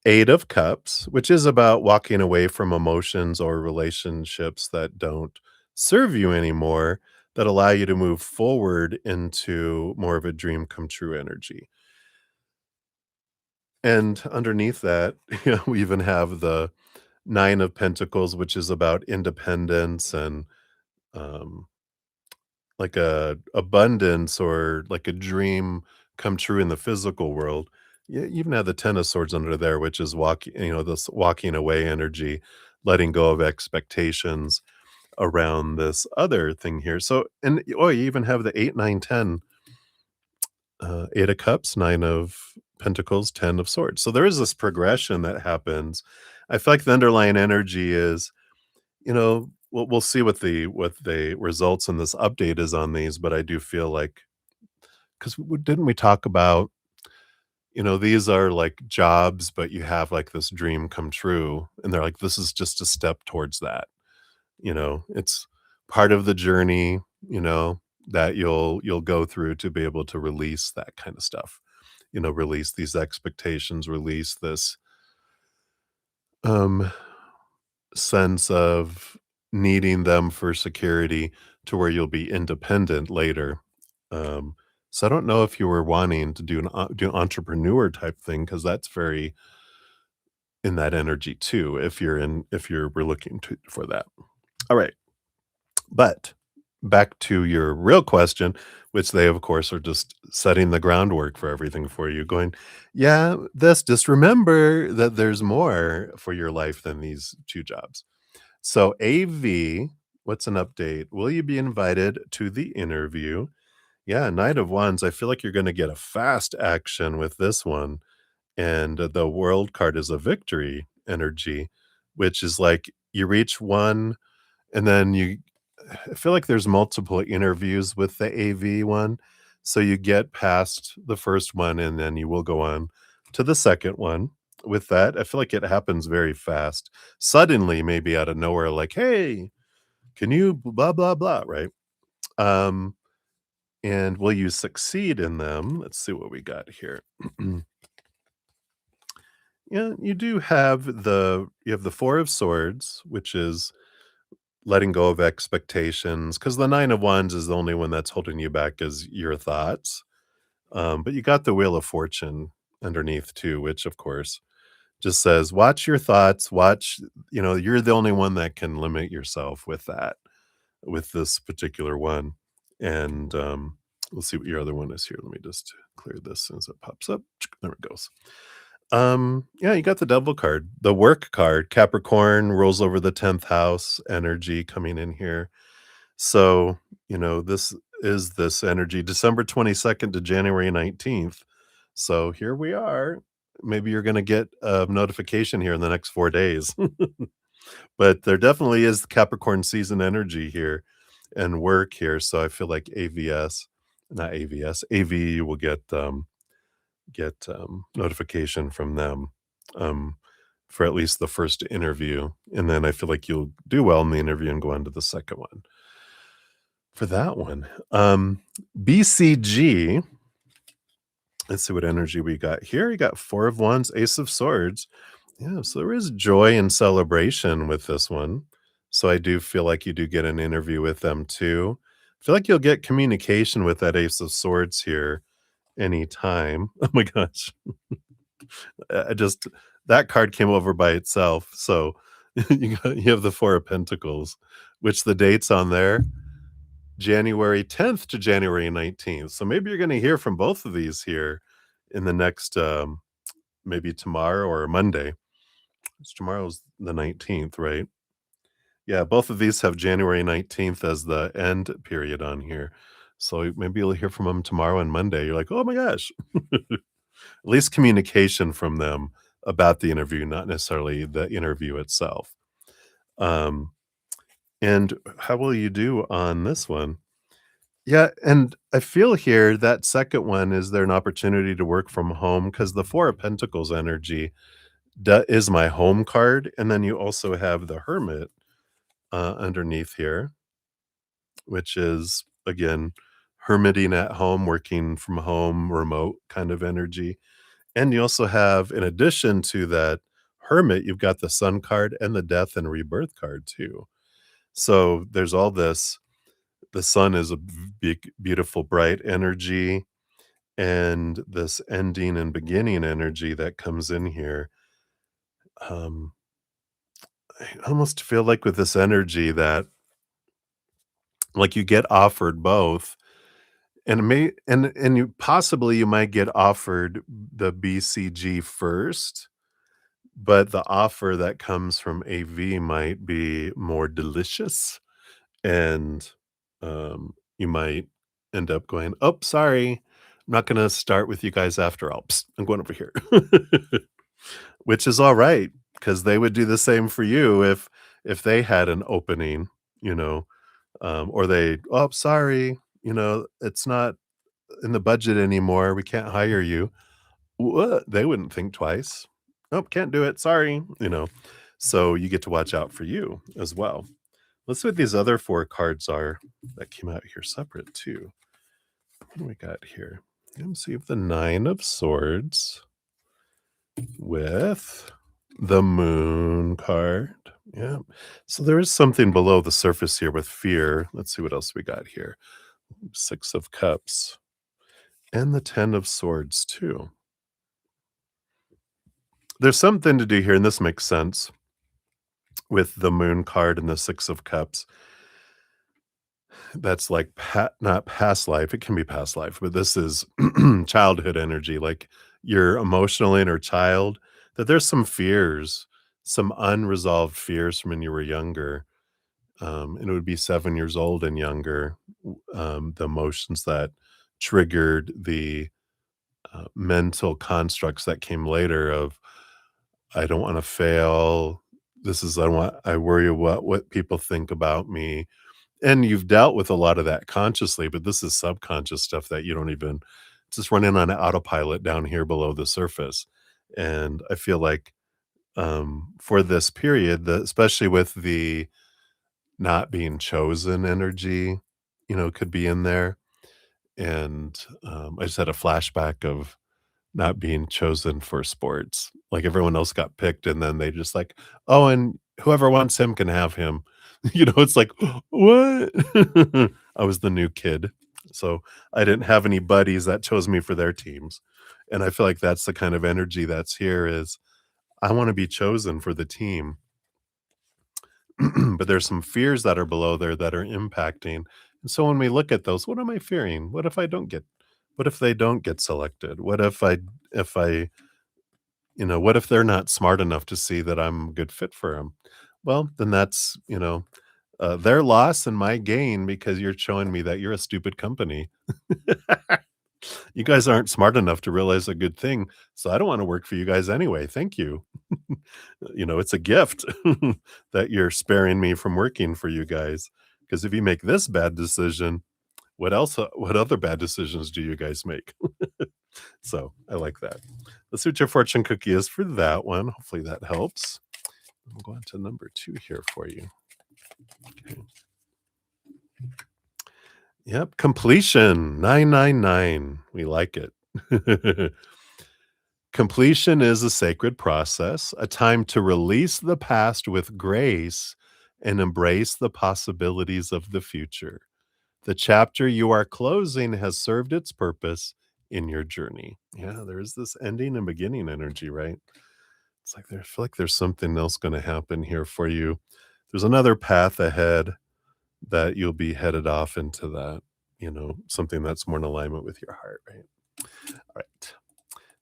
Eight of Cups, which is about walking away from emotions or relationships that don't serve you anymore, that allow you to move forward into more of a dream come true energy. And underneath that, we even have the Nine of Pentacles, which is about independence and um, like a abundance or like a dream come true in the physical world. You even have the Ten of Swords under there, which is this walking away energy, letting go of expectations around this other thing here. So, and you even have the 8, 9, 10, Eight of Cups, Nine of Pentacles, 10 of Swords. So there is this progression that happens. I feel like the underlying energy is, we'll see what the results in this update is on these, but I do feel like, because didn't we talk about, these are like jobs, but you have like this dream come true, and they're like, this is just a step towards that. It's part of the journey. that you'll go through to be able to release that kind of stuff. Release these expectations, release this um sense of needing them for security to where you'll be independent later. Um, so I don't know if you were wanting to do entrepreneur type thing because that's very in that energy too. If we're looking for that. All right, but back to your real question, which they of course are just setting the groundwork for everything for you. Going, yeah, this just remember that there's more for your life than these two jobs. So, AV, what's an update? Will you be invited to the interview? Yeah, Knight of Wands. I feel like you're going to get a fast action with this one. And the world card is a victory energy, which is like you reach one and then I feel like there's multiple interviews with the AV one. So you get past the first one and then you will go on to the second one. With that, I feel like it happens very fast. Suddenly, maybe out of nowhere, like, hey, can you blah blah blah, right? Um, and will you succeed in them? Let's see what we got here. Yeah, you have the Four of Swords, which is letting go of expectations, because the Nine of Wands is the only one that's holding you back is your thoughts. But you got the Wheel of Fortune underneath too, which of course just says, watch your thoughts, you're the only one that can limit yourself with that, with this particular one. And we'll see what your other one is here. Let me just clear this as it pops up. There it goes. Yeah, you got the Devil card. The work card, Capricorn rolls over the 10th house energy coming in here. So, this is this energy, December 22nd to January 19th. So here we are. Maybe you're gonna get a notification here in the next 4 days. But there definitely is Capricorn season energy here and work here. So I feel like not AVS, AV, you will get notification from them, um, for at least the first interview, and then I feel like you'll do well in the interview and go on to the second one. For that one, BCG, let's see what energy we got here. You got Four of Wands, Ace of Swords. Yeah, so there is joy and celebration with this one. So I do feel like you do get an interview with them too. I feel like you'll get communication with that Ace of Swords here anytime. Oh my gosh. I just that card came over by itself. So you have the Four of Pentacles, which the dates on there, January 10th to January 19th. So maybe you're going to hear from both of these here in the next maybe tomorrow or Monday. Tomorrow's the 19th, right? Yeah, both of these have January 19th as the end period on here. So maybe you'll hear from them tomorrow and Monday. You're like, oh my gosh. At least communication from them about the interview, not necessarily the interview itself. Um, and how will you do on this one? Yeah, and I feel here that second one is there an opportunity to work from home because the Four of Pentacles energy is my home card, and then you also have the Hermit underneath here, which is again hermiting at home, working from home, remote kind of energy. And you also have, in addition to that Hermit, you've got the Sun card and the Death and Rebirth card too. So there's all this. The Sun is a big, beautiful, bright energy, and this ending and beginning energy that comes in here. Um, I almost feel like with this energy that, like, you get offered both, and it may and you might get offered the BCG first. But the offer that comes from AV might be more delicious, and, you might end up going, "Oh, sorry, I'm not gonna start with you guys after all. Psst, I'm going over here." Which is alright, because they would do the same for you if they had an opening, you know, or "Oh, sorry, it's not in the budget anymore, we can't hire you." What? They wouldn't think twice. "Nope, can't do it, sorry," you know? So, you get to watch out for you as well. Let's see what these other 4 cards are that came out here separate too. What do we got here? Let's see if the 9 of Swords with the Moon card. Yeah. So there is something below the surface here with fear. Let's see what else we got here. 6 of Cups and the 10 of Swords too. There's something to do here, and this makes sense with the Moon card and the 6 of Cups. That's like not past life. It can be past life, but this is childhood energy, like your emotional inner child, that there's some fears, some unresolved fears from when you were younger. And it would be 7 years old and younger, the emotions that triggered the mental constructs that came later of, I don't want to fail. This is, I worry about what people think about me. And you've dealt with a lot of that consciously, but this is subconscious stuff that you don't even, it's just running on autopilot down here below the surface. And I feel like for this period, especially with the not being chosen energy, could be in there. And I just had a flashback of not being chosen for sports. Like everyone else got picked, and then they just like, oh, and whoever wants him can have him. It's like, what? I was the new kid. So I didn't have any buddies that chose me for their teams. And I feel like that's the kind of energy that's here is I want to be chosen for the team. But there's some fears that are below there that are impacting. And so when we look at those, what am I fearing? What if they don't get selected? If I what if they're not smart enough to see that I'm a good fit for them? Well, then that's, their loss and my gain because you're showing me that you're a stupid company. You guys aren't smart enough to realize a good thing. So I don't want to work for you guys anyway. Thank you. It's a gift that you're sparing me from working for you guys. Because if you make this bad decision, what other bad decisions do you guys make? So I like that. Let's see what your fortune cookie is for that one. Hopefully that helps. We'll go on to number 2 here for you. Okay. Yep, completion 999. We like it. Completion is a sacred process, a time to release the past with grace and embrace the possibilities of the future. The chapter you are closing has served its purpose in your journey. Yeah, there is this ending and beginning energy, right? It's like I feel like there's something else going to happen here for you. There's another path ahead that you'll be headed off into that, something that's more in alignment with your heart, right? All right.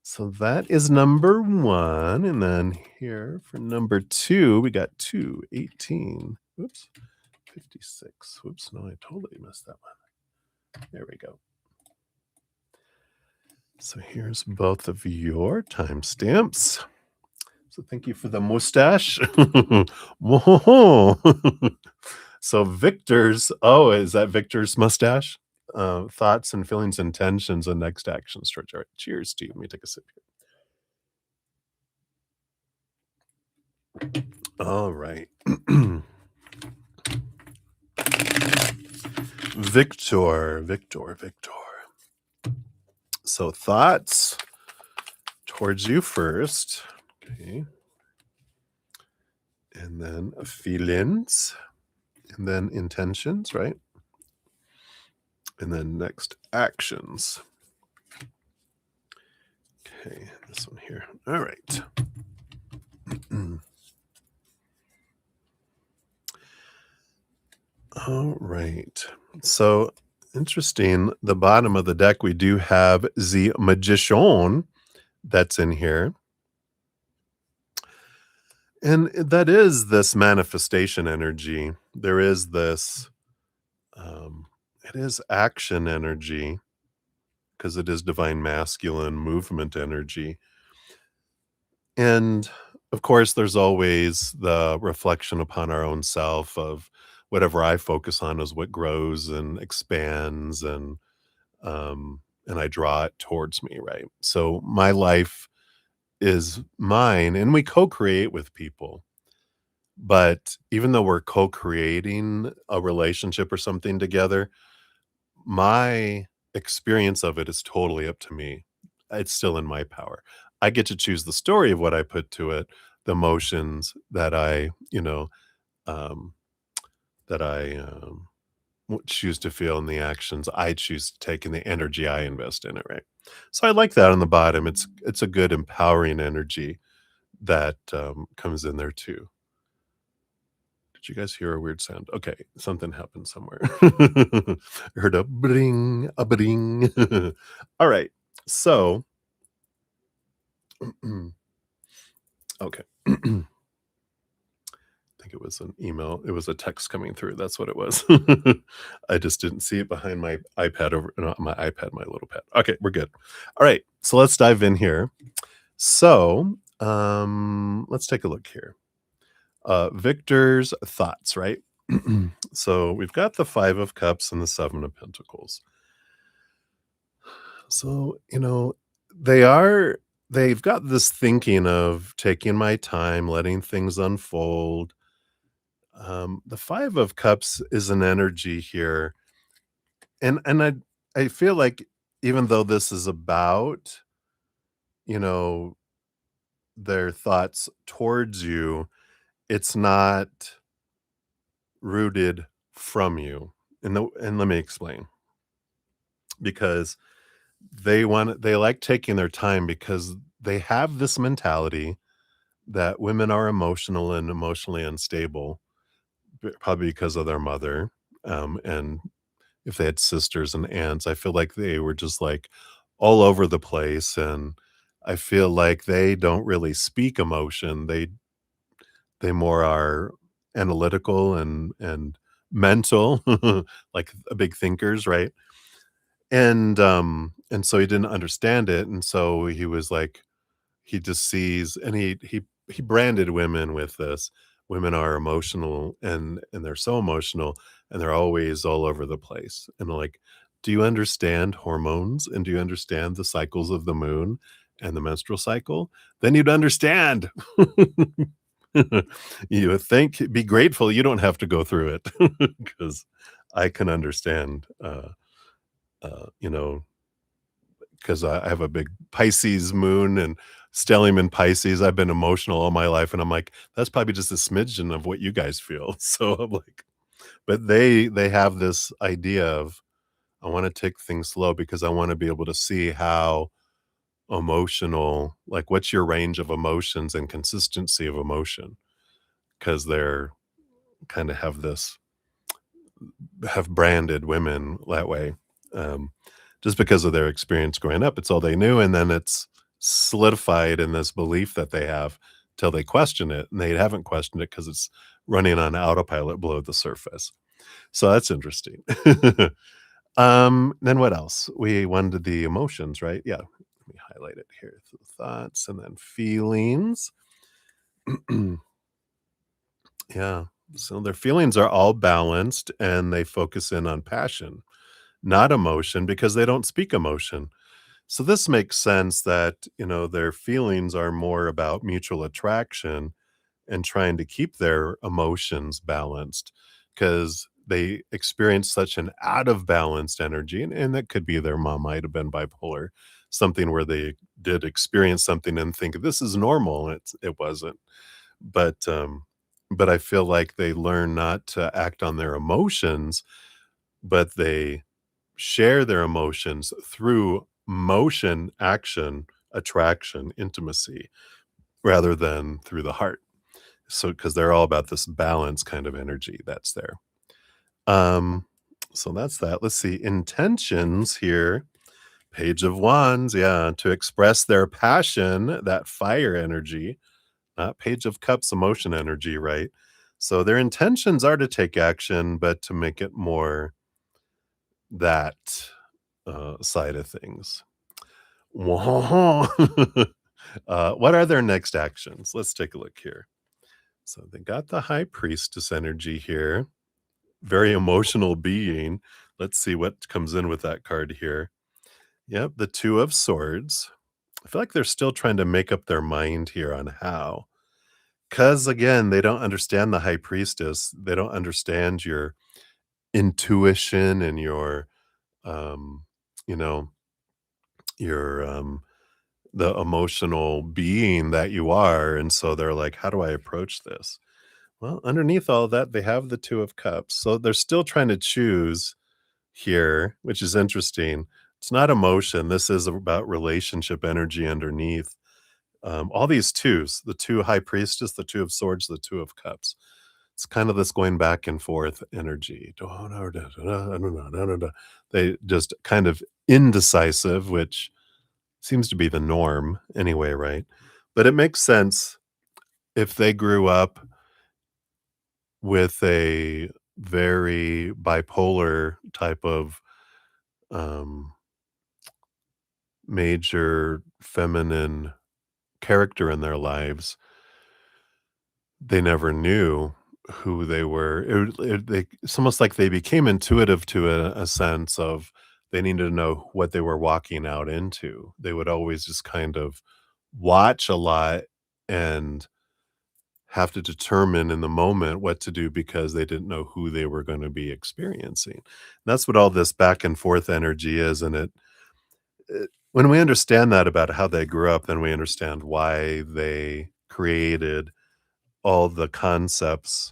So that is number 1. And then here for number 2, we got 2, 18. Whoops. 56. Whoops. No, I totally missed that one. There we go. So here's both of your timestamps. So thank you for the mustache. Whoa. So Victor's, is that Victor's mustache? Thoughts and feelings, intentions, and next actions towards. All right, cheers to you. Let me take a sip here. All right. Victor. So thoughts towards you first. Okay. And then feelings. And then intentions, right? And then next actions. Okay, this one here. All right. All right. So interesting. The bottom of the deck, we do have the Magician that's in here. And that is this manifestation energy. There is this, it is action energy because it is divine masculine movement energy. And of course, there's always the reflection upon our own self of whatever I focus on is what grows and expands and I draw it towards me, right? So my life is mine and we co-create with people. But even though we're co-creating a relationship or something together, my experience of it is totally up to me. It's still in my power. I get to choose the story of what I put to it, the emotions that um, I choose to feel, and the actions I choose to take, and the energy I invest in it, right? So I like that on the bottom. It's a good empowering energy that comes in there too. Did you guys hear a weird sound? Okay, something happened somewhere. I heard a bring, a bring. All right. So, okay. I think it was an email. It was a text coming through. That's what it was. I just didn't see it behind my iPad over not my iPad, my little pad. Okay, we're good. All right. So let's dive in here. So, let's take a look here. Victor's thoughts, right? So we've got the 5 of cups and the 7 of pentacles. So, they've got this thinking of taking my time, letting things unfold. The 5 of cups is an energy here. And I feel like even though this is about, you know, their thoughts towards you, it's not rooted from you. And let me explain. Because they like taking their time because they have this mentality that women are emotional and emotionally unstable, probably because of their mother, and if they had sisters and aunts, I feel like they were just, like, all over the place, and I feel like they don't really speak emotion. They more are analytical and mental, like, big thinkers, right? And so he didn't understand it, and so he was like he just sees and he branded women with this. Women are emotional and they're so emotional and they're always all over the place. And like, do you understand hormones and do you understand the cycles of the moon and the menstrual cycle? Then you'd understand. You would think be grateful you don't have to go through it because I can understand you know, because I have a big Pisces moon and stellium in Pisces. I've been emotional all my life, and I'm like, that's probably just a smidgen of what you guys feel. So I'm like, but they have this idea of I want to take things slow because I want to be able to see how emotional, like what's your range of emotions and consistency of emotion, because they're kind of have branded women that way, um, just because of their experience growing up. It's all they knew, and then it's solidified in this belief that they have till they question it, and they haven't questioned it because it's running on autopilot below the surface. So that's interesting. Then what else? We wanted the emotions, right? Yeah. Let me highlight it here. So thoughts and then feelings. Yeah. So their feelings are all balanced and they focus in on passion, not emotion, because they don't speak emotion. So this makes sense that, their feelings are more about mutual attraction and trying to keep their emotions balanced because they experience such an out of balanced energy. And that could be their mom might have been bipolar, something where they did experience something and think this is normal. It wasn't. But I feel like they learn not to act on their emotions, but they share their emotions through motion, action, attraction, intimacy, rather than through the heart. So, because they're all about this balance kind of energy that's there. Um, so that's that. Let's see. Intentions here. Page of Wands, yeah, to express their passion, that fire energy, not Page of Cups emotion energy, right? So their intentions are to take action, but to make it more that side of things. What are their next actions? Let's take a look here. So they got the High Priestess energy here, very emotional being. Let's see what comes in with that card here. Yep, the Two of Swords. I feel like they're still trying to make up their mind here on how. 'Cause, again, they don't understand the high priestess. They don't understand your intuition and your, um, you know, your the emotional being that you are, and so they're like, "How do I approach this?" Well, underneath all that, they have the 2 of cups, so they're still trying to choose here, which is interesting. It's not emotion, this is about relationship energy underneath. All these 2s, the 2 high priestess, the 2 of swords, the 2 of cups. It's kind of this going back and forth energy. They just kind of indecisive, which seems to be the norm anyway, right? But it makes sense if they grew up with a very bipolar type of um, major feminine character in their lives, they never knew who they were. It's almost like they became intuitive to a sense of they needed to know what they were walking out into. They would always just kind of watch a lot and have to determine in the moment what to do because they didn't know who they were going to be experiencing. That's what all this back and forth energy is. And when we understand that about how they grew up, then we understand why they created all the concepts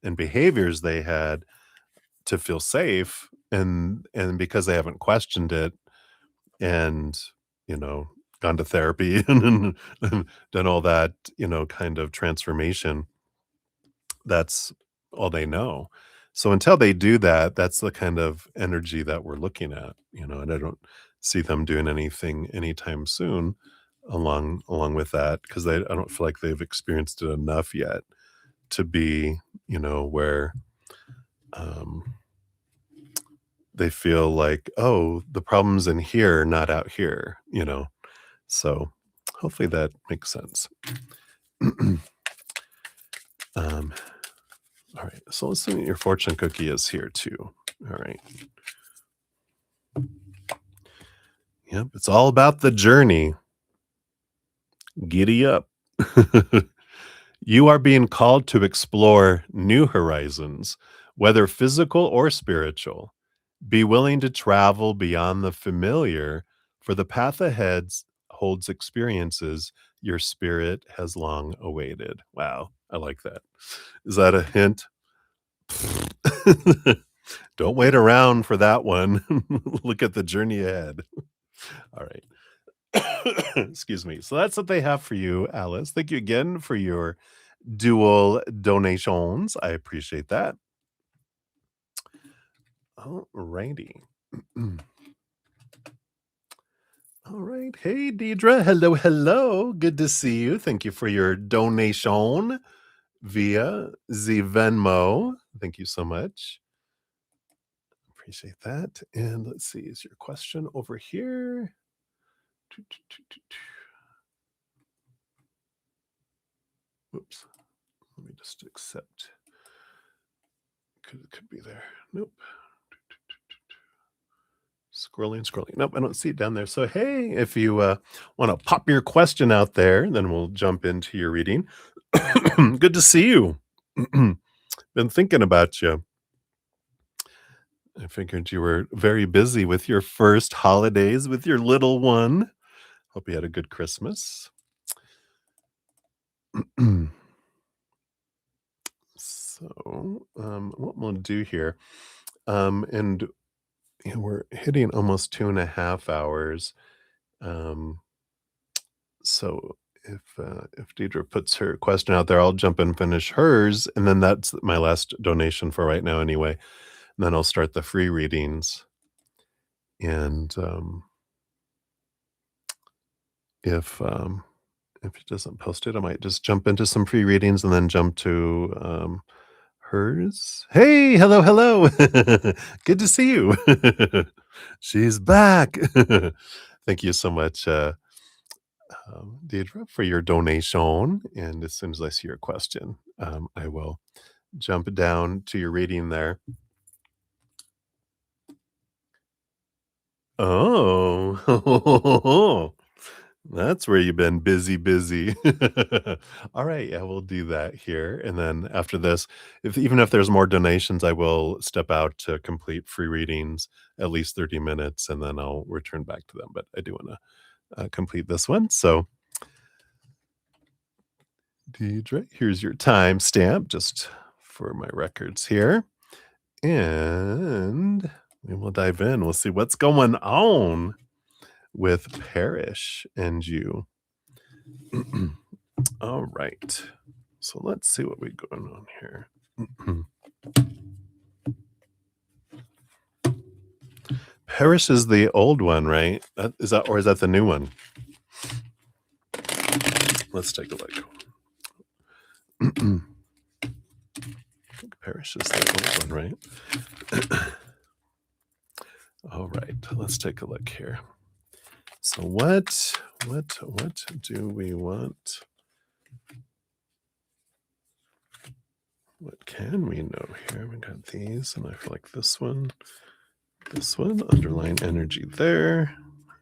and behaviors they had to feel safe, and because they haven't questioned it and, you know, gone to therapy and done all that, kind of transformation, that's all they know. So until they do that, that's the kind of energy that we're looking at, and I don't see them doing anything anytime soon along with that because I don't feel like they've experienced it enough yet to be, where um, they feel like, oh, the problem's in here, not out here. So hopefully that makes sense. um, all right. So let's see what your fortune cookie is here too. All right. Yep. It's all about the journey. Giddy up. You are being called to explore new horizons, whether physical or spiritual. Be willing to travel beyond the familiar, for the path ahead holds experiences your spirit has long awaited. Wow, I like that. Is that a hint? Don't wait around for that one. Look at the journey ahead. All right. Excuse me. So that's what they have for you, Alice. Thank you again for your dual donations. I appreciate that. All righty. All right. Hey, Deidre. Hello, hello. Good to see you. Thank you for your donation via the Venmo. Thank you so much. Appreciate that. And let's see, is your question over here? Whoops. Let me just accept. Could be there. Nope. Scrolling. Nope, I don't see it down there. So, hey, if you want to pop your question out there, then we'll jump into your reading. Good to see you. Been thinking about you. I figured you were very busy with your first holidays with your little one. Hope you had a good Christmas. So, what we'll do here, and we're hitting almost 2.5 hours. Um, so if Deidre puts her question out there, I'll jump and finish hers, and then that's my last donation for right now, anyway. And then I'll start the free readings, and if it doesn't post it, I might just jump into some free readings and then jump to hers. Hey, hello, hello. Good to see you. She's back. Thank you so much, Deidre, for your donation. And as soon as I see your question, I will jump down to your reading there. Oh, That's where you've been busy, busy. All right, yeah, we'll do that here, and then after this, if even if there's more donations, I will step out to complete free readings, at least 30 minutes, and then I'll return back to them, but I do wanna, complete this one, so, Deidre, here's your timestamp just for my records here, and we will dive in. We'll see what's going on with Parish and you. All right. So let's see what we going on here. Parish is the old one, right? Is that or is that the new one? Let's take a look. Parish is the old one, right? All right, let's take a look here. So what do we want? What can we know here? We got these, and I feel like this one, underline energy there.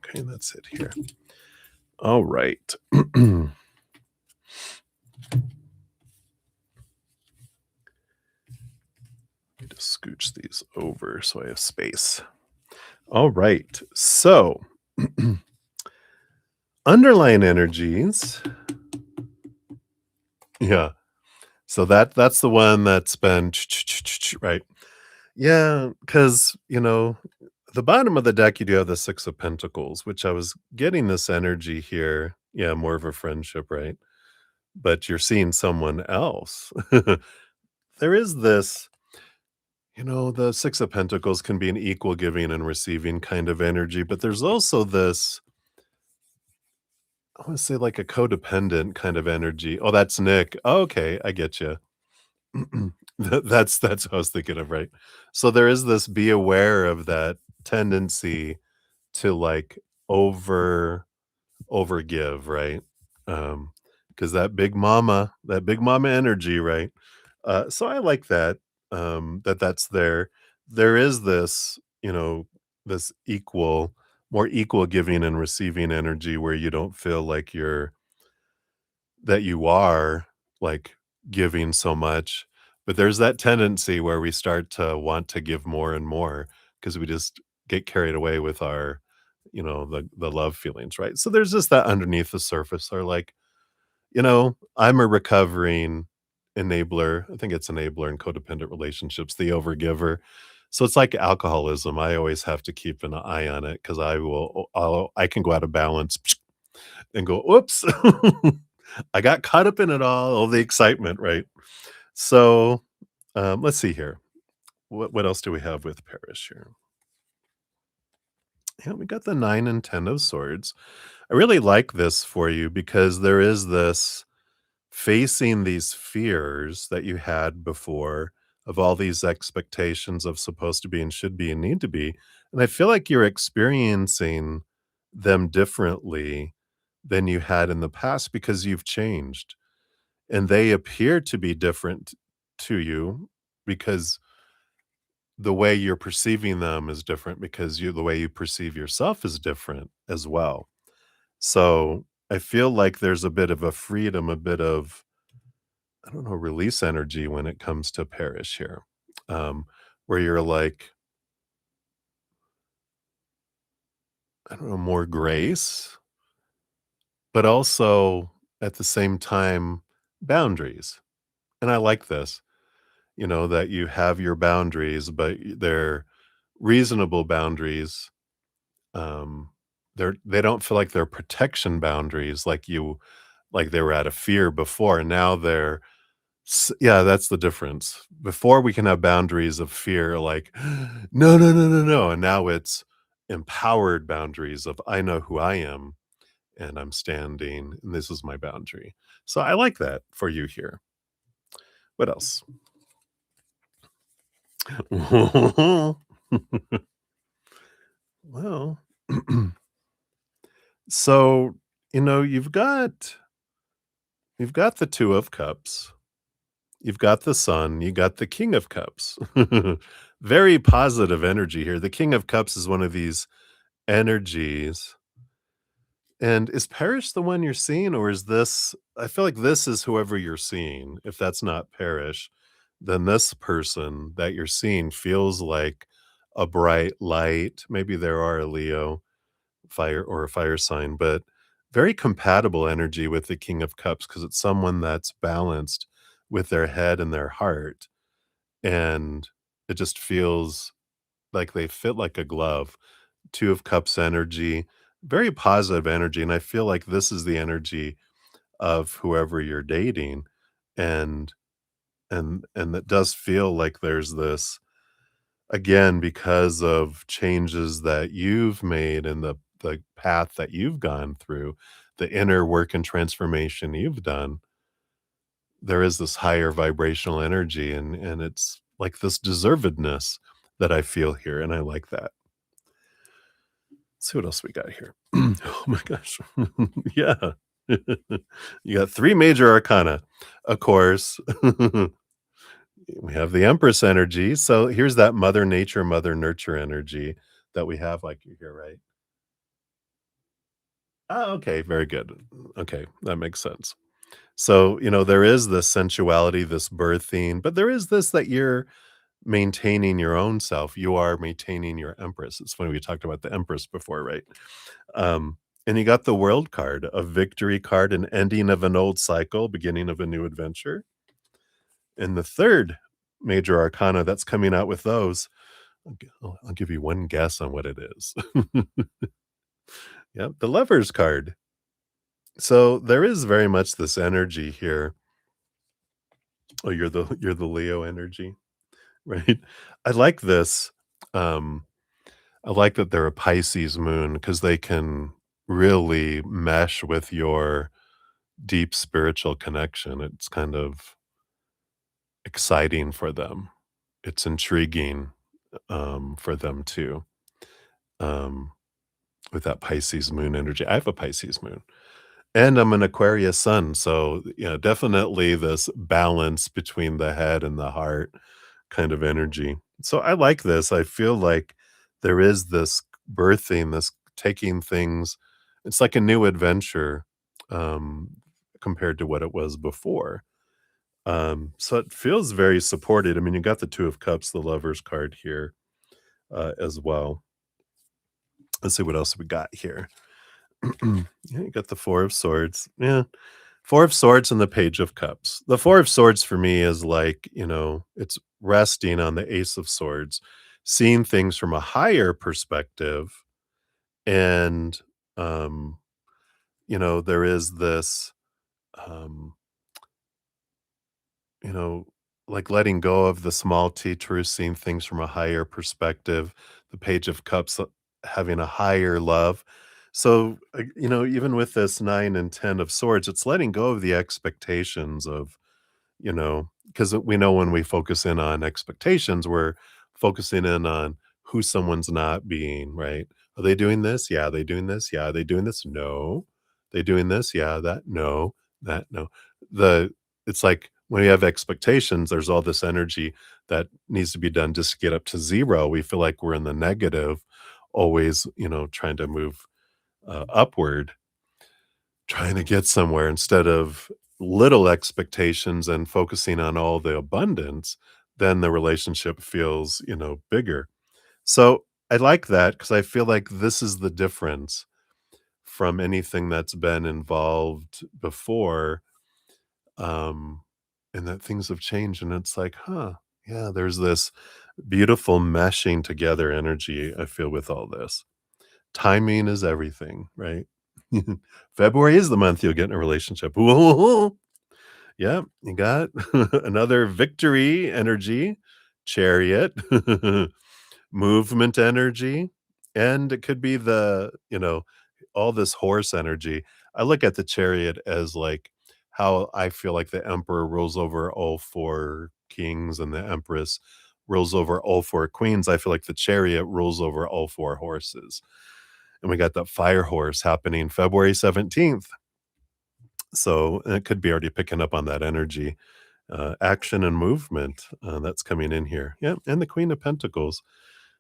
Okay, that's it here. All right. Need to scooch these over so I have space. All right. So, underlying energies. Yeah. So that's the one that's been right. Yeah, because the bottom of the deck you do have the Six of Pentacles, which I was getting this energy here. Yeah, more of a friendship, right? But you're seeing someone else. There is this, the Six of Pentacles can be an equal giving and receiving kind of energy, but there's also this, I want to say like a codependent kind of energy. Oh, that's Nick. Oh, okay, I get you. That's what I was thinking of, right? So there is this be aware of that tendency to like over overgive, right? Because that big mama energy, right? So I like that, that's there. There is this, this more equal giving and receiving energy where you don't feel like you are like giving so much. But there's that tendency where we start to want to give more and more because we just get carried away with our, the love feelings, right? So there's just that underneath the surface are like, I'm a recovering enabler. I think it's enabler in codependent relationships, the overgiver. So it's like alcoholism. I always have to keep an eye on it because I can go out of balance and go, oops, I got caught up in it all the excitement, right? So let's see here. What else do we have with Parish here? Yeah, we got the 9 and 10 of swords. I really like this for you because there is this facing these fears that you had before of all these expectations of supposed to be and should be and need to be. And I feel like you're experiencing them differently than you had in the past because you've changed and they appear to be different to you because the way you're perceiving them is different because the way you perceive yourself is different as well. So I feel like there's a bit of a freedom, a bit of, I don't know, release energy when it comes to Parish here, where you're like, I don't know, more grace, but also at the same time, boundaries. And I like this, that you have your boundaries, but they're reasonable boundaries. They don't feel like they're protection boundaries like they were out of fear before. And now yeah, that's the difference. Before we can have boundaries of fear, like, no, no, no, no, no. And now it's empowered boundaries of I know who I am and I'm standing and this is my boundary. So I like that for you here. What else? Well, so, you've got the 2 of cups. You've got the sun, you got the king of cups. Very positive energy here. The king of cups is one of these energies And is Parish the one you're seeing, or is this I feel like this is whoever you're seeing. If that's not Parish, then this person that you're seeing feels like a bright light. Maybe there are a Leo fire or a fire sign, but very compatible energy with the King of Cups because it's someone that's balanced with their head and their heart. And it just feels like they fit like a glove. Two of Cups energy, very positive energy, and I feel like this is the energy of whoever you're dating, and and it does feel like there's this again, because of changes that you've made and the path that you've gone through, the inner work and transformation you've done, there is this higher vibrational energy, and it's like this deservedness that I feel here, and I like that. See what else we got here. Oh my gosh. Yeah. You got 3 major arcana. Of course, we have the Empress energy, so here's that mother nature, mother nurture energy that we have, like, you hear, right? Oh, okay, very good. Okay, that makes sense. So, there is this sensuality, this birthing, but there is this that you're maintaining your own self. You are maintaining your Empress. It's funny we talked about the Empress before, right? And you got the World card, a victory card, an ending of an old cycle, beginning of a new adventure. And the third major arcana that's coming out with those, I'll give you one guess on what it is. Yep, the Lovers card. So there is very much this energy here. Oh, you're the Leo energy, right? I like this. Um, I like that they're a Pisces moon because they can really mesh with your deep spiritual connection. It's kind of exciting for them. It's intriguing, for them too, um, with that Pisces moon energy. I have a Pisces moon, and I'm an Aquarius sun, so, definitely this balance between the head and the heart kind of energy. So I like this. I feel like there is this birthing, this taking things it's like a new adventure, um, compared to what it was before. So it feels very supported. I mean, you got the 2 of Cups, the Lovers card here, as well. Let's see what else we got here. Yeah, you got the 4 of Swords. Yeah. 4 of Swords and the Page of Cups. The 4 of Swords for me is like, it's resting on the Ace of Swords, seeing things from a higher perspective. And, um, there is this, um you know, like letting go of the small teachers, seeing things from a higher perspective, the Page of Cups having a higher love. So, even with this 9 and 10 of Swords, it's letting go of the expectations of, because we know when we focus in on expectations, we're focusing in on who someone's not being, right? Are they doing this? Yeah. Are they doing this? Yeah. Are they doing this? No. They doing this? Yeah. That no. That no. The it's like when we have expectations, there's all this energy that needs to be done just to get up to zero. We feel like we're in the negative, always, trying to move upward, trying to get somewhere instead of little expectations and focusing on all the abundance, then the relationship feels, bigger. So I like that because I feel like this is the difference from anything that's been involved before, um, and that things have changed. And it's like, huh, yeah, there's this beautiful meshing together energy I feel with all this. Timing is everything, right? February is the month you'll get in a relationship. Woo. Yeah, you got another victory energy, chariot, movement energy, and it could be all this horse energy. I look at the chariot as like how I feel like the emperor rules over all 4 kings and the empress rules over all 4 queens. I feel like the chariot rules over all 4 horses. And we got that fire horse happening February 17th. So it could be already picking up on that energy, action and movement that's coming in here. Yeah. And the Queen of Pentacles,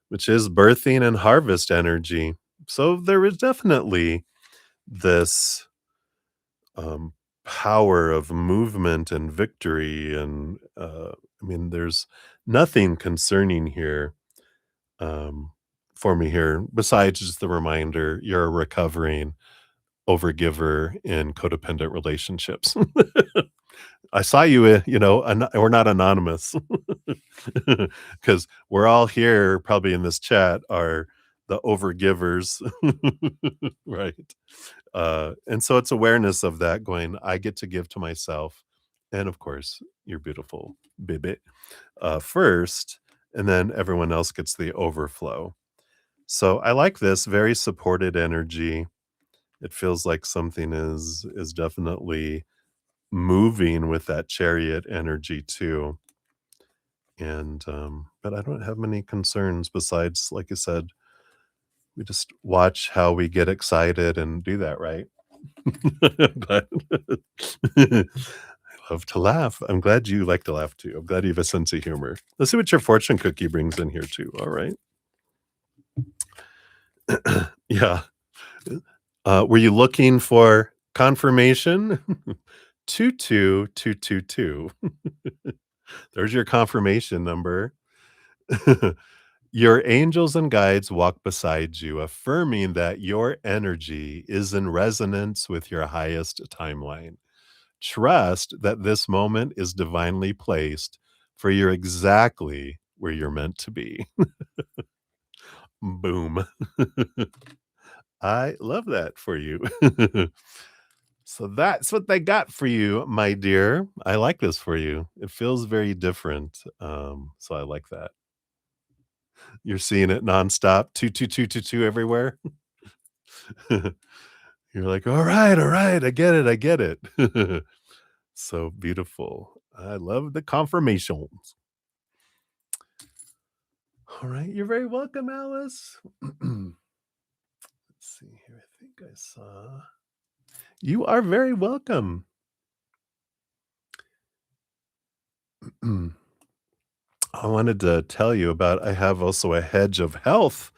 which is birthing and harvest energy. So there is definitely this um, power of movement and victory. And I mean, there's nothing concerning here um, for me here besides just the reminder you're a recovering overgiver in codependent relationships. I saw you, we're not anonymous because we're all here probably in this chat are the overgivers, right? And so it's awareness of that going, I get to give to myself. And of course, you're beautiful, baby, first, and then everyone else gets the overflow. So I like this very supported energy. It feels like something is definitely moving with that chariot energy too. And but I don't have many concerns besides, like I said, we just watch how we get excited and do that, right? But I love to laugh. I'm glad you like to laugh too. I'm glad you have a sense of humor. Let's see what your fortune cookie brings in here too. All right. Yeah. Were you looking for confirmation? 22222. There's your confirmation number. Your angels and guides walk beside you, affirming that your energy is in resonance with your highest timeline. Trust that this moment is divinely placed for you exactly where you're meant to be. Boom. I love that for you. So that's what they got for you, my dear. I like this for you. It feels very different. So I like that. You're seeing it nonstop, 22222 everywhere. You're like, all right, I get it, I get it. So beautiful. I love the confirmations. All right, you're very welcome, Alice. Let's see here. I think I saw. You are very welcome. I wanted to tell you about I have also a hedge of health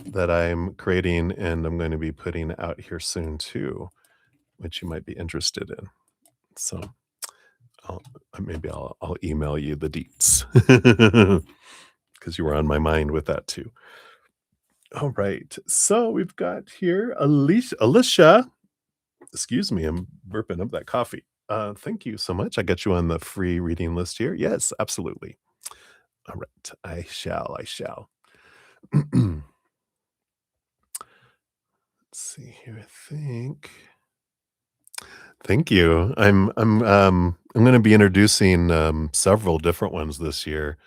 that I'm creating and I'm going to be putting out here soon too, which you might be interested in. So I'll maybe I'll email you the deets because you were on my mind with that too. All right. So we've got here Alicia. Excuse me, I'm burping up that coffee. Thank you so much. I got you on the free reading list here. Yes, absolutely. All right. I shall. Let's see here. I think. Thank you. I'm going to be introducing several different ones this year.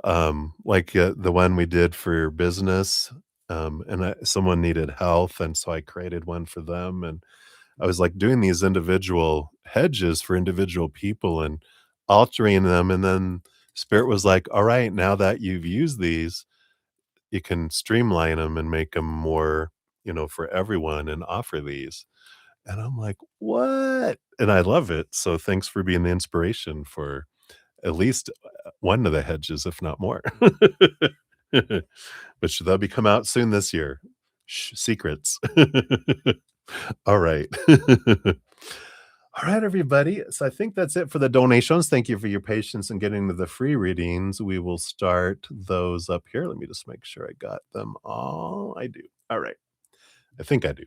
Like the one we did for business, and someone needed health, and so I created one for them. And I was like doing these individual hedges for individual people and altering them. And then Spirit was like, all right, now that you've used these, you can streamline them and make them more, for everyone and offer these. And I'm like, what? And I love it. So thanks for being the inspiration for at least one of the hedges, if not more. Which they'll be come out soon this year. Shh, secrets. All right. All right, everybody. So I think that's it for the donations. Thank you for your patience in getting to the free readings. We will start those up here. Let me just make sure I got them all. I do. All right. I think I do.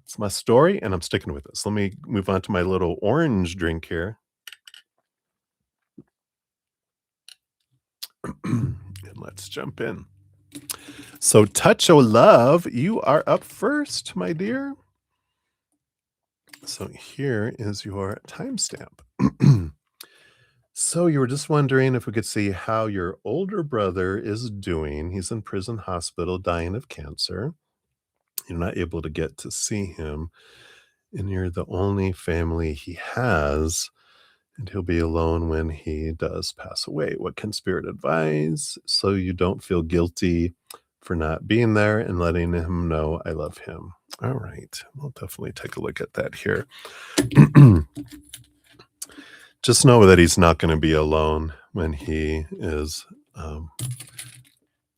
It's my story, and I'm sticking with this. Let me move on to my little orange drink here. And let's jump in. So, Touch O Love, you are up first, my dear. So, here is your timestamp. So, you were just wondering if we could see how your older brother is doing. He's in prison hospital dying of cancer. You're not able to get to see him, and you're the only family he has, and he'll be alone when he does pass away. What can Spirit advise so you don't feel guilty for not being there and letting him know I love him? All right. We'll definitely take a look at that here. Just know that he's not going to be alone when he is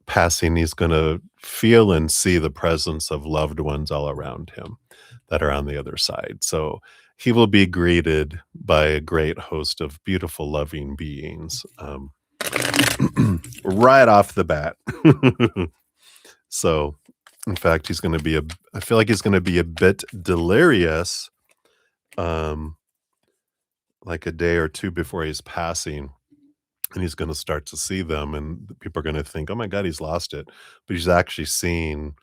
passing. He's going to feel and see the presence of loved ones all around him. that are on the other side. So he will be greeted by a great host of beautiful, loving beings, right off the bat. So, in fact, he's going to be I feel like he's going to be a bit delirious, um, like a day or two before he's passing. And he's gonna start to see them, and the people are gonna think, "Oh my god, he's lost it." But he's actually seeing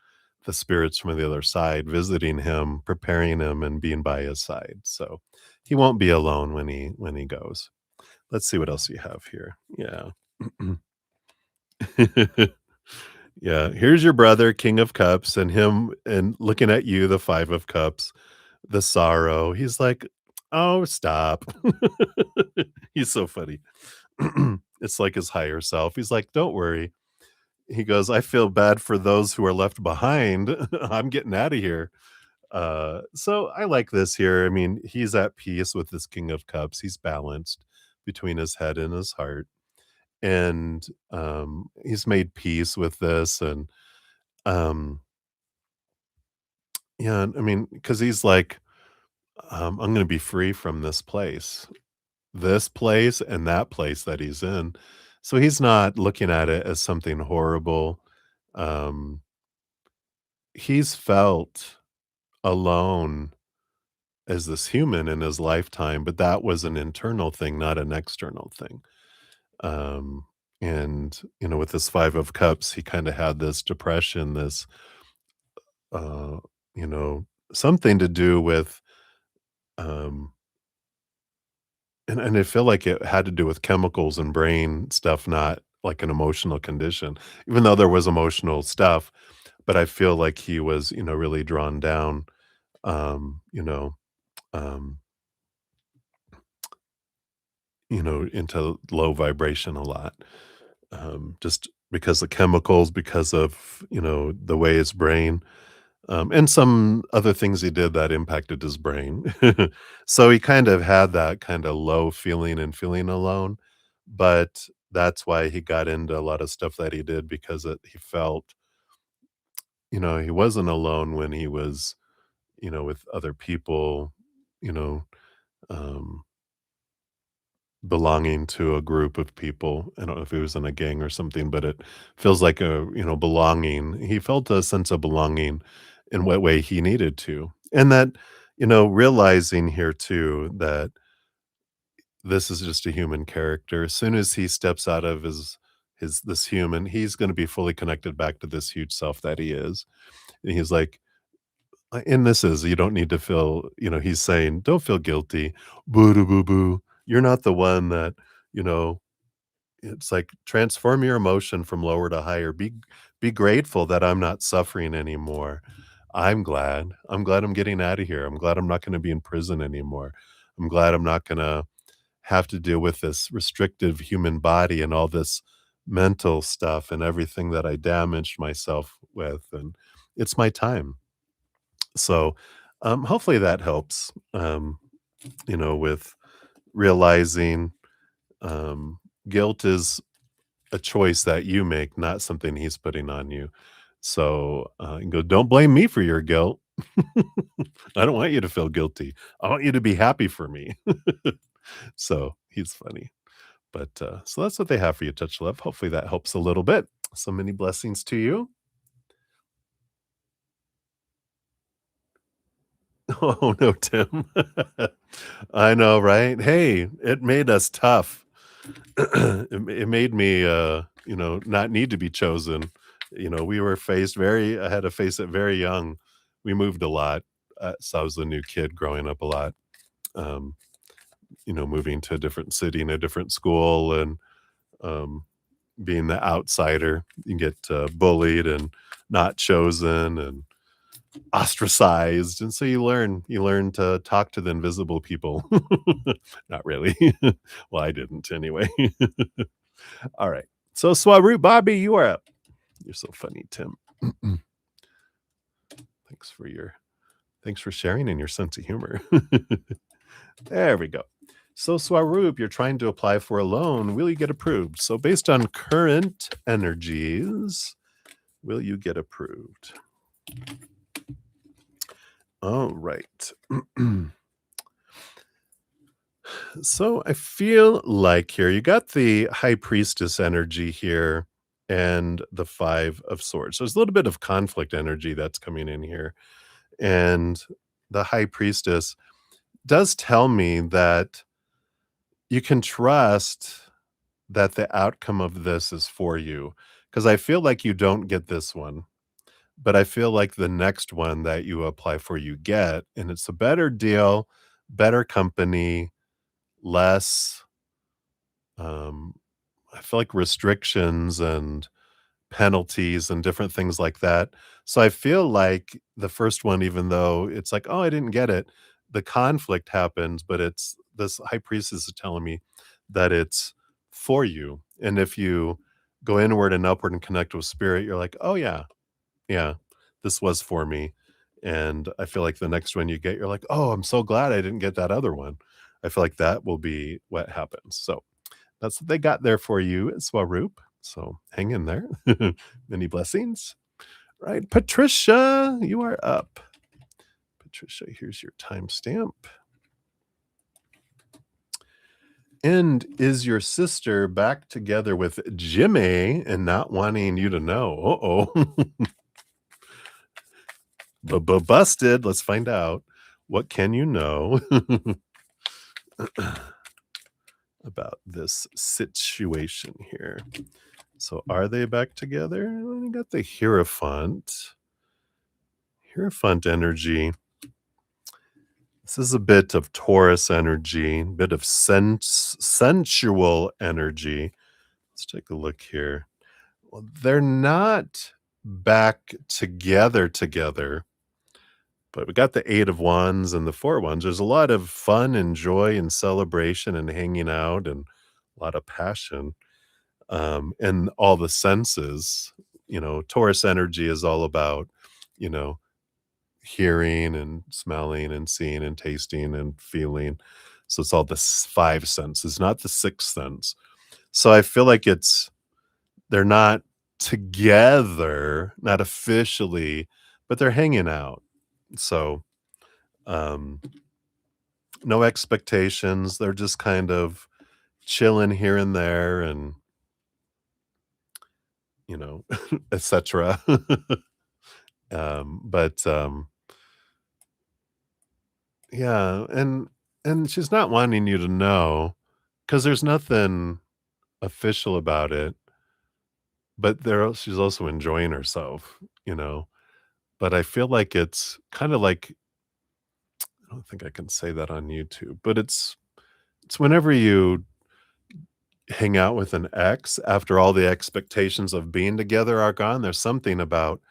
the spirits from the other side visiting him, preparing him, and being by his side. So he won't be alone when he goes. Let's see what else you have here. Yeah. Yeah, here's your brother, King of Cups, and him and looking at you, the Five of Cups, the sorrow. He's like, "Oh, stop." He's so funny. It's like his higher self. He's like, "Don't worry." He goes, "I feel bad for those who are left behind. I'm getting out of here." So I like this here. I mean, he's at peace with this King of Cups. He's balanced between his head and his heart. And he's made peace with this. And um, yeah, I mean, because he's like, I'm going to be free from this place and that place that he's in. So he's not looking at it as something horrible. Um, he's felt alone as this human in his lifetime, but that was an internal thing, not an external thing. Um, and with this Five of Cups, he kind of had this depression, this uh, you know, something to do with um and I feel like it had to do with chemicals and brain stuff, not like an emotional condition, even though there was emotional stuff, but I feel like he was, really drawn down, um, you know, um, into low vibration a lot. Just because of chemicals, because of, the way his brain, and some other things he did that impacted his brain. So he kind of had that kind of low feeling and feeling alone, but that's why he got into a lot of stuff that he did because he felt, he wasn't alone when he was, with other people, you know, um, belonging to a group of people. I don't know if he was in a gang or something, but it feels like belonging. He felt a sense of belonging in what way he needed to. And that, realizing here too that this is just a human character. As soon as he steps out of his this human, he's going to be fully connected back to this huge self that he is. And he's like, and this is, you don't need to feel, he's saying, don't feel guilty. Boo doo boo boo. You're not the one that, you know, it's like transform your emotion from lower to higher. Be grateful that I'm not suffering anymore. I'm glad I'm getting out of here. I'm glad I'm not going to be in prison anymore. I'm glad I'm not going to have to deal with this restrictive human body and all this mental stuff and everything that I damaged myself with. And it's my time. So hopefully that helps, with realizing guilt is a choice that you make, not something he's putting on you. So, you go, "Don't blame me for your guilt. I don't want you to feel guilty. I want you to be happy for me." So, he's funny. But, so that's what they have for you, Touch Love. Hopefully that helps a little bit. So many blessings to you. Oh, no, Tim. I know, right? Hey, it made us tough. It made me, not need to be chosen. We were I had to face it very young. We moved a lot. So I was a new kid growing up a lot. Um, moving to a different city and a different school and um, being the outsider. You get bullied and not chosen and ostracized. And so you learn to talk to the invisible people. Not really. Well, I didn't anyway. All right. So Swaroot Bobby, you are up. You're so funny, Tim. Thanks for your thanks for sharing and your sense of humor. There we go. So Swaroop, you're trying to apply for a loan. Will you get approved? So based on current energies, will you get approved? All right. So I feel like here you got the high priestess energy here and the 5 of swords. So there's a little bit of conflict energy that's coming in here. And the high priestess does tell me that you can trust that the outcome of this is for you. Because I feel like you don't get this one, but I feel like the next one that you apply for, you get, and it's a better deal, better company, less, um, I feel like restrictions and penalties and different things like that. So I feel like the first one, even though it's like, "Oh, I didn't get it," the conflict happens, but it's this high priestess is telling me that it's for you, and if you go inward and upward and connect with spirit, you're like, "Oh, yeah, yeah, this was for me," and I feel like the next one you get, you're like, "Oh, I'm so glad I didn't get that other one." I feel like that will be what happens, so that's what they got there for you, Swaroop. So hang in there. Many blessings. Right. Patricia, you are up. Patricia, here's your timestamp. And is your sister back together with Jimmy and not wanting you to know? Uh-oh. Busted. Let's find out. What can you know about this situation here? So are they back together? We got the Hierophant. Hierophant energy. This is a bit of Taurus energy, a bit of sensual energy. Let's take a look here. Well, they're not back together, but we got the 8 of Wands and the 4 of Wands. There's a lot of fun and joy and celebration and hanging out and a lot of passion, and all the senses. Taurus energy is all about, you know, hearing and smelling and seeing and tasting and feeling. So it's all the 5 senses, not the 6th sense. So I feel like they're not together, not officially, but they're hanging out. So um no expectations. They're just kind of chilling here and there and, you know, etc. But yeah, and she's not wanting you to know because there's nothing official about it, but she's also enjoying herself, you know? But I feel like it's kinda like I don't think I can say that on YouTube, but it's whenever you hang out with an ex after all the expectations of being together are gone, there's something about,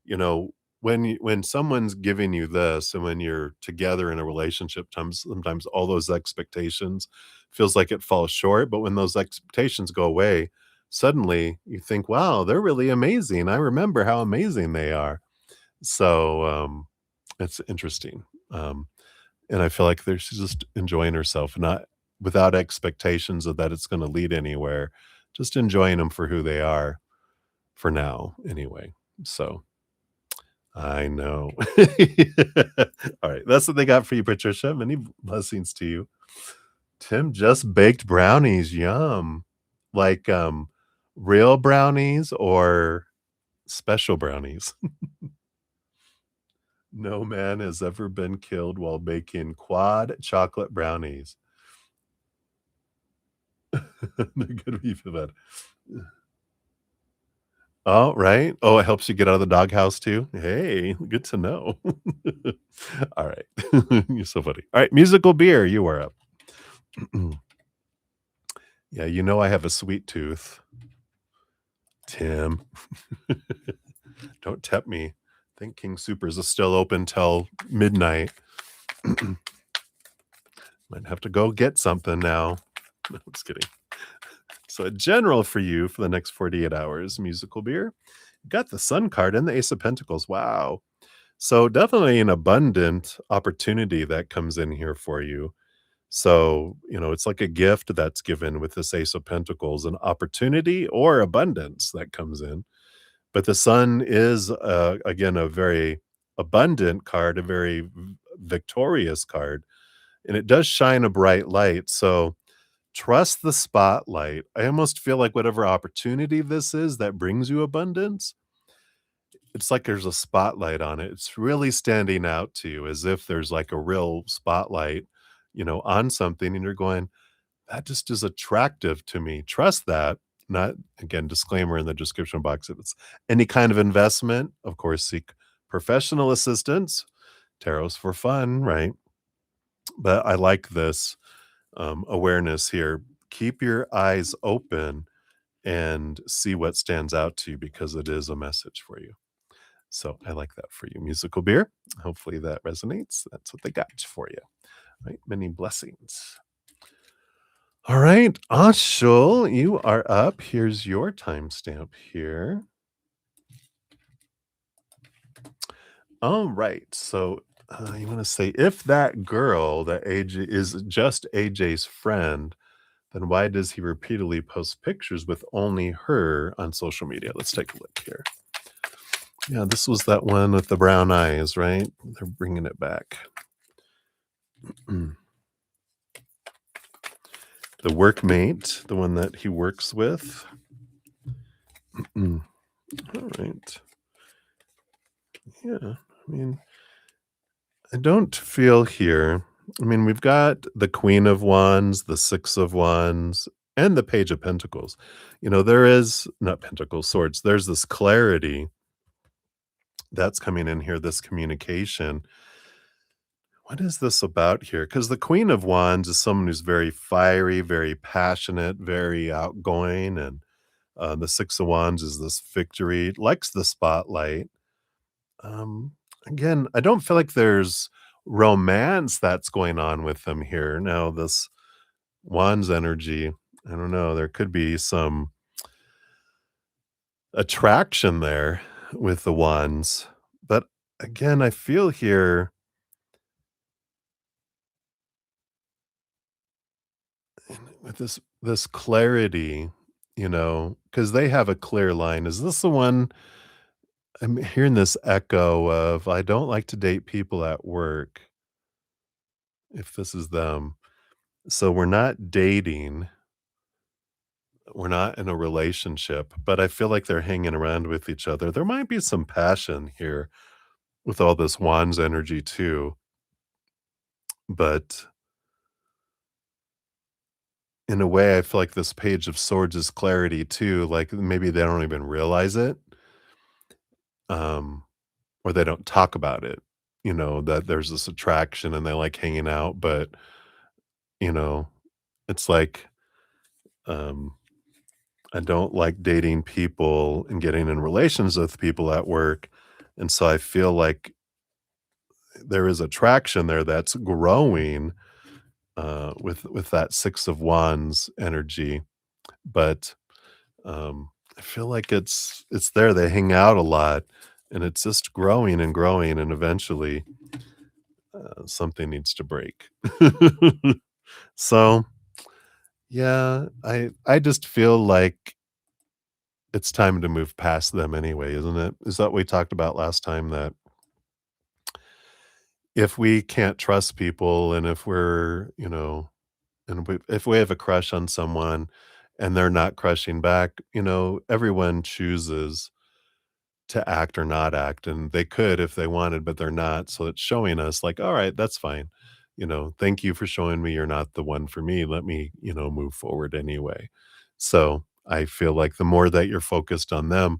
you know, when someone's giving you this and when you're together in a relationship, sometimes all those expectations feels like it falls short, but when those expectations go away, suddenly you think, "Wow, they're really amazing. I remember how amazing they are." So, it's interesting, and I feel like she's just enjoying herself, not without expectations of that it's gonna lead anywhere, just enjoying them for who they are for now, anyway. So I know. All right, that's what they got for you, Patricia. Many blessings to you. Tim just baked brownies, yum. Like, real brownies or special brownies? No man has ever been killed while baking quad chocolate brownies. They're gonna be bad. Oh, right. Oh, it helps you get out of the doghouse too? Hey, good to know. All right. You're so funny. All right, musical beer, you are up. Yeah, I have a sweet tooth, Tim. Don't tempt me. I think King Soopers is still open till midnight. Might have to go get something now. No, just kidding. So a general for you for the next 48 hours, musical beer. Got the Sun card and the Ace of Pentacles. Wow. So definitely an abundant opportunity that comes in here for you. So, it's like a gift that's given with this Ace of Pentacles, an opportunity or abundance that comes in. But the Sun is, again, a very abundant card, a very victorious card, and it does shine a bright light. So trust the spotlight. I almost feel like whatever opportunity this is that brings you abundance, it's like there's a spotlight on it. It's really standing out to you as if there's like a real spotlight, on something, and you're going, that just is attractive to me. Trust that. Not, again, disclaimer in the description box. If it's any kind of investment, of course, seek professional assistance. Tarot's for fun, right? But I like this awareness here. Keep your eyes open and see what stands out to you because it is a message for you. So I like that for you. Musical beer. Hopefully that resonates. That's what they got for you. Right? Many blessings. All right, Ashul, you are up. Here's your timestamp here. All right, so you want to say, if that girl that AJ is just AJ's friend, then why does he repeatedly post pictures with only her on social media? Let's take a look here. Yeah, this was that one with the brown eyes, right? They're bringing it back. The workmate, the one that he works with. All right. Yeah, I mean, I don't feel here. I mean, we've got the Queen of Wands, the Six of Wands, and the Page of Pentacles. There is not Pentacles, Swords. There's this clarity that's coming in here, this communication. What is this about here? Because the Queen of Wands is someone who's very fiery, very passionate, very outgoing. And the Six of Wands is this victory, likes the spotlight. Um, Again, I don't feel like there's romance that's going on with them here. Now, this Wands energy, I don't know, there could be some attraction there with the Wands. But again, I feel here with this clarity, because they have a clear line. Is this the one? I'm hearing this echo of, I don't like to date people at work, if this is them. So we're not dating, we're not in a relationship, but I feel like they're hanging around with each other. There might be some passion here with all this Wands energy too, but in a way, I feel like this Page of Swords is clarity too. Like maybe they don't even realize it, um, or they don't talk about it. That there's this attraction and they like hanging out, but you know, it's like um, I don't like dating people and getting in relations with people at work, and so I feel like there is attraction there that's growing with that Six of Wands energy, but I feel like it's there. They hang out a lot, and it's just growing and growing, and eventually something needs to break. So yeah, I just feel like it's time to move past them anyway, isn't it? Is that what we talked about last time, that if we can't trust people and if we're, and if we have a crush on someone and they're not crushing back, everyone chooses to act or not act, and they could if they wanted, but they're not. So it's showing us like, all right, that's fine. Thank you for showing me you're not the one for me. Let me, move forward anyway. So I feel like the more that you're focused on them,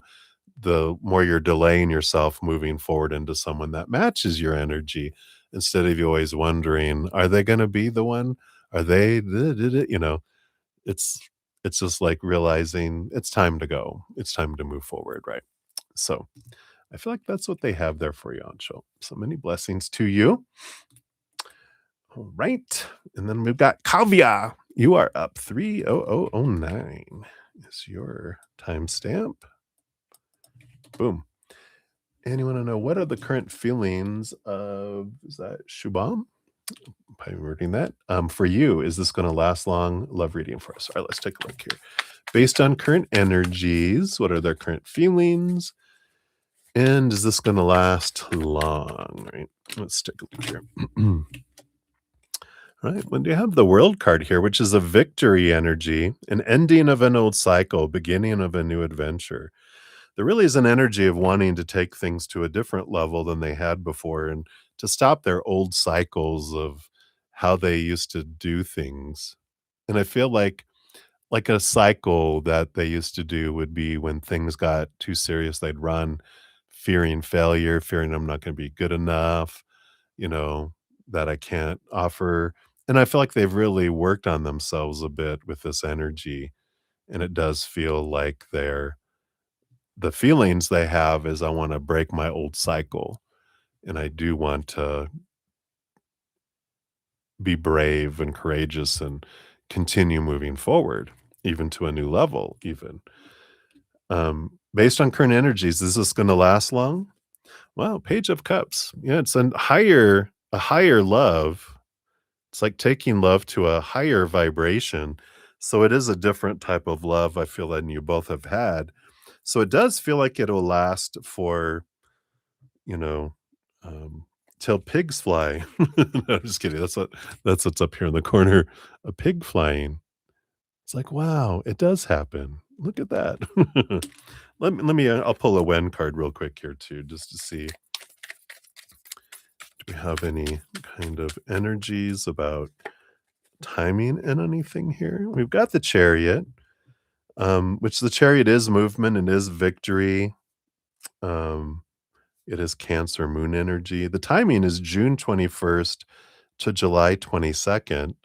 the more you're delaying yourself moving forward into someone that matches your energy, instead of you always wondering, are they going to be the one? Are they, it's, it's just like realizing it's time to go. It's time to move forward. Right. So I feel like that's what they have there for you, Anshul. So many blessings to you. All right. And then we've got Kavya. You are up. 30009 is your timestamp. Boom. And you want to know, what are the current feelings of, is that Shubham? Probably wording that. For you, is this going to last long? Love reading for us. All right, let's take a look here. Based on current energies, what are their current feelings? And is this gonna last long, right? Let's take a look here. Right, when you have the World card here, which is a victory energy, an ending of an old cycle, beginning of a new adventure. There really is an energy of wanting to take things to a different level than they had before and to stop their old cycles of how they used to do things. And I feel like a cycle that they used to do would be when things got too serious, they'd run fearing failure, fearing I'm not going to be good enough, you know, that I can't offer. And I feel like they've really worked on themselves a bit with this energy. And it does feel like the feelings they have is I want to break my old cycle. And I do want to be brave and courageous and continue moving forward, even to a new level, even. Based on current energies, is this gonna last long? Wow, Page of Cups. Yeah, it's a higher love. It's like taking love to a higher vibration. So it is a different type of love I feel than you both have had. So it does feel like it'll last for, you know, um, till pigs fly. No, just kidding. That's what's up here in the corner. A pig flying. It's like, wow, it does happen. Look at that. I'll pull a when card real quick here too, just to see, do we have any kind of energies about timing and anything here? We've got the Chariot, which the Chariot is movement and is victory. Um, it is Cancer moon energy. The timing is June 21st to July 22nd.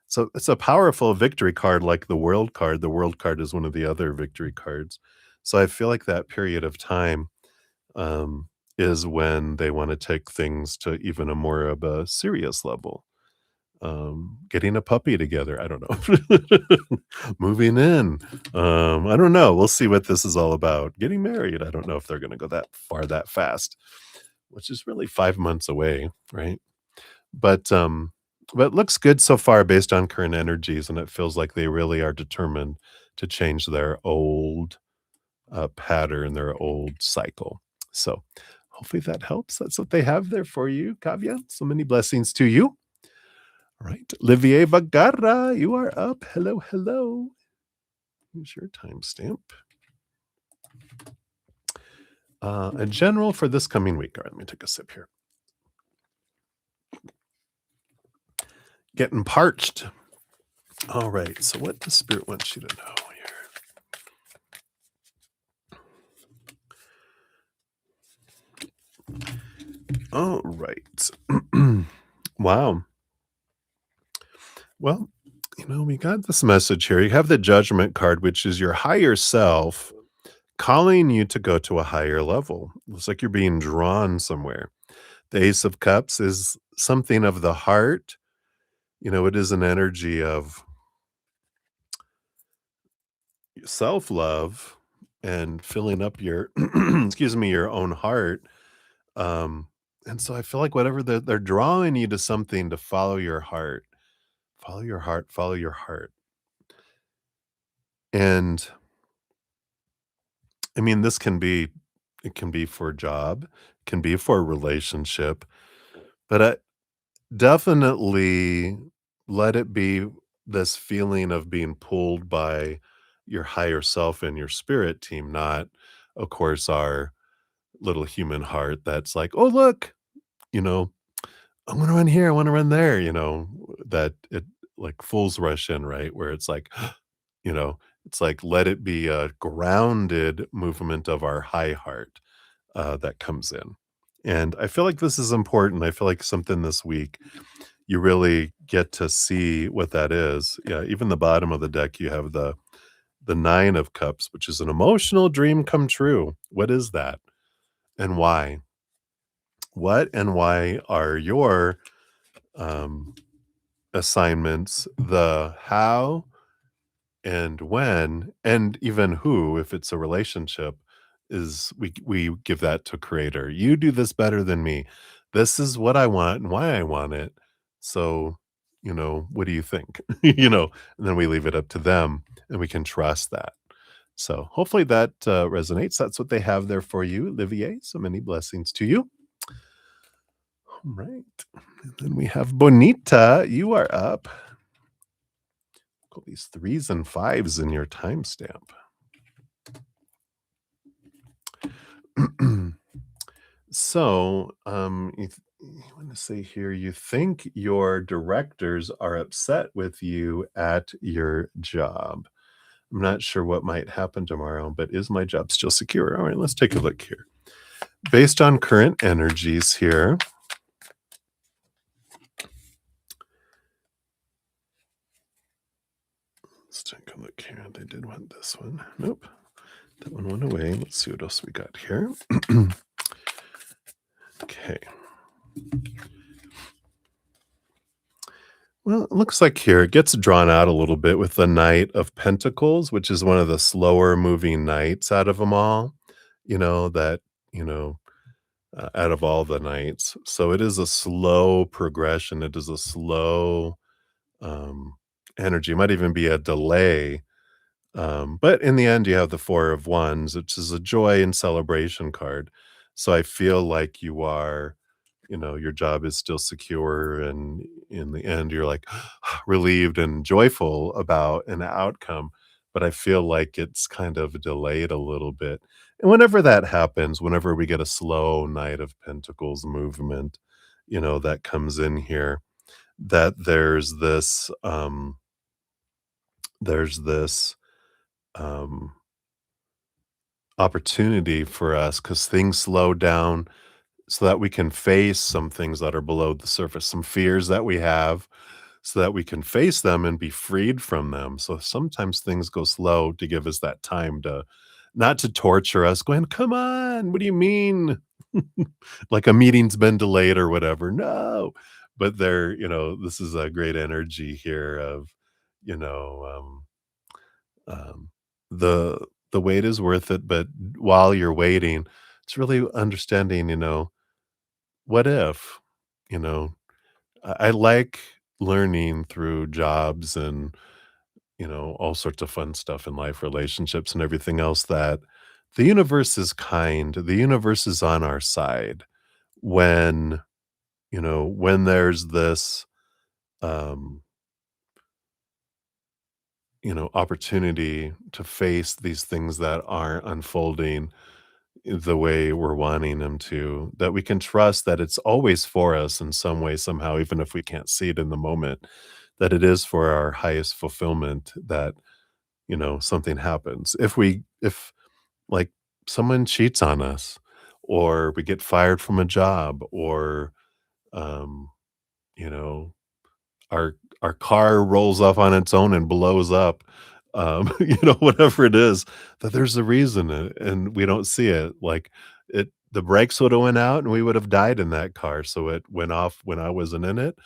So it's a powerful victory card like the World card. The World card is one of the other victory cards. So I feel like that period of time um, is when they want to take things to even a more of a serious level. Getting a puppy together. I don't know. Moving in. I don't know. We'll see what this is all about. Getting married. I don't know if they're going to go that far that fast, which is really 5 months away, right? But but it looks good so far based on current energies, and it feels like they really are determined to change their old pattern, their old cycle. So hopefully that helps. That's what they have there for you, Kavya. So many blessings to you. All right. Olivier Bagara, you are up. Hello, hello. Here's your timestamp. A general for this coming week. All right, let me take a sip here. Getting parched. All right. So what does Spirit want you to know here? All right. Wow. Well, we got this message here. You have the Judgment card, which is your higher self calling you to go to a higher level. Looks like you're being drawn somewhere. The Ace of Cups is something of the heart. It is an energy of self-love and filling up your excuse me, your own heart. Um, and so I feel like whatever they're drawing you to something to follow your heart. Follow your heart, follow your heart. And I mean, it can be for a job, can be for a relationship, but I definitely let it be this feeling of being pulled by your higher self and your spirit team, not, of course, our little human heart that's like, oh, look, you know, I want to run here, I want to run there, that it like fools rush in, right? Where it's like, you know, it's like let it be a grounded movement of our high heart that comes in. And I feel like this is important. I feel like something this week you really get to see what that is. Yeah, even the bottom of the deck, you have the Nine of Cups, which is an emotional dream come true. What is that, and why? What and why are your um, assignments? The how and when and even who, if it's a relationship, is we give that to creator. You do this better than me. This is what I want and why I want it. So, what do you think? And then we leave it up to them and we can trust that. So hopefully that resonates. That's what they have there for you, Olivier. So many blessings to you. All right. And then we have Bonita. You are up. Got these threes and fives in your timestamp. So, you want to say here, you think your directors are upset with you at your job. I'm not sure what might happen tomorrow, but is my job still secure? All right, let's take a look here. Based on current energies here, let's take a look here. They did want this one. Nope. That one went away. Let's see what else we got here. Okay. Well, it looks like here it gets drawn out a little bit with the Knight of Pentacles, which is one of the slower moving knights out of them all, that, you know, out of all the knights. So it is a slow progression. It is a slow um, energy. It might even be a delay. But in the end, you have the Four of Wands, which is a joy and celebration card. So I feel like your job is still secure. And in the end, you're like relieved and joyful about an outcome. But I feel like it's kind of delayed a little bit. And whenever that happens, whenever we get a slow Knight of Pentacles movement, that comes in here, that there's this um, opportunity for us because things slow down so that we can face some things that are below the surface, some fears that we have, so that we can face them and be freed from them. So sometimes things go slow to give us that time to not to torture us, going, come on, what do you mean? Like a meeting's been delayed or whatever. No. But this is a great energy here of, you know, the the wait is worth it, but while you're waiting, it's really understanding, what if, you know, I like learning through jobs and, all sorts of fun stuff in life, relationships and everything else that the universe is kind. The universe is on our side when, when there's this, um, opportunity to face these things that aren't unfolding the way we're wanting them to, that we can trust that it's always for us in some way, somehow, even if we can't see it in the moment, that it is for our highest fulfillment, that, something happens. If like someone cheats on us, or we get fired from a job, or, um, you know, our car rolls off on its own and blows up, whatever it is, that there's a reason, and we don't see it. Like, the brakes would have went out, and we would have died in that car, so it went off when I wasn't in it,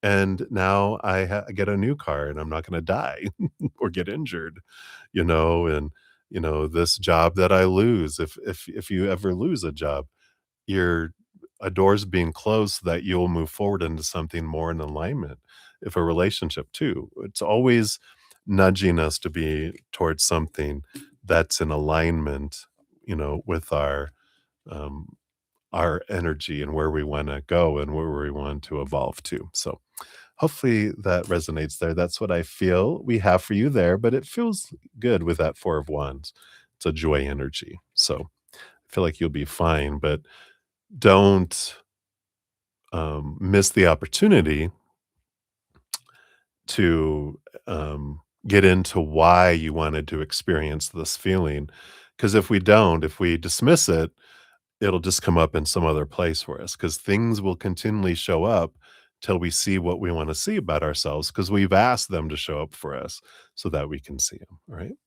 and now I get a new car, and I'm not gonna die or get injured, and, this job that I lose, if you ever lose a job, your a door's being closed so that you'll move forward into something more in alignment. If a relationship too, it's always nudging us to be towards something that's in alignment, with um, our energy and where we want to go and where we want to evolve to. So hopefully that resonates there. That's what I feel we have for you there, but it feels good with that Four of Wands. It's a joy energy. So I feel like you'll be fine, but don't miss the opportunity to get into why you wanted to experience this feeling. Because if we dismiss it, it'll just come up in some other place for us. Because things will continually show up till we see what we want to see about ourselves. Because we've asked them to show up for us so that we can see them. All right.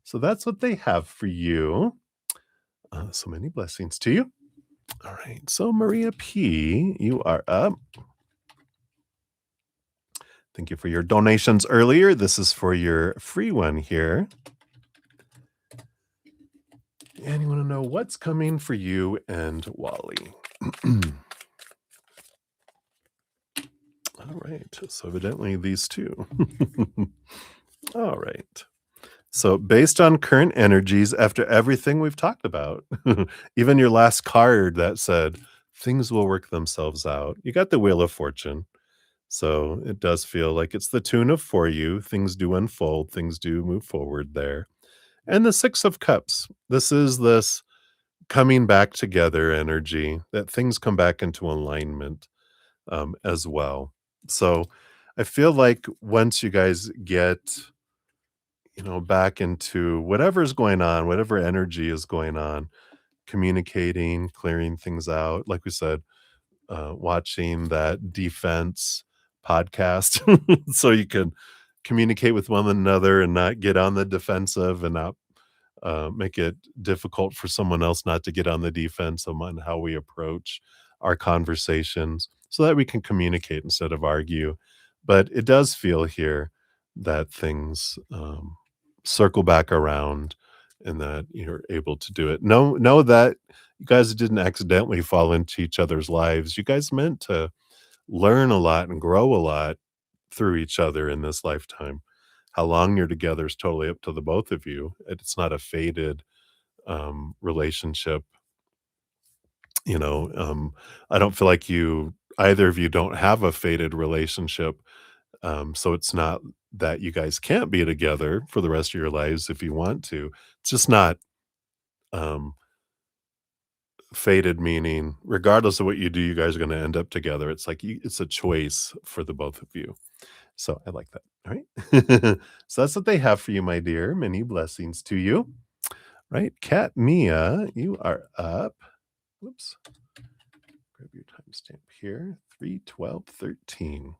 So that's what they have for you. So many blessings to you. All right. So Maria P, you are up. Thank you for your donations earlier. This is for your free one here. And you want to know what's coming for you and Wally. All right. So evidently these two. All right. So, based on current energies, after everything we've talked about, even your last card that said things will work themselves out, you got the Wheel of Fortune. So, it does feel like it's the tune of for you. Things do unfold, things do move forward there. And the Six of Cups. This is this coming back together energy that things come back into alignment as well. So, I feel like once you guys get back into whatever's going on, whatever energy is going on, communicating, clearing things out. Like we said, watching that defense podcast so you can communicate with one another and not get on the defensive and not make it difficult for someone else not to get on the defense on how we approach our conversations so that we can communicate instead of argue. But it does feel here that things circle back around and that you're able to do it. Know that you guys didn't accidentally fall into each other's lives. You guys meant to learn a lot and grow a lot through each other in this lifetime. How long you're together is totally up to the both of you. It's not a fated relationship. You know, I don't feel like either of you don't have a fated relationship. So it's not that you guys can't be together for the rest of your lives if you want to. It's just not um, fated, meaning regardless of what you do, you guys are going to end up together. It's like it's a choice for the both of you. So I like that. All right. So that's what they have for you, my dear. Many blessings to you. Right. Cat Mia, you are up. Whoops. Grab your timestamp here. 3/12/13.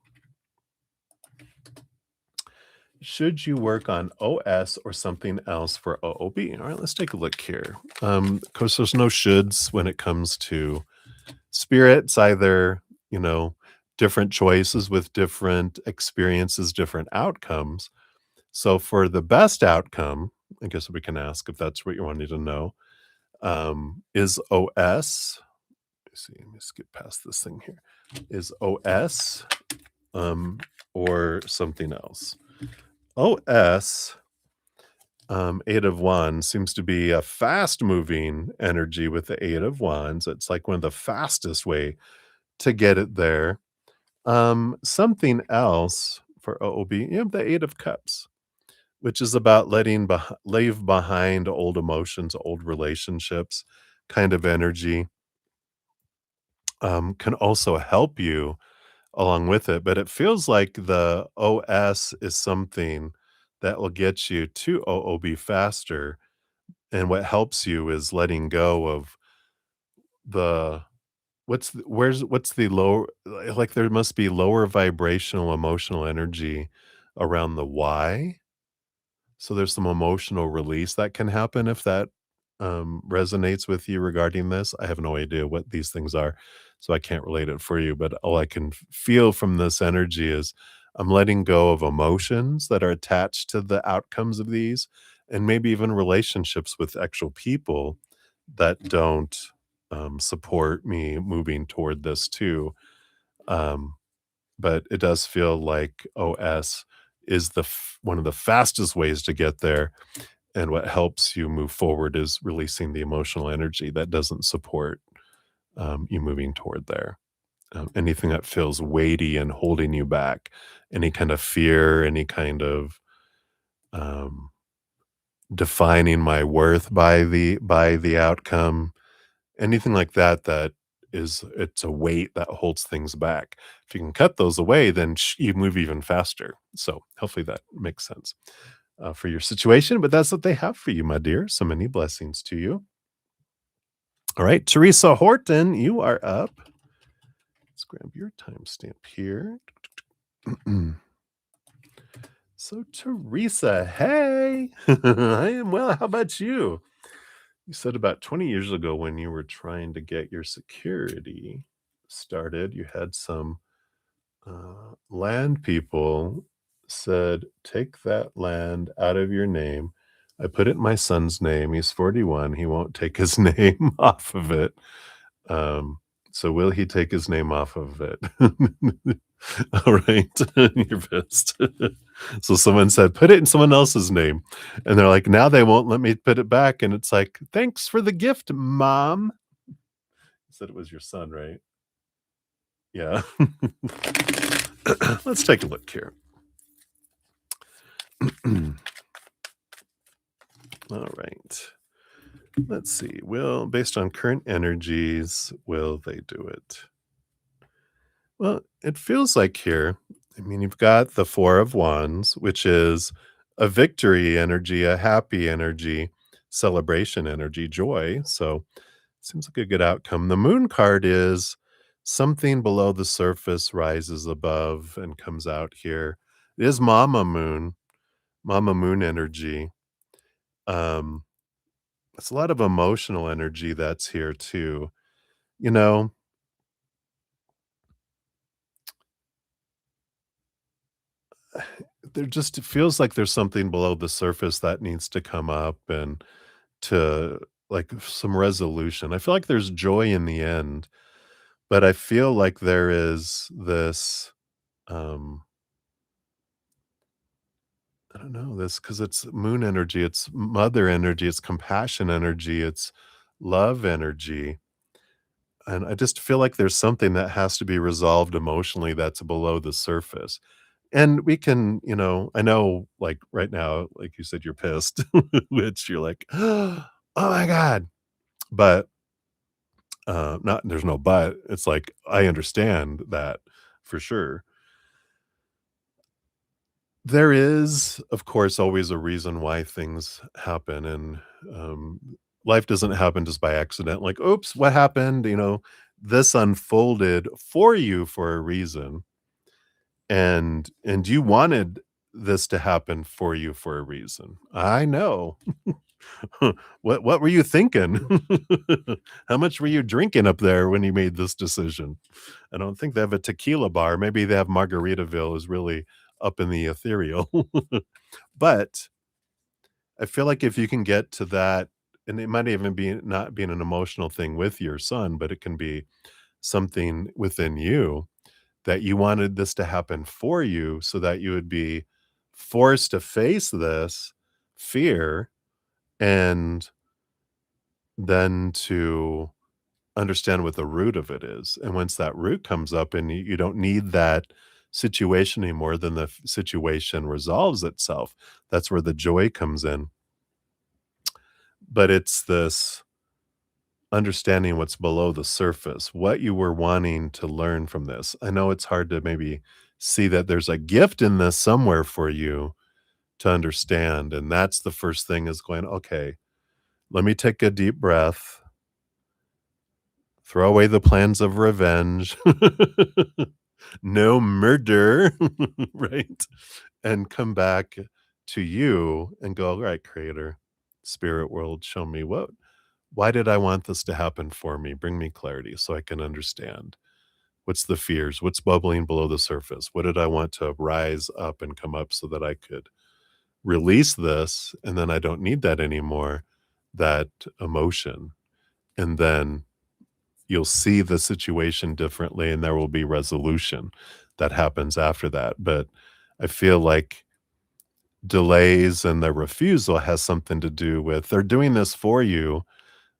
Should you work on OS or something else for OOB? All right, let's take a look here. Of course, there's no shoulds when it comes to spirits, either, different choices with different experiences, different outcomes. So for the best outcome, I guess we can ask if that's what you wanted to know, is OS. Let's see, let me skip past this thing here. Is OS or something else? OS, Eight of Wands, seems to be a fast moving energy with the Eight of Wands. It's like one of the fastest way to get it there. Something else for OOB, you have the Eight of Cups, which is about leave behind old emotions, old relationships kind of energy, can also help you along with it. But it feels like the OS is something that will get you to OOB faster. And what helps you is letting go of the what's the low, like there must be lower vibrational emotional energy around the why. So there's some emotional release that can happen if that resonates with you regarding this. I have no idea what these things are, so I can't relate it for you. But all I can feel from this energy is I'm letting go of emotions that are attached to the outcomes of these, and maybe even relationships with actual people that don't support me moving toward this too. Um, but it does feel like OS is one of the fastest ways to get there, and what helps you move forward is releasing the emotional energy that doesn't support you moving toward there. Anything that feels weighty and holding you back, any kind of fear, any kind of um, defining my worth by the outcome, anything like that, it's a weight that holds things back. If you can cut those away, then you move even faster. So hopefully that makes sense for your situation. But that's what they have for you, my dear. So many blessings to you. All right, Teresa Horton, you are up. Let's grab your timestamp here. So, Teresa, hey, I am well. How about you? You said about 20 years ago when you were trying to get your security started, you had some land people said, take that land out of your name. I put it in my son's name. He's 41. He won't take his name off of it. Um, so will he take his name off of it? All right. You're pissed. So someone said, "Put it in someone else's name." And they're like, "Now they won't let me put it back." And it's like, "Thanks for the gift, mom." You said it was your son, right? Yeah. Let's take a look here. All right. Let's see. Will, based on current energies, will they do it? Well, it feels like here, I mean, you've got the Four of Wands, which is a victory energy, a happy energy, celebration energy, joy. So seems like a good outcome. The Moon card is something below the surface rises above and comes out here. It is Mama Moon energy. Um, it's a lot of emotional energy that's here too. You know, there just it feels like there's something below the surface that needs to come up and to like some resolution. I feel like there's joy in the end, but I feel like there is this um I don't know this because it's moon energy, it's mother energy, it's compassion energy, it's love energy. And I just feel like there's something that has to be resolved emotionally that's below the surface. And we can, I know like right now, like you said, you're pissed, which you're like, oh my God. But not there's no but. It's like I understand that for sure. There is, of course, always a reason why things happen, and, life doesn't happen just by accident, like, "Oops, what happened?" This unfolded for you for a reason, and you wanted this to happen for you for a reason. I know. What were you thinking? How much were you drinking up there when you made this decision? I don't think they have a tequila bar, maybe they have Margaritaville is really up in the ethereal. But I feel like if you can get to that and it might even be not being an emotional thing with your son, but it can be something within you that you wanted this to happen for you so that you would be forced to face this fear and then to understand what the root of it is. And once that root comes up and you don't need that situation anymore, then the situation resolves itself. That's where the joy comes in. But it's this understanding what's below the surface, what you were wanting to learn from this. I know it's hard to maybe see that there's a gift in this somewhere for you to understand. And that's the first thing is going, okay, let me take a deep breath, throw away the plans of revenge, no murder, right? And come back to you and go, all right, creator, spirit world, show me why did I want this to happen for me? Bring me clarity so I can understand. What's the fears? What's bubbling below the surface? What did I want to rise up and come up so that I could release this? And then I don't need that anymore, that emotion. And then you'll see the situation differently and there will be resolution that happens after that. But I feel like delays and the refusal has something to do with they're doing this for you.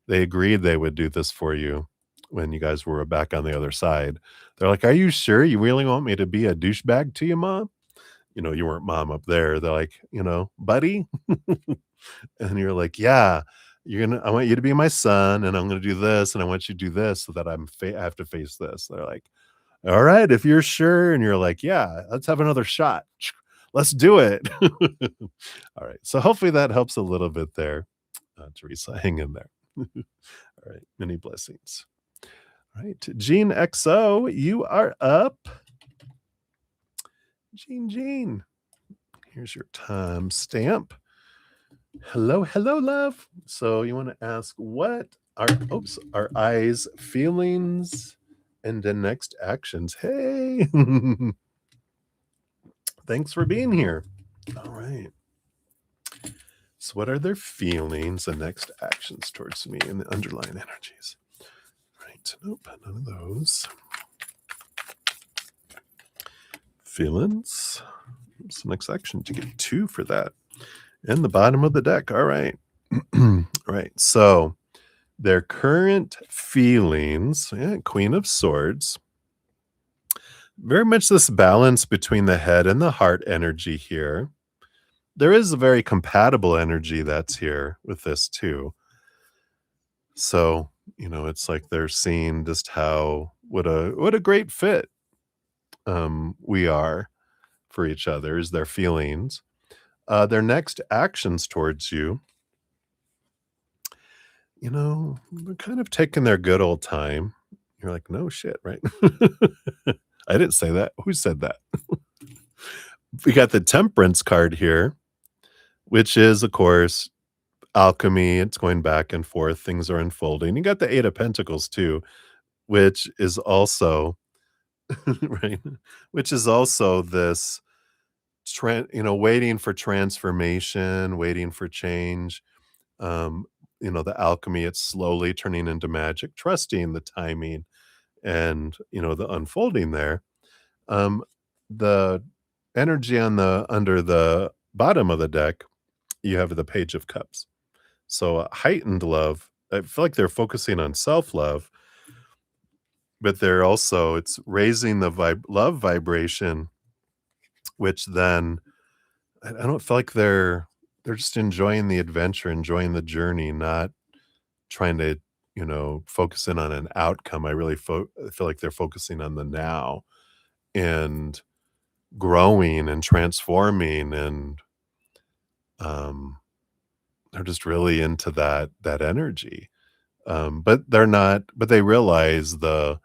They agreed they would do this for you when you guys were back on the other side. They're like, "Are you sure you really want me to be a douchebag to you, mom?" You weren't mom up there. They're like, "Buddy?" And you're like, "Yeah, I want you to be my son, and I'm gonna do this, and I want you to do this so that I have to face this." They're like, "All right, if you're sure." And you're like, "Yeah, let's have another shot. Let's do it." All right. So hopefully that helps a little bit there. Teresa, hang in there. All right. Many blessings. All right. Gene XO, you are up. Gene. Here's your time stamp. Hello, hello, love. So you want to ask what our eyes, feelings, and the next actions. Hey, thanks for being here. All right. So what are their feelings and next actions towards me and the underlying energies? Right. Nope, none of those. Feelings. It's the next action to get 2 for that. And the bottom of the deck. All right. All right. So their current feelings, yeah, Queen of Swords. Very much this balance between the head and the heart energy here. There is a very compatible energy that's here with this too. So, it's like they're seeing just how what a great fit we are for each other is their feelings. Their next actions towards you, they're kind of taking their good old time. You're like, no shit, right? I didn't say that. Who said that? We got the Temperance card here, which is, of course, alchemy. It's going back and forth. Things are unfolding. You got the Eight of Pentacles too, which is also right, which is also this waiting for transformation, waiting for change. Um, the alchemy, it's slowly turning into magic, trusting the timing and the unfolding there. The energy on the under the bottom of the deck, you have the Page of Cups. So heightened love. I feel like they're focusing on self-love, but they're also it's raising the love vibration, which then I don't feel like they're just enjoying the adventure, enjoying the journey, not trying to, focus in on an outcome. I really I feel like they're focusing on the now and growing and transforming and um they're just really into that energy. But they're not but they realize the,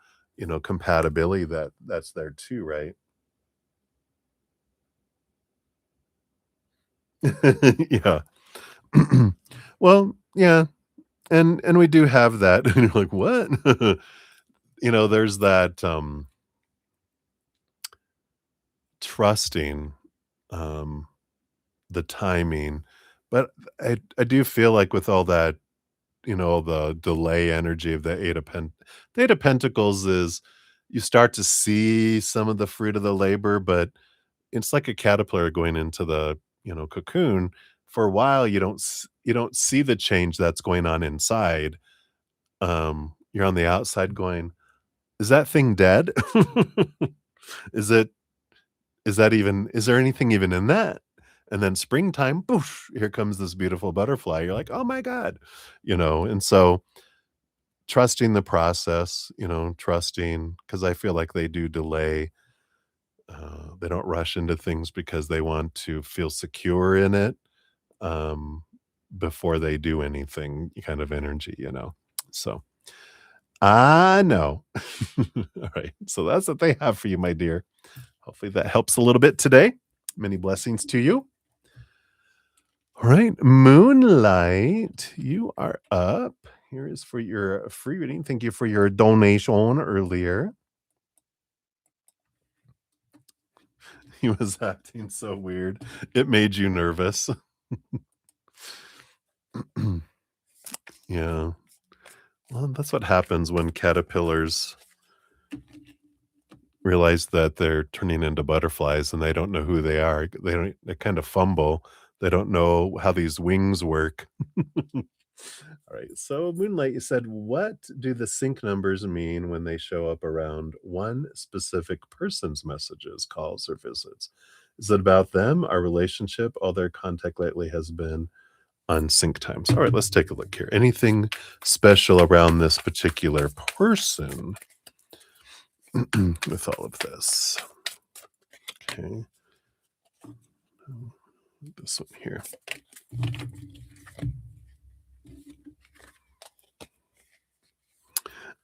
compatibility that's there too, right? Yeah. Well, yeah, and we do have that, and you're like, "What?" There's that, trusting, um, the timing, but I do feel like with all that, the delay energy of the Eight of Pentacles is you start to see some of the fruit of the labor, but it's like a caterpillar going into the, cocoon. For a while, you don't see the change that's going on inside. You're on the outside going, "Is that thing dead? Is it is there anything even in that?" And then springtime, poof, here comes this beautiful butterfly. You're like, "Oh my god." And so trusting the process, trusting because I feel like they do delay. They don't rush into things because they want to feel secure in it, um, before they do anything kind of energy. So, I know. Alright, so that's what they have for you, my dear. Hopefully that helps a little bit today. Many blessings to you. Alright, Moonlight, you are up. Here is for your free reading. Thank you for your donation earlier. He was acting so weird. It made you nervous. Yeah. Well, that's what happens when caterpillars realize that they're turning into butterflies and they don't know who they are. They kind of fumble. They don't know how these wings work. All right. So Moonlight, you said, what do the sync numbers mean when they show up around one specific person's messages, calls, or visits? Is it about them, our relationship, all their contact lately has been on sync times? All right, let's take a look here. Anything special around this particular person with all of this? Okay. This one here.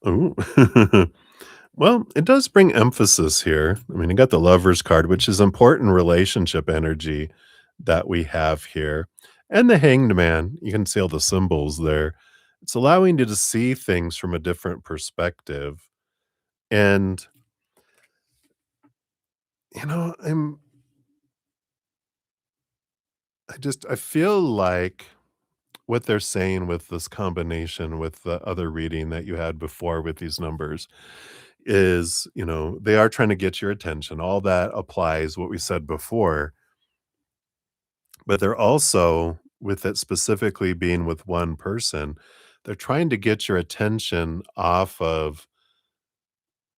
Oh. Well, it does bring emphasis here. I mean, you got the Lovers card, which is important relationship energy that we have here. And the Hanged Man, you can see all the symbols there. It's allowing you to see things from a different perspective. And, you know, I'm I feel like what they're saying with this combination with the other reading that you had before with these numbers is, they are trying to get your attention. All that applies what we said before, but they're also, with it specifically being with one person, they're trying to get your attention off of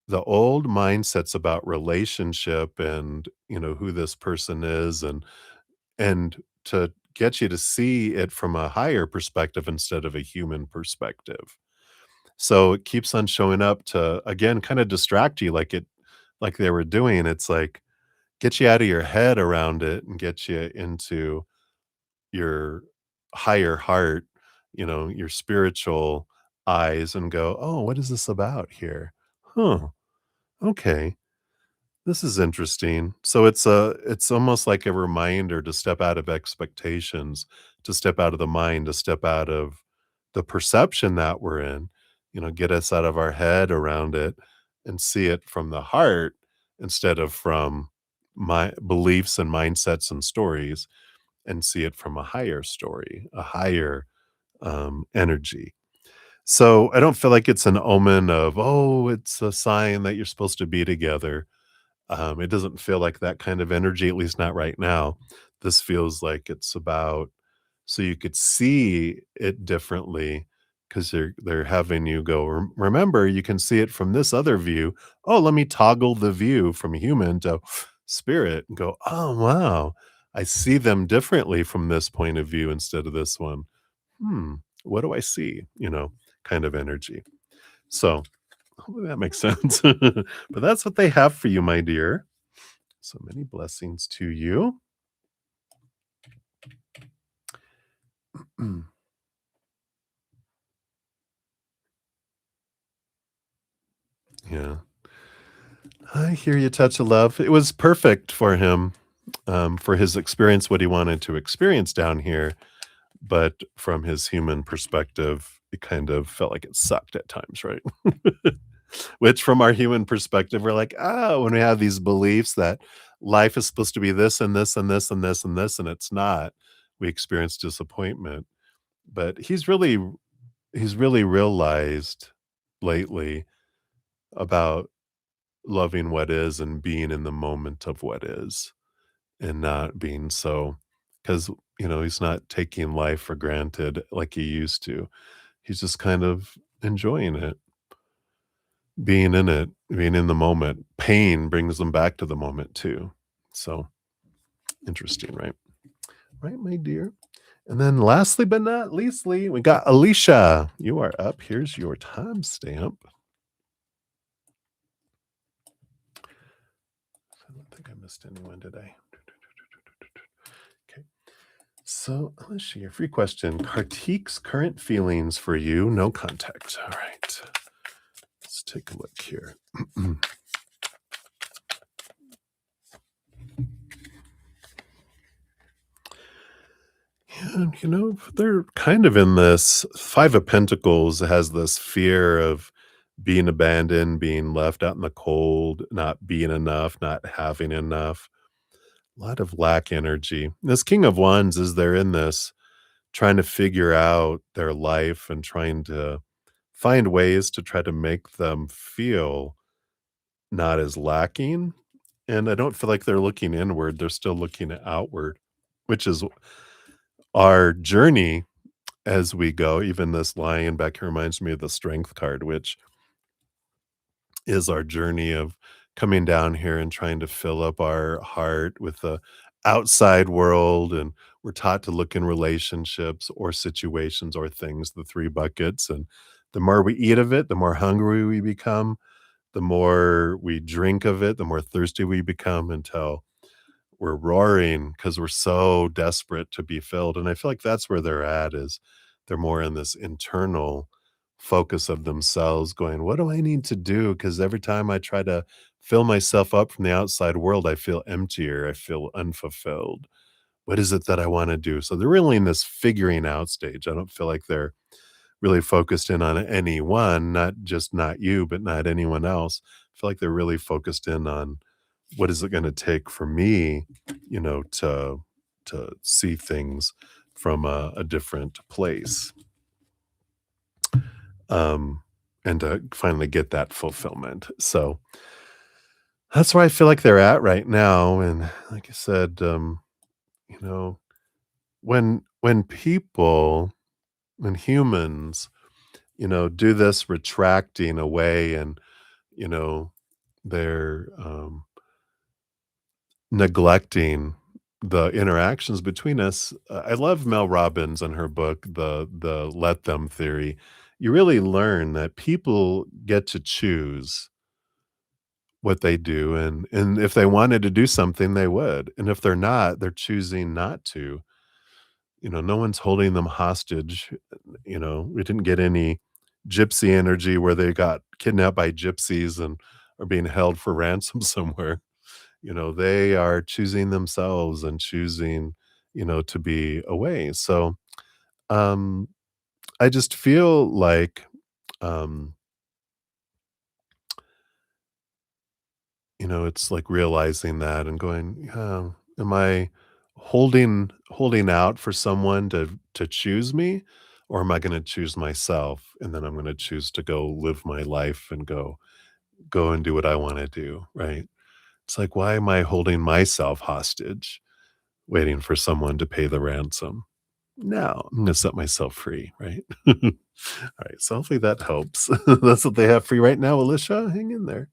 the old mindsets about relationship and, who this person is, and to get you to see it from a higher perspective instead of a human perspective. So it keeps on showing up to, again, kinda distract you like they were doing. It's like, get you out of your head around it and get you into your higher heart, your spiritual eyes, and go, "Oh, what is this about here? Huh, okay. This is interesting." So it's almost like a reminder to step out of expectations, to step out of the mind, to step out of the perception that we're in, get us out of our head around it and see it from the heart instead of from my beliefs and mindsets and stories, and see it from a higher story, a higher energy. So I don't feel like it's an omen of, oh, it's a sign that you're supposed to be together. It doesn't feel like that kind of energy, at least not right now. This feels like it's about, so you could see it differently, because they're having you go, Remember, you can see it from this other view. Oh, let me toggle the view from human to spirit and go, oh, wow. I see them differently from this point of view instead of this one. Hmm, what do I see? Kind of energy. So hopefully that makes sense. But that's what they have for you, my dear. So many blessings to you. Yeah. I hear you, touch of love. It was perfect for him, for his experience, what he wanted to experience down here. But from his human perspective, it kind of felt like it sucked at times, right? Which, from our human perspective, we're like, when we have these beliefs that life is supposed to be this and this and this and this and this, and it's not, we experience disappointment. But he's really realized lately about loving what is and being in the moment of what is, and not being so, because he's not taking life for granted like he used to. He's just kind of enjoying it, being in it, being in the moment. Pain brings them back to the moment too. So interesting, right? Right, my dear. And then lastly but not leastly, we got Alicia. You are up. Here's your timestamp. I don't think I missed anyone, did I? Okay. So, Alicia, your free question. Kartik's current feelings for you, no contact. All right. Let's take a look here. And, they're kind of in this Five of Pentacles has this fear of being abandoned, being left out in the cold, not being enough, not having enough. A lot of lack energy. This King of Wands is they're in this trying to figure out their life and trying to find ways to try to make them feel not as lacking. And I don't feel like they're looking inward. They're still looking outward, which is our journey as we go. Even this lion back here reminds me of the strength card, which is our journey of coming down here and trying to fill up our heart with the outside world. And we're taught to look in relationships or situations or things, the three buckets. And the more we eat of it, the more hungry we become, the more we drink of it, the more thirsty we become, until we're roaring because we're so desperate to be filled. And I feel like that's where they're at, is they're more in this internal focus of themselves going, what do I need to do? Because every time I try to fill myself up from the outside world, I feel emptier. I feel unfulfilled. What is it that I want to do? So they're really in this figuring out stage. I don't feel like they're really focused in on anyone, not you, but not anyone else. I feel like they're really focused in on, what is it going to take for me, to see things from a different place. Um, and to finally get that fulfillment. So that's where I feel like they're at right now. And like I said, you know, when people, when humans, do this retracting away and, you know, they're neglecting the interactions between us. I love Mel Robbins and her book, the Let Them Theory. You really learn that people get to choose what they do, and if they wanted to do something, they would, and if they're not, they're choosing not to. No one's holding them hostage. We didn't get any gypsy energy where they got kidnapped by gypsies and are being held for ransom somewhere. They are choosing themselves and choosing, to be away. So, um, I just feel like, um, it's like realizing that and going, yeah, am I holding out for someone to choose me, or am I going to choose myself and then I'm going to choose to go live my life and go and do what I want to do, right? It's like, why am I holding myself hostage, waiting for someone to pay the ransom? No, I'm gonna set myself free, right? Alright, so hopefully that helps. That's what they have for you right now, Alicia, hang in there.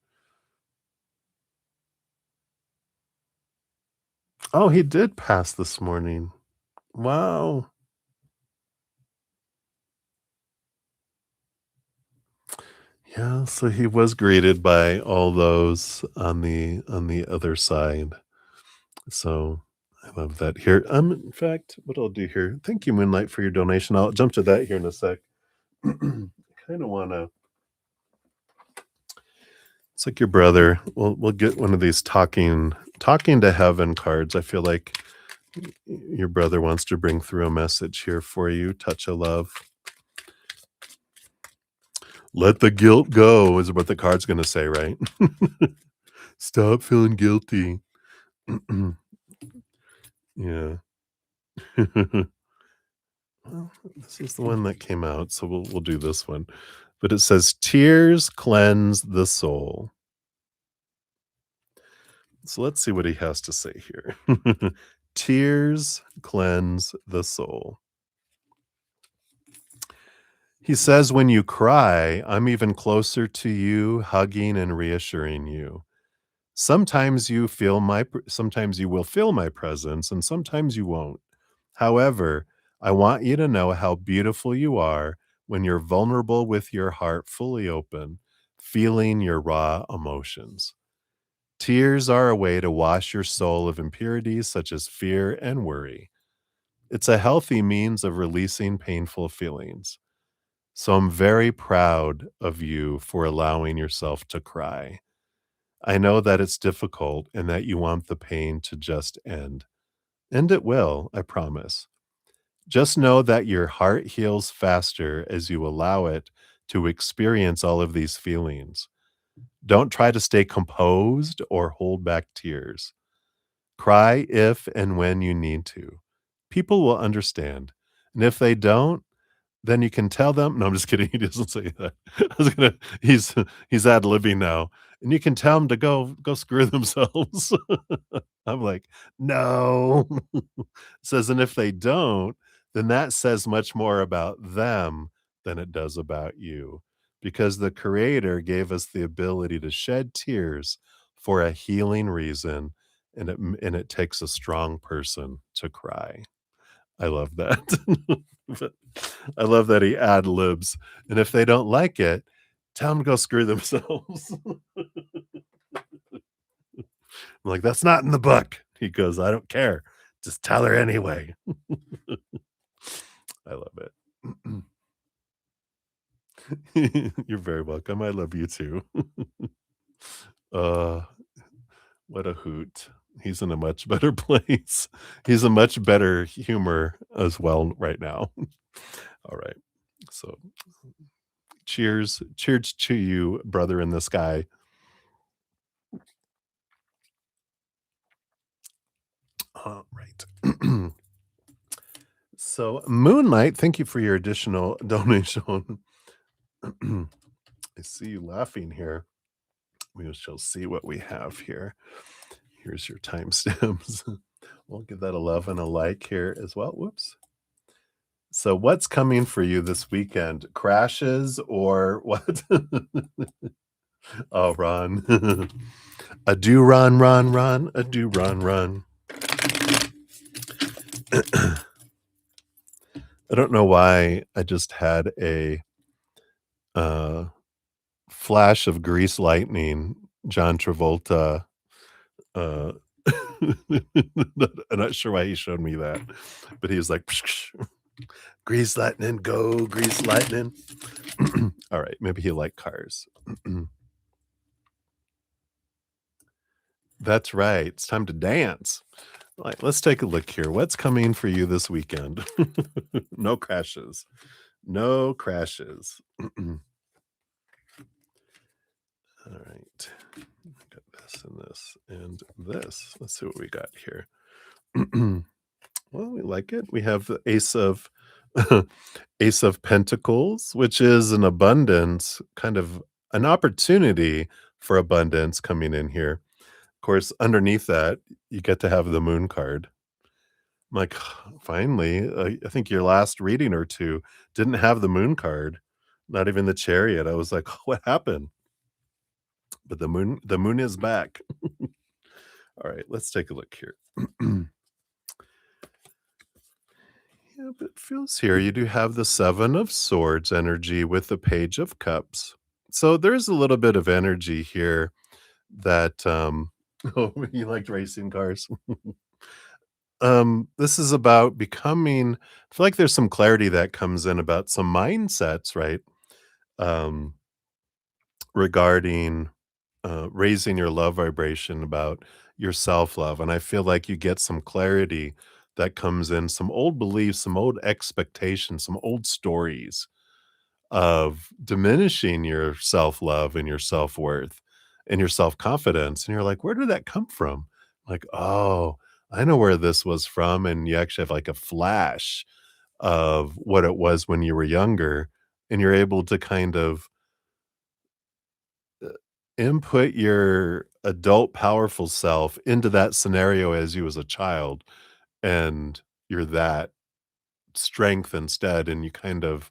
Oh, he did pass this morning. Wow. Yeah, so he was greeted by all those on the other side. So, I love that here. In fact, what I'll do here, thank you, Moonlight, for your donation. I'll jump to that here in a sec. I kinda wanna It's like your brother. We'll get one of these talking to heaven cards. I feel like your brother wants to bring through a message here for you. Touch of love. Let the guilt go is what the card's going to say, right? Stop feeling guilty. Yeah. Well, this is the one that came out, so we'll do this one. But it says tears cleanse the soul. So let's see what he has to say here. Tears cleanse the soul. He says, when you cry, I'm even closer to you, hugging and reassuring you. Sometimes you will feel my presence and sometimes you won't. However, I want you to know how beautiful you are when you're vulnerable with your heart fully open, feeling your raw emotions. Tears are a way to wash your soul of impurities such as fear and worry. It's a healthy means of releasing painful feelings. So I'm very proud of you for allowing yourself to cry. I know that it's difficult and that you want the pain to just end. And it will, I promise. Just know that your heart heals faster as you allow it to experience all of these feelings. Don't try to stay composed or hold back tears. Cry if and when you need to. People will understand. And if they don't, then you can tell them, no, I'm just kidding, he doesn't say that. I was gonna he's ad-libbing now, and you can tell them to go screw themselves. I'm like, "No." Says, "And if they don't, then that says much more about them than it does about you, because the creator gave us the ability to shed tears for a healing reason, and it takes a strong person to cry." I love that. But I love that he ad libs, and if they don't like it, tell them to go screw themselves. I'm like, "That's not in the book." He goes, "I don't care. Just tell her anyway." I love it. You're very welcome. I love you too. Uh, what a hoot. He's in a much better place. He's a much better humor as well right now. All right. So cheers to you, brother in the sky. All right. So, Moonlight, thank you for your additional donation. I see you laughing here. We shall see what we have here. Here's your timestamps. We'll give that a love and a like here as well. Whoops. So, what's coming for you this weekend? Crashes or what? Oh, Ron. A do run, run, run, a do run, run. I don't know why I just had a uh, flash of Grease Lightning, John Travolta. Uh, I'm not sure why he showed me that, but he was like, Grease Lightning, go, Grease Lightning. All right, maybe he liked cars. That's right. It's time to dance. Like, let's take a look here. What's coming for you this weekend? No crashes. No crashes. All right. Got this and this and this. Let's see what we got here. Well, we like it. We have the Ace of Ace of Pentacles, which is an abundance, kind of an opportunity for abundance coming in here. Of course, underneath that, you get to have the Moon card. I'm like, finally, I think your last reading or 2 didn't have the Moon card, not even the Chariot. I was like, "What happened?" But the moon is back. All right, let's take a look here. Yeah, but it feels here you do have the 7 of Swords energy with the Page of Cups. So there's a little bit of energy here that, oh, you liked racing cars? This is about becoming I feel like there's some clarity that comes in about some mindsets, right? Um, regarding, raising your love vibration, about your self-love, and I feel like you get some clarity that comes in, some old beliefs, some old expectations, some old stories of diminishing your self-love and your self-worth and your self-confidence, and you're like, "Where did that come from?" Like, "Oh, I know where this was from," and you actually have, like, a flash of what it was when you were younger, and you're able to kind of, uh, input your adult powerful self into that scenario as you was a child, and you're that strength instead, and you kind of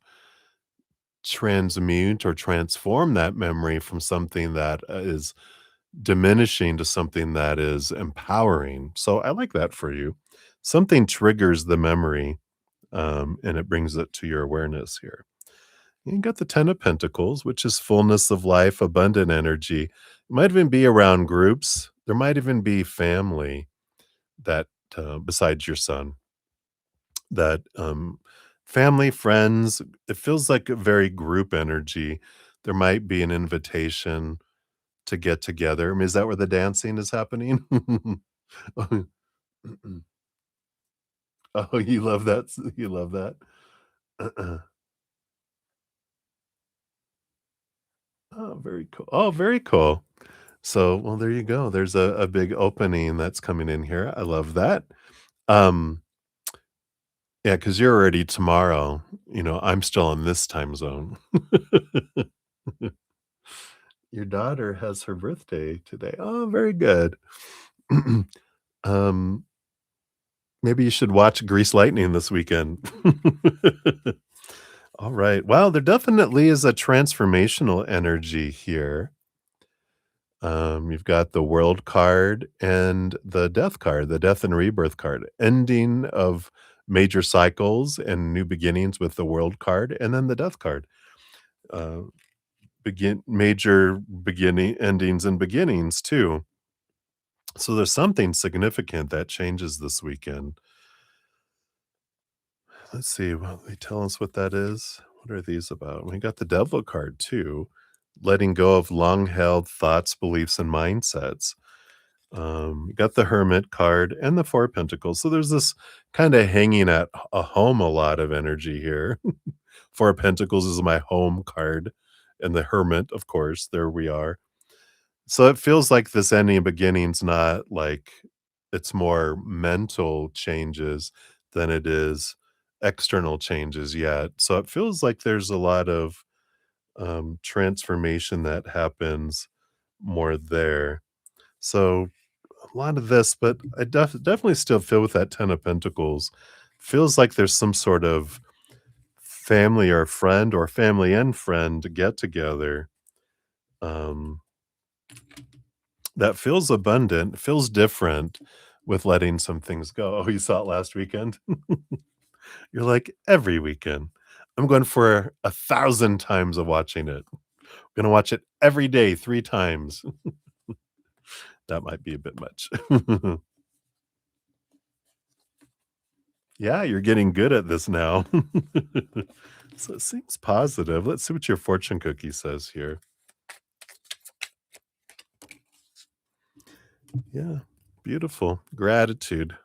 transmute or transform that memory from something that, is diminishing to something that is empowering. So I like that for you. Something triggers the memory, and it brings it to your awareness here. You got the 10 of Pentacles, which is fullness of life, abundant energy. It might even be around groups. There might even be family that, besides your son, that, family, friends, it feels like a very group energy. There might be an invitation to get together. I mean, is that where the dancing is happening? Oh, you love that you love that? Oh, very cool. Oh, very cool. So, well, there you go. There's a big opening that's coming in here. I love that. Um, yeah, because 'cause you're already tomorrow, I'm still in this time zone. Your daughter has her birthday today. Oh, very good. Um, maybe you should watch Grease Lightning this weekend. All right. Well, there definitely is a transformational energy here. You've got the World card and the Death card, the Death and Rebirth card, ending of major cycles and new beginnings with the World card, and then the Death card. Uh, begin major beginning endings and beginnings too. So there's something significant that changes this weekend. Let's see, well, they tell us what that is. What are these about? We got the Devil card too, letting go of long-held thoughts, beliefs, and mindsets. You got the Hermit card and the Four of Pentacles. So there's this kind of hanging at a home a lot of energy here. Four of Pentacles is my home card, and the Hermit, of course, there we are. So it feels like this ending and beginning's not like it's more mental changes than it is external changes yet. So it feels like there's a lot of transformation that happens more there. So a lot of this, but I definitely still feel with that 10 of Pentacles, feels like there's some sort of family or friend or family and friend get together um, that feels abundant, feels different with letting some things go. Oh, you saw it last weekend? You're like, every weekend. I'm going for 1,000 times of watching it. I'm gonna watch it every day 3 times. That might be a bit much. Yeah, you're getting good at this now. So it seems positive. Let's see what your fortune cookie says here. Yeah, beautiful. Gratitude,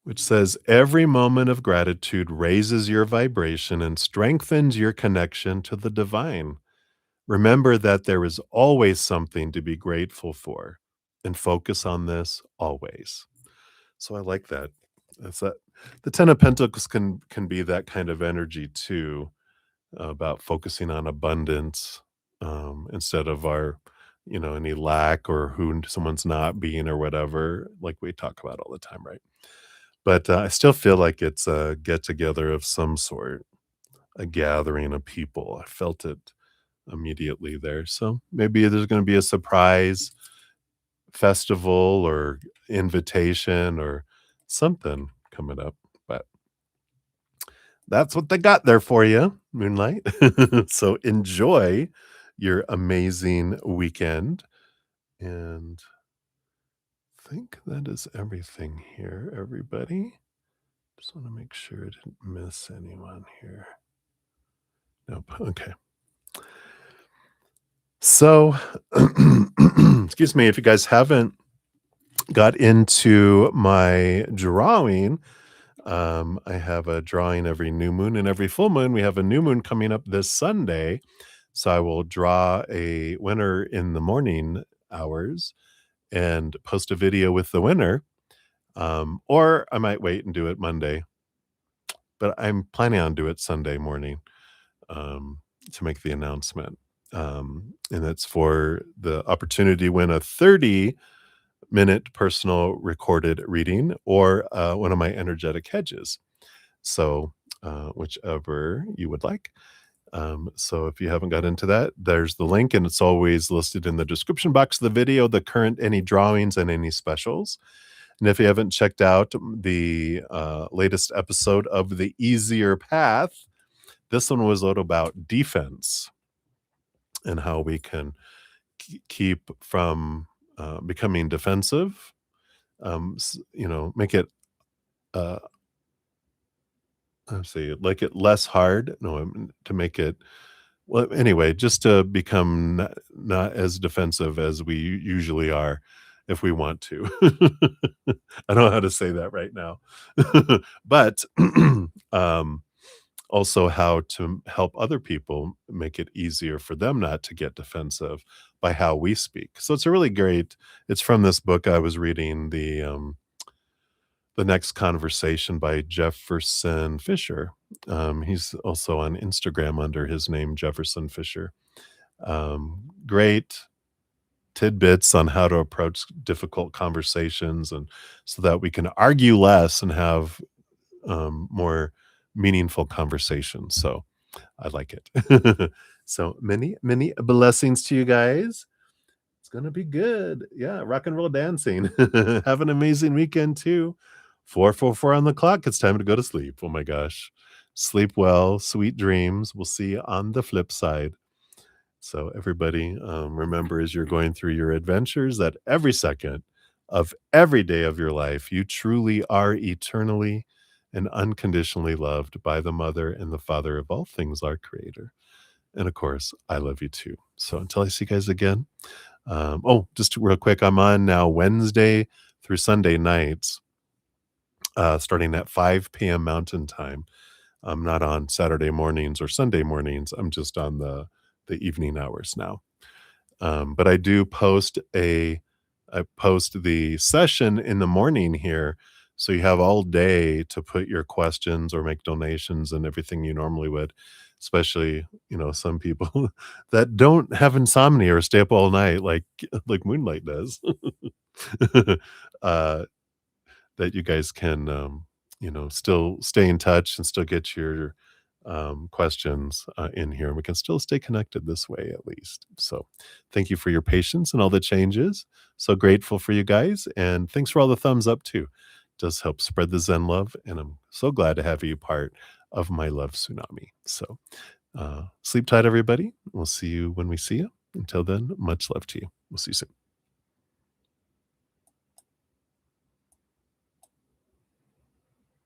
which says every moment of gratitude raises your vibration and strengthens your connection to the divine. Remember that there is always something to be grateful for and focus on this always. So I like that. That's that. The 10 of Pentacles can be that kind of energy too, about focusing on abundance instead of our, any lack or who someone's not being or whatever, like we talk about all the time, right? But I still feel like it's a get together of some sort, a gathering of people. I felt it immediately there. So maybe there's going to be a surprise festival or invitation or something coming up. But that's what they got there for you, Moonlight. So enjoy your amazing weekend. And I think that is everything here, everybody. Just want to make sure I didn't miss anyone here. Nope. Okay. So, excuse me, if you guys haven't got into my drawing, I have a drawing every new moon and every full moon. We have a new moon coming up this Sunday. So I will draw a winner in the morning hours and post a video with the winner. Or I might wait and do it Monday, but I'm planning on do it Sunday morning um, to make the announcement. And it's for the opportunity to win a 30-minute personal recorded reading or one of my energetic hedges. So, whichever you would like. So if you haven't got into that, there's the link, and it's always listed in the description box of the video, the current any drawings and any specials. And if you haven't checked out the latest episode of The Easier Path, this one was all about defense and how we can keep from becoming defensive. Make it uh, let's see, like it less hard. No, to make it well. Anyway, just to become not as defensive as we usually are, if we want to. I don't know how to say that right now, but um, also how to help other people make it easier for them not to get defensive by how we speak. So it's a really great. It's from this book I was reading, the Next Conversation by Jefferson Fisher. He's also on Instagram under his name, Jefferson Fisher. Great tidbits on how to approach difficult conversations and so that we can argue less and have more meaningful conversations. So I like it. So many, many blessings to you guys. It's gonna be good. Yeah, rock and roll dancing. Have an amazing weekend too. 4:44 on the clock. It's time to go to sleep. Oh my gosh. Sleep well, sweet dreams. We'll see you on the flip side. So everybody, remember as you're going through your adventures that every second of every day of your life, you truly are eternally and unconditionally loved by the mother and the father of all things, our creator. And of course, I love you too. So until I see you guys again, just real quick, I'm on now Wednesday through Sunday nights, starting at 5 p.m. Mountain Time. I'm not on Saturday mornings or Sunday mornings. I'm just on the evening hours now. But I do I post the session in the morning here So you have all day to put your questions or make donations and everything you normally would, especially, some people that don't have insomnia or stay up all night like Moonlight does. Uh, that you guys can, still stay in touch and still get your, questions, in here, and we can still stay connected this way at least. So, thank you for your patience and all the changes. So grateful for you guys, and thanks for all the thumbs up too. Does help spread the Zen love, and I'm so glad to have you part of my love tsunami. So, sleep tight, everybody. We'll see you when we see you. Until then, much love to you. We'll see you soon.